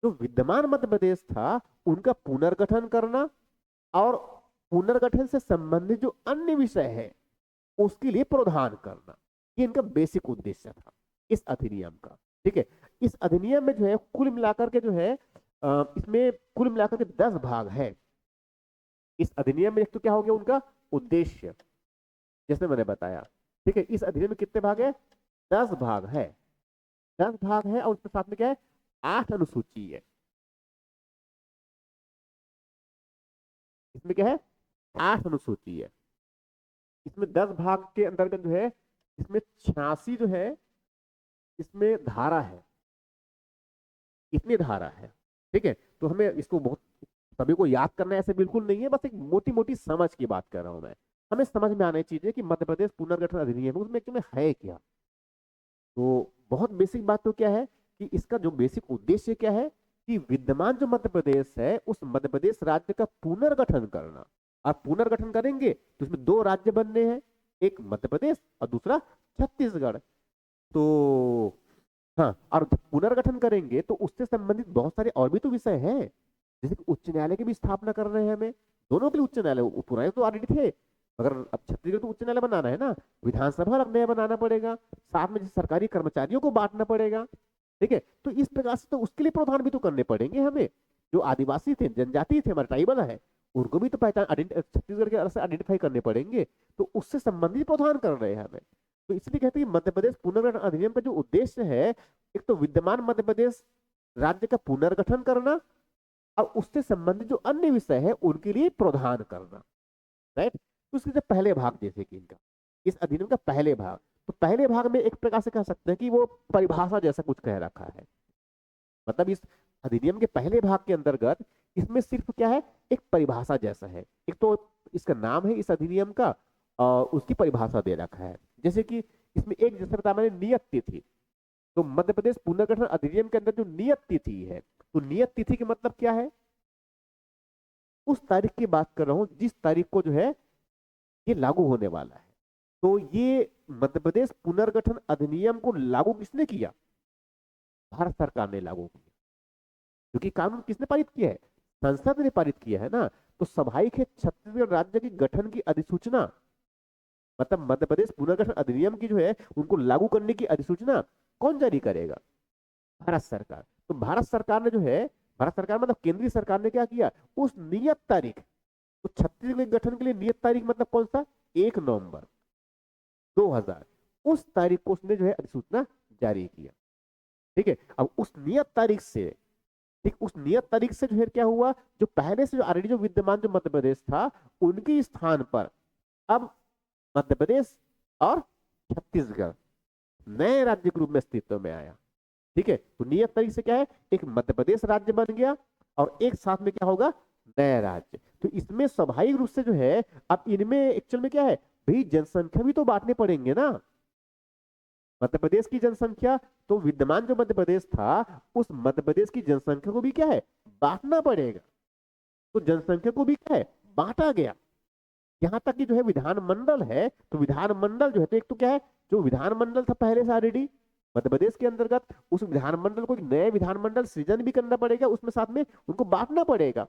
जो विद्यमान मध्य प्रदेश था उनका पुनर्गठन करना, और पुनर्गठन से संबंधित जो अन्य विषय है उसके लिए प्रावधान करना, ये इनका बेसिक उद्देश्य था। इस अधिनियम का। ठीक है, इस अधिनियम में जो है कुल मिलाकर के जो है इसमें कुल मिलाकर के 10 भाग है इस अधिनियम में। एक तो क्या हो गया उनका उद्देश्य, जैसे मैंने बताया। ठीक है, इस अधिनियम में कितने भाग है? 10 भाग है। 10 भाग है और उसके साथ में क्या है? 8 अनुसूची है। इसमें क्या है? 8 अनुसूची है। इसमें 10 भाग के अंतर्गत जो है इसमें 86 जो है इसमें धारा है, इतनी धारा है। ठीक है, तो हमें इसको बहुत सभी को याद करना ऐसे बिल्कुल नहीं है, बस एक मोटी मोटी समझ की बात कर रहा हूं मैं। हमें समझ में आना चाहिए कि मध्य प्रदेश पुनर्गठन अधिनियम उसमें एक्चुअली है क्या। तो बहुत बेसिक बात तो क्या है कि इसका जो बेसिक उद्देश्य क्या है कि विद्यमान जो मध्य प्रदेश है उस मध्य प्रदेश राज्य का पुनर्गठन करना। और पुनर्गठन करेंगे तो इसमें 2 राज्य बनने हैं, एक मध्य प्रदेश और दूसरा छत्तीसगढ़। तो हाँ, और जब पुनर्गठन करेंगे तो उससे संबंधित बहुत सारे और भी तो विषय हैं, जैसे कि उच्च न्यायालय की भी स्थापना कर रहे हैं हमें। दोनों के लिए उच्च न्यायालय, पुराने तो ऑलरेडी थे, मगर अब छत्तीसगढ़ तो उच्च न्यायालय बनाना है ना। विधानसभा नया बनाना पड़ेगा, साथ में जैसे सरकारी कर्मचारियों को बांटना पड़ेगा। ठीक है, तो इस प्रकार से तो उसके लिए प्रावधान भी तो करने पड़ेंगे हमें। जो आदिवासी थे, जनजाति थे, हमारे ट्राइबल है, उनको भी तो पहचान छत्तीसगढ़ के अलग से आइडेंटिफाई करने पड़ेंगे। तो उससे संबंधित प्रावधान कर रहे हैं हमें। तो इसलिए कहते हैं कि मध्य प्रदेश पुनर्गठन अधिनियम का जो उद्देश्य है, एक तो विद्यमान मध्य प्रदेश राज्य का पुनर्गठन करना और उससे संबंधित जो अन्य विषय है उनके लिए प्रावधान करना। राइट, तो इसके जो पहले भाग जैसे कि इनका इस अधिनियम का पहले भाग, तो पहले भाग में एक प्रकार से कह सकते हैं कि वो परिभाषा जैसा कुछ कह रखा है। मतलब इस अधिनियम के पहले भाग के अंतर्गत इसमें सिर्फ क्या है, एक परिभाषा जैसा है। एक तो इसका नाम है इस अधिनियम का और उसकी परिभाषा दे रखा है। जैसे कि इसमें एक जैसे बताया मैंने नियत तिथि, तो मध्य प्रदेश पुनर्गठन अधिनियम के अंदर जो नियत तिथि है, तो नियत तिथि का मतलब क्या है? उस तारीख की बात कर रहा हूं जिस तारीख को जो है ये लागू होने वाला है। तो ये मध्य प्रदेश पुनर्गठन अधिनियम को लागू किसने किया? भारत सरकार ने लागू किया। क्योंकि कानून किसने पारित किया है? संसद ने पारित किया है ना। तो स्वाभाविक है छत्तीसगढ़ राज्य की गठन की अधिसूचना, मतलब मध्य प्रदेश पुनर्गठन अधिनियम की जो है उनको लागू करने की अधिसूचना कौन जारी करेगा? भारत सरकार। तो भारत सरकार ने जो है, भारत सरकार मतलब केंद्रीय सरकार ने क्या किया, उस नियत तारीख, तो छत्तीसगढ़ गठन के लिए नियत तारीख मतलब कौन सा? 1 नवंबर 2000, उस तारीख को उसने जो है अधिसूचना जारी किया। ठीक है, अब उस नियत तारीख से, ठीक उस नियत तारीख से जो है क्या हुआ, जो पहले से जो ऑलरेडी जो विद्यमान जो मध्य प्रदेश था उनके स्थान पर अब मध्य प्रदेश और छत्तीसगढ़ नए राज्य के रूप में अस्तित्व में आया। ठीक है, तो नियत तारीख से क्या है, एक मध्य प्रदेश राज्य बन गया और एक साथ में क्या होगा, नया राज्य। तो इसमें स्वाभाविक रूप से जो है अब इनमें एक्चुअल में क्या है भाई, जनसंख्या भी तो बांटने पड़ेंगे ना। मध्य प्रदेश की जनसंख्या, तो विद्यमान जो मध्य प्रदेश था उस मध्य प्रदेश की जनसंख्या को भी क्या है, बांटना पड़ेगा। तो जनसंख्या को भी क्या है, बांटा गया। यहाँ तक कि जो है विधानमंडल है, तो विधानमंडल जो है, तो एक तो क्या है, जो विधानमंडल था पहले से ऑलरेडी मध्य प्रदेश के अंतर्गत, उस विधानमंडल को एक नए विधानमंडल सृजन भी करना पड़ेगा, उसमें साथ में उनको बांटना पड़ेगा।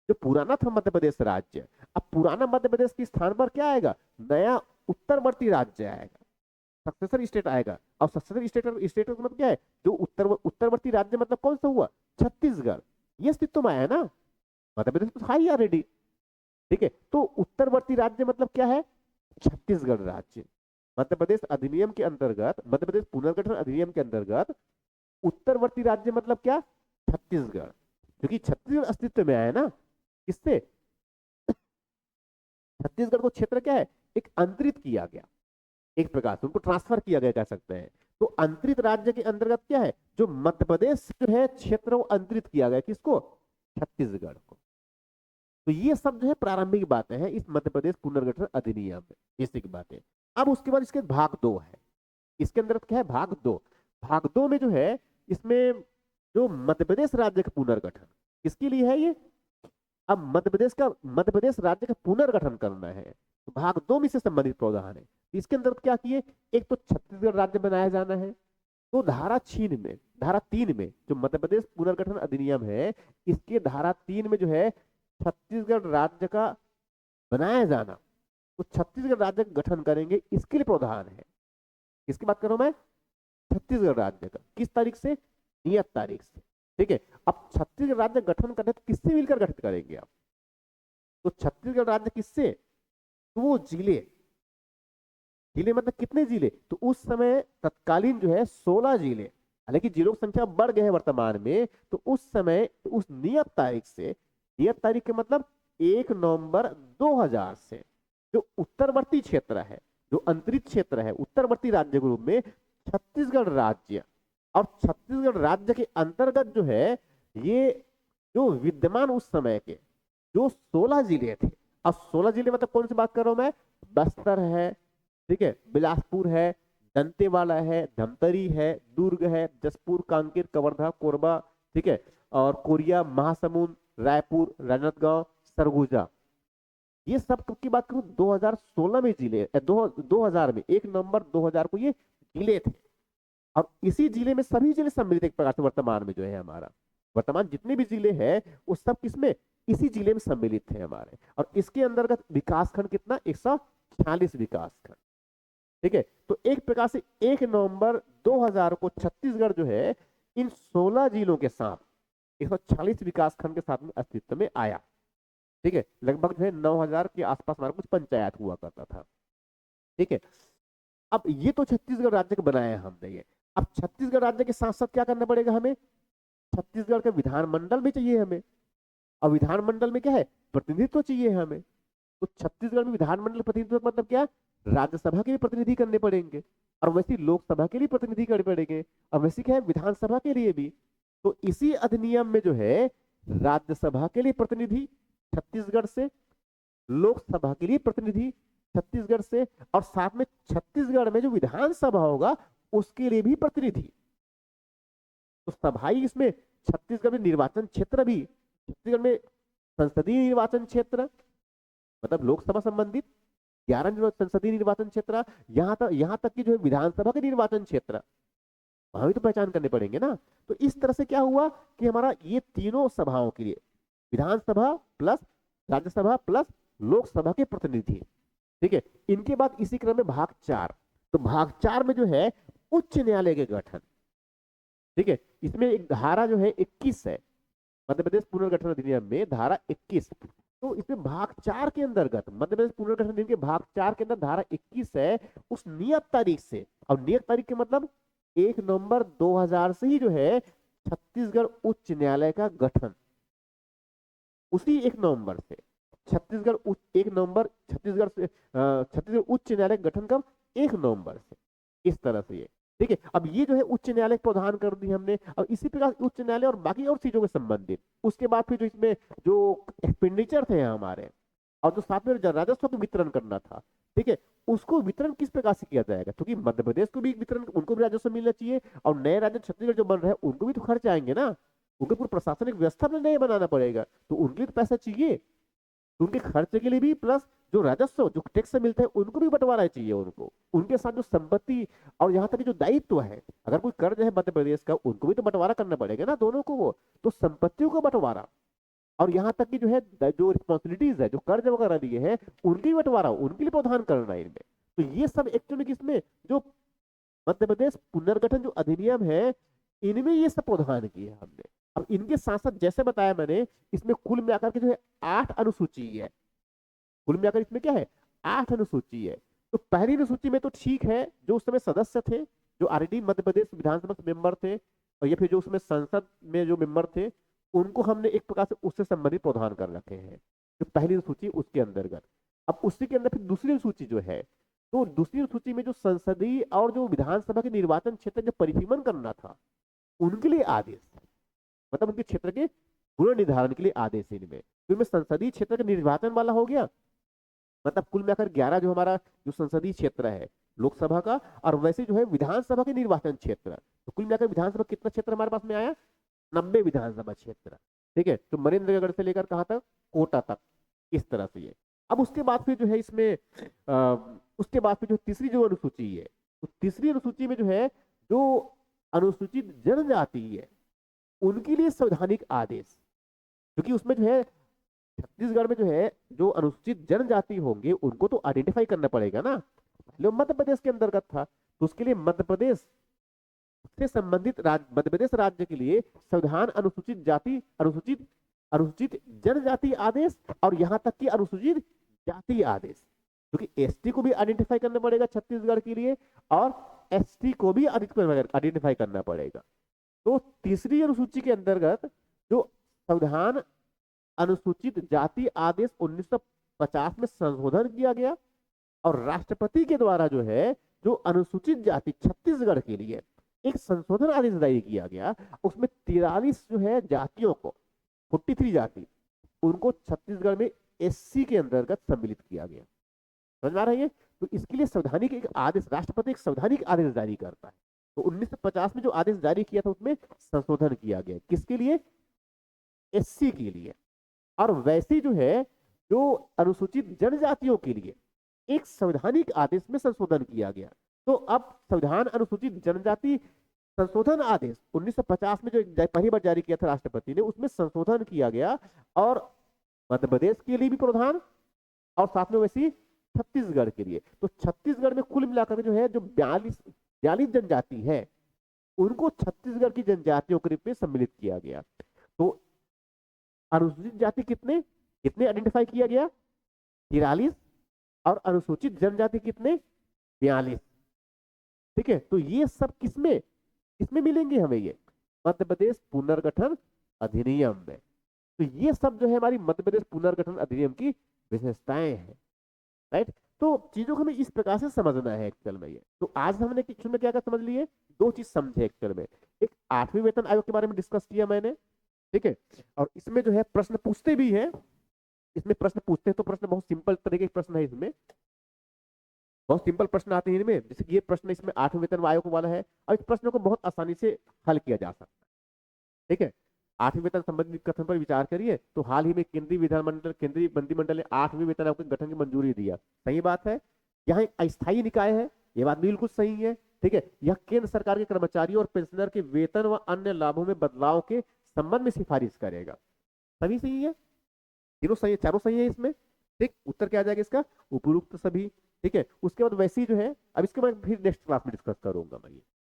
जो पुराना था मध्य प्रदेश राज्य, अब पुराना मध्य प्रदेश के स्थान पर क्या आएगा, नया उत्तरवर्ती राज्य आएगा, सक्सेसर स्टेट आएगा। और सक्सेसर स्टेट, स्टेट का मतलब क्या है, जो उत्तरवर्ती राज्य मतलब कौन सा हुआ, छत्तीसगढ़। ये अस्तित्व में आया ना, मध्य प्रदेश तो था ही ऑलरेडी। ठीक है, तो उत्तरवर्ती राज्य मतलब क्या है, छत्तीसगढ़ राज्य। मध्य प्रदेश अधिनियम के अंतर्गत, मध्य प्रदेश पुनर्गठन अधिनियम के अंतर्गत उत्तरवर्ती राज्य मतलब क्या, छत्तीसगढ़। क्योंकि छत्तीसगढ़ अस्तित्व में आया ना, किससे, छत्तीसगढ़ को क्षेत्र क्या है, एक अंतरित किया गया, एक प्रकार से उनको ट्रांसफर किया गया कह सकते हैं। तो अंतरित राज्य के अंतर्गत क्या है, जो मध्य प्रदेश जो है क्षेत्र वो अंतरित किया गया, किसको, छत्तीसगढ़ को। तो ये सब जो है प्रारंभिक बातें हैं इस मध्य प्रदेश पुनर्गठन अधिनियम में, बेसिक बातें। अब उसके बाद इसके भाग 2 है। इसके अंदर क्या है, भाग 2। भाग 2 में जो है इसमें जो मध्य प्रदेश राज्य का पुनर्गठन किसके लिए है ये, अब मध्य प्रदेश राज्य का पुनर्गठन करना है, तो भाग 2 में से संबंधित प्रावधान है। इसके अंदर क्या किए, एक तो छत्तीसगढ़ राज्य बनाया जाना है। तो धारा 3 में जो मध्य प्रदेश पुनर्गठन अधिनियम है, इसके धारा 3 में जो है छत्तीसगढ़ राज्य का बनाया जाना, तो छत्तीसगढ़ राज्य का गठन करेंगे, इसके लिए प्रावधान है। किसकी बात कर रहा हूं मैं, छत्तीसगढ़ राज्य का। किस तारीख से? नियत तारीख से। ठीक है, अब छत्तीसगढ़ राज्य गठन करने तो किससे मिलकर गठित करेंगे आप? तो छत्तीसगढ़ राज्य किससे? तो वो जिले, जिले मतलब कितने जिले? तो उस समय तत्कालीन जो है 16 जिले, हालांकि जिलों की संख्या बढ़ गए हैं वर्तमान में, तो उस समय उस नियत तारीख से, नियत तारीख के मतलब 1 नवंबर 2000 से जो उत्तरवर्ती क्षेत्र है, जो अंतरिक्ष क्षेत्र है, उत्तरवर्ती राज्य के रूप में छत्तीसगढ़ राज्य, और छत्तीसगढ़ राज्य के अंतर्गत जो है ये जो विद्यमान उस समय के जो 16 जिले थे, अब 16 जिले मतलब कौन सी बात कर रहा हूं मैं? बस्तर है, ठीक है, बिलासपुर है, दंतेवाड़ा है, धमतरी है, दुर्ग है, जसपुर, कांकेर, कवर्धा, कोरबा, ठीक है, और कोरिया, महासमुंद, रायपुर, राजनांदगांव, सरगुजा, ये सब कब की बात करूं? 2016 में जिले, 2000 में 1 नवंबर 2000 को ये जिले थे, और इसी जिले में सभी जिले सम्मिलित एक प्रकार से वर्तमान में जो है हमारा, वर्तमान जितने भी जिले हैं वो सब किसमें? इसी जिले में सम्मिलित थे हमारे, और इसके अंतर्गत विकासखंड कितना? 146 विकासखंड। ठीक है, तो एक प्रकार से 1 नवंबर 2000 को छत्तीसगढ़ जो है इन 16 जिलों के साथ 146 विकासखंड के साथ में अस्तित्व में आया। ठीक है, लगभग जो है 9000 के आसपास हमारा कुछ पंचायत हुआ करता था। ठीक है, अब ये तो छत्तीसगढ़ राज्य का बनाया हमने ये। अब छत्तीसगढ़ राज्य के साथ साथ क्या करना पड़ेगा हमें? छत्तीसगढ़ का विधानमंडल भी चाहिए हमें, और विधानमंडल में क्या है? प्रतिनिधित्व चाहिए हमें। तो छत्तीसगढ़ में विधानमंडल प्रतिनिधित्व का मतलब क्या? राज्यसभा के भी प्रतिनिधि करने पड़ेंगे, और वैसे लोकसभा के लिए प्रतिनिधि करने पड़ेंगे, और वैसे क्या है? विधानसभा के लिए भी। तो इसी अधिनियम में जो है राज्यसभा के लिए प्रतिनिधि छत्तीसगढ़ से, लोकसभा के लिए प्रतिनिधि छत्तीसगढ़ से, और साथ में छत्तीसगढ़ में जो विधानसभा होगा उसके लिए भी प्रतिनिधि। तो सभाई इसमें छत्तीसगढ़ में निर्वाचन क्षेत्र भी, छत्तीसगढ़ में संसदीय निर्वाचन क्षेत्र मतलब लोकसभा संबंधित 11 संसदीय निर्वाचन क्षेत्र, यहां तक कि जो है विधानसभा के निर्वाचन क्षेत्र, वहां भी तो पहचान करने पड़ेंगे ना। तो इस तरह से क्या हुआ कि हमारा ये तीनों सभाओं के लिए विधानसभा प्लस राज्यसभा प्लस लोकसभा के प्रतिनिधि। ठीक है, इनके बाद इसी क्रम में भाग 4, तो भाग 4 में जो है उच्च न्यायालय के गठन। ठीक है, इसमें एक धारा जो है 21 है, मध्य प्रदेश पुनर्गठन अधिनियम में धारा 21। तो इसमें भाग 4 के अंतर्गत, मध्य प्रदेश पुनर्गठन अधिनियम के भाग 4 के अंदर धारा 21 है, उस नियत तारीख से, और नियत तारीख के मतलब 1 नवंबर 2000 से ही जो है छत्तीसगढ़ उच्च न्यायालय का गठन, उसी 1 नवंबर से छत्तीसगढ़ 1 नवंबर छत्तीसगढ़ से छत्तीसगढ़ उच्च न्यायालय का गठन कब? 1 नवंबर से। इस तरह से ये, ठीक है, अब ये जो है उच्च न्यायालय प्रदान कर दी हमने। अब इसी प्रकार उच्च न्यायालय और बाकी और चीजों के संबंधित, उसके बाद फिर जो इसमें जो एक्सपेंडिचर थे हमारे, और जो साथ में राजस्व का वितरण करना था, ठीक है, उसको वितरण किस प्रकार से किया जाएगा? क्योंकि मध्य प्रदेश को भी वितरण, उनको भी राजस्व मिलना चाहिए, और नए राज्य छत्तीसगढ़ जो बन रहे हैं उनको भी तो खर्च आएंगे ना, उनको पूरा प्रशासनिक व्यवस्था में नया बनाना पड़ेगा, तो उनके लिए तो पैसा चाहिए, तो उनके खर्चे के लिए भी, प्लस जो राजस्व जो टैक्स से मिलता है उनको भी बंटवारा चाहिए उनको, उनके साथ जो संपत्ति और यहाँ तक जो दायित्व है, अगर कोई कर्ज है मध्य प्रदेश का उनको भी तो बंटवारा करना पड़ेगा ना दोनों को, वो तो संपत्तियों का बंटवारा, और यहाँ तक कि जो है जो रिस्पॉन्सिबिलिटीज है, जो कर्ज वगैरह लिए हैं उनकी भी बंटवारा, उनके लिए प्रावधान करना है इनमें। तो ये सब एक्चुअली किसमें, जो मध्य प्रदेश पुनर्गठन जो अधिनियम है इनमें ये सब प्रावधान किए हैं हमने। अब इनके साथ साथ जैसे बताया मैंने, इसमें कुल मिलाकर के जो है 8 अनुसूची है, कुल मिलाकर इसमें क्या है? 8 अनुसूची है। तो पहली अनुसूची में तो ठीक है, जो उस समय सदस्य थे, जो ऑलरेडी मध्य प्रदेश विधानसभा के मेंबर थे, और या फिर जो उसमें संसद में जो मेंबर थे, उनको हमने एक प्रकार से उससे संबंधित प्रावधान कर रखे हैं, जो पहली अनुसूची उसके अंतर्गत। अब उसी के अंदर फिर दूसरी अनुसूची जो है, तो दूसरी सूची में जो संसदीय और जो विधानसभा के निर्वाचन क्षेत्र जो परिसीमन करना था उनके लिए आदेश, मतलब उनके क्षेत्र के पुनर्निर्धारण के लिए आदेश है इनमें। तो इनमें संसदीय क्षेत्र का निर्वाचन वाला हो गया, मतलब कुल मिलाकर 11 जो हमारा जो संसदीय क्षेत्र है लोकसभा का, और वैसे जो है विधानसभा के निर्वाचन क्षेत्र, तो कुल मिलाकर विधानसभा कितना क्षेत्र हमारे पास में आया? 90 विधानसभा क्षेत्र। ठीक है, तो मनेन्द्रगढ़ से लेकर कहां तक? कोटा तक, इस तरह से ये। अब उसके बाद फिर जो है इसमें उसके बाद फिर जो तीसरी जो अनुसूची है, तो तीसरी अनुसूची में जो है जो अनुसूचित जनजाति है उनके लिए संवैधानिक आदेश, क्योंकि उसमें जो है छत्तीसगढ़ में जो है जो अनुसूचित जनजाति होंगे उनको तो आइडेंटिफाई करना पड़ेगा ना, पहले मध्य प्रदेश के अंतर्गत था, तो उसके लिए मध्य प्रदेश उससे संबंधित मध्य प्रदेश राज्य के लिए संविधान अनुसूचित जाति अनुसूचित जनजाति आदेश और यहां तक कि अनुसूचित जाति आदेश, क्योंकि एसटी को भी आइडेंटिफाई करना पड़ेगा छत्तीसगढ़ के लिए और एसटी को भी आइडेंटिफाई करना पड़ेगा। तो तीसरी अनुसूची के अंतर्गत जो संविधान अनुसूचित जाति आदेश 1950 में संशोधन किया गया और राष्ट्रपति के द्वारा जो है जो अनुसूचित जाति छत्तीसगढ़ के लिए एक संशोधन आदेश जारी किया गया, उसमें 43 जो है जातियों को 43 जाति उनको छत्तीसगढ़ में एससी के अंतर्गत सम्मिलित किया गया। समझ आ रही है? तो इसके लिए संवैधानिक एक आदेश, राष्ट्रपति एक संवैधानिक आदेश जारी करता है। तो 1950 में जो आदेश जारी किया था उसमें संशोधन किया गया, किसके लिए? एससी के लिए। और वैसे जो है जो अनुसूचित जनजातियों के लिए एक संवैधानिक आदेश में संशोधन किया गया। तो अब संविधान अनुसूचित जनजाति संशोधन आदेश 1950 में जो पहली बार जारी किया था राष्ट्रपति ने, उसमें संशोधन किया गया और मध्य प्रदेश के लिए भी प्रावधान और साथ में वैसी छत्तीसगढ़ के लिए। तो छत्तीसगढ़ में कुल मिलाकर जो है जो 42 जनजाति है उनको छत्तीसगढ़ की जनजातियों के रूप में सम्मिलित किया गया। तो अनुसूचित जाति कितने कितने आइडेंटिफाई किया गया? 43 और अनुसूचित जनजाति कितने? 42। ठीक है, तो ये सब किसमें किसमें मिलेंगे हमें? ये मध्य प्रदेश पुनर्गठन अधिनियम में। तो ये सब जो है हमारी मध्य प्रदेश पुनर्गठन अधिनियम की विशेषताएं हैं। राइट, तो चीजों को हमें इस प्रकार से समझना है एक्चुअल में। ये तो आज हमने एक्चुअल में क्या क्या समझ लिए? दो चीज समझे एक्चुअल में। एक 8वें वेतन आयोग के बारे में डिस्कस किया मैंने, ठीक है, और इसमें जो है प्रश्न पूछते भी है, इसमें प्रश्न पूछते हैं तो प्रश्न बहुत सिंपल तरीके के प्रश्न है, इसमें बहुत सिंपल प्रश्न आते हैं इनमें। जैसे कि ये प्रश्न इसमें 8वें वेतन आयोग वाला है और इस प्रश्नों को बहुत आसानी से हल किया जा सकता है। ठीक है, 8वें वेतन संबंधी कथन पर विचार करिए तो हाल ही में केंद्रीय मंत्रिमंडल ने 8वें वेतन आयोग के गठन की मंजूरी दिया। सही बात है, यहाँ एक अस्थायी निकाय है, ये बात बिल्कुल सही है। ठीक है, यह केंद्र सरकार के कर्मचारियों और पेंशनर के वेतन व अन्य लाभों में बदलाव के संबंध में सिफारिश करेगा। सभी सही है, तीनों सही है, चारों सही है इसमें। ठीक, उत्तर क्या आ जाएगा इसका? उपयुक्त सभी। ठीक है, उसके बाद वैसे ही जो है, अब इसके बाद फिर नेक्स्ट क्लास में डिस्कस करूंगा मैं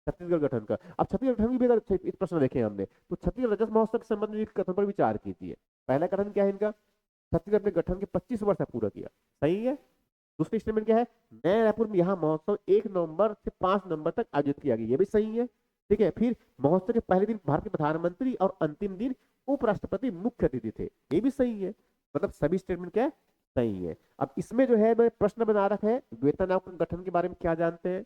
छत्तीसगढ़ गठन का। अब छत्तीसगढ़ गठन की भी अगर इस प्रश्न देखें हमने तो छत्तीसगढ़ रजत महोत्सव के संबंध में कथन पर विचार कीजिए। पहला कथन क्या है इनका? छत्तीसगढ़ अपने गठन के 25 वर्ष पूरा किया। सही है। दूसरी स्टेटमेंट क्या है? नया रायपुर में यहाँ महोत्सव 1 नवंबर से 5 नवंबर तक आयोजित किया गया। ये भी सही है। ठीक है, फिर महोत्सव के पहले दिन भारत के प्रधानमंत्री और अंतिम दिन उपराष्ट्रपति मुख्य अतिथि थे। ये भी सही है। मतलब सभी स्टेटमेंट क्या है? सही है। अब इसमें जो है मैं प्रश्न बना रखा है वेतन आयोग के गठन के बारे में क्या जानते हैं,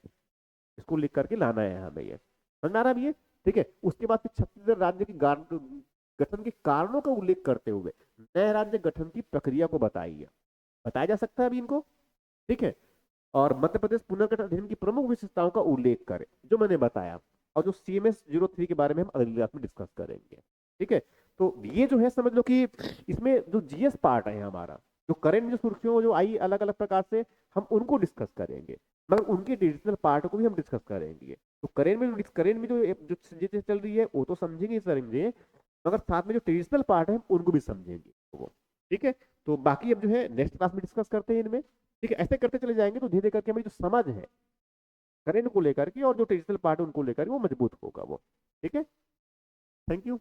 इसको लिख करके लाना है हमें। ये समझ आ रहा है ये? ठीक है, उसके बाद फिर छत्तीसगढ़ राज्य के गठन के कारणों का उल्लेख करते हुए नए राज्य गठन की प्रक्रिया को बताया जा सकता है अभी इनको। ठीक है, और मध्य प्रदेश पुनर्गठन अधिनियम की प्रमुख विशेषताओं का उल्लेख करें जो मैंने बताया, और जो CMS 03 के बारे में हम अगली क्लास में डिस्कस करेंगे। ठीक है, तो ये जो है समझ लो कि इसमें जो GS पार्ट है हमारा, जो करंट जो सुर्खियों जो आई अलग अलग प्रकार से, हम उनको डिस्कस करेंगे, मगर उनके डिजिटल पार्ट को भी हम डिस्कस करेंगे। तो करंट में जो चीजें चल रही है वो तो समझेंगे, मगर साथ में जो ट्रेडिशनल पार्ट है उनको भी समझेंगे वो। ठीक है, तो बाकी अब जो है नेक्स्ट क्लास में डिस्कस करते हैं इनमें। ठीक है, ऐसे करते चले जाएंगे तो धीरे करके हमारी जो समझ है करंट को लेकर के और जो ट्रेडिशनल पार्ट है उनको लेकर वो मजबूत होगा वो। ठीक है, थैंक यू।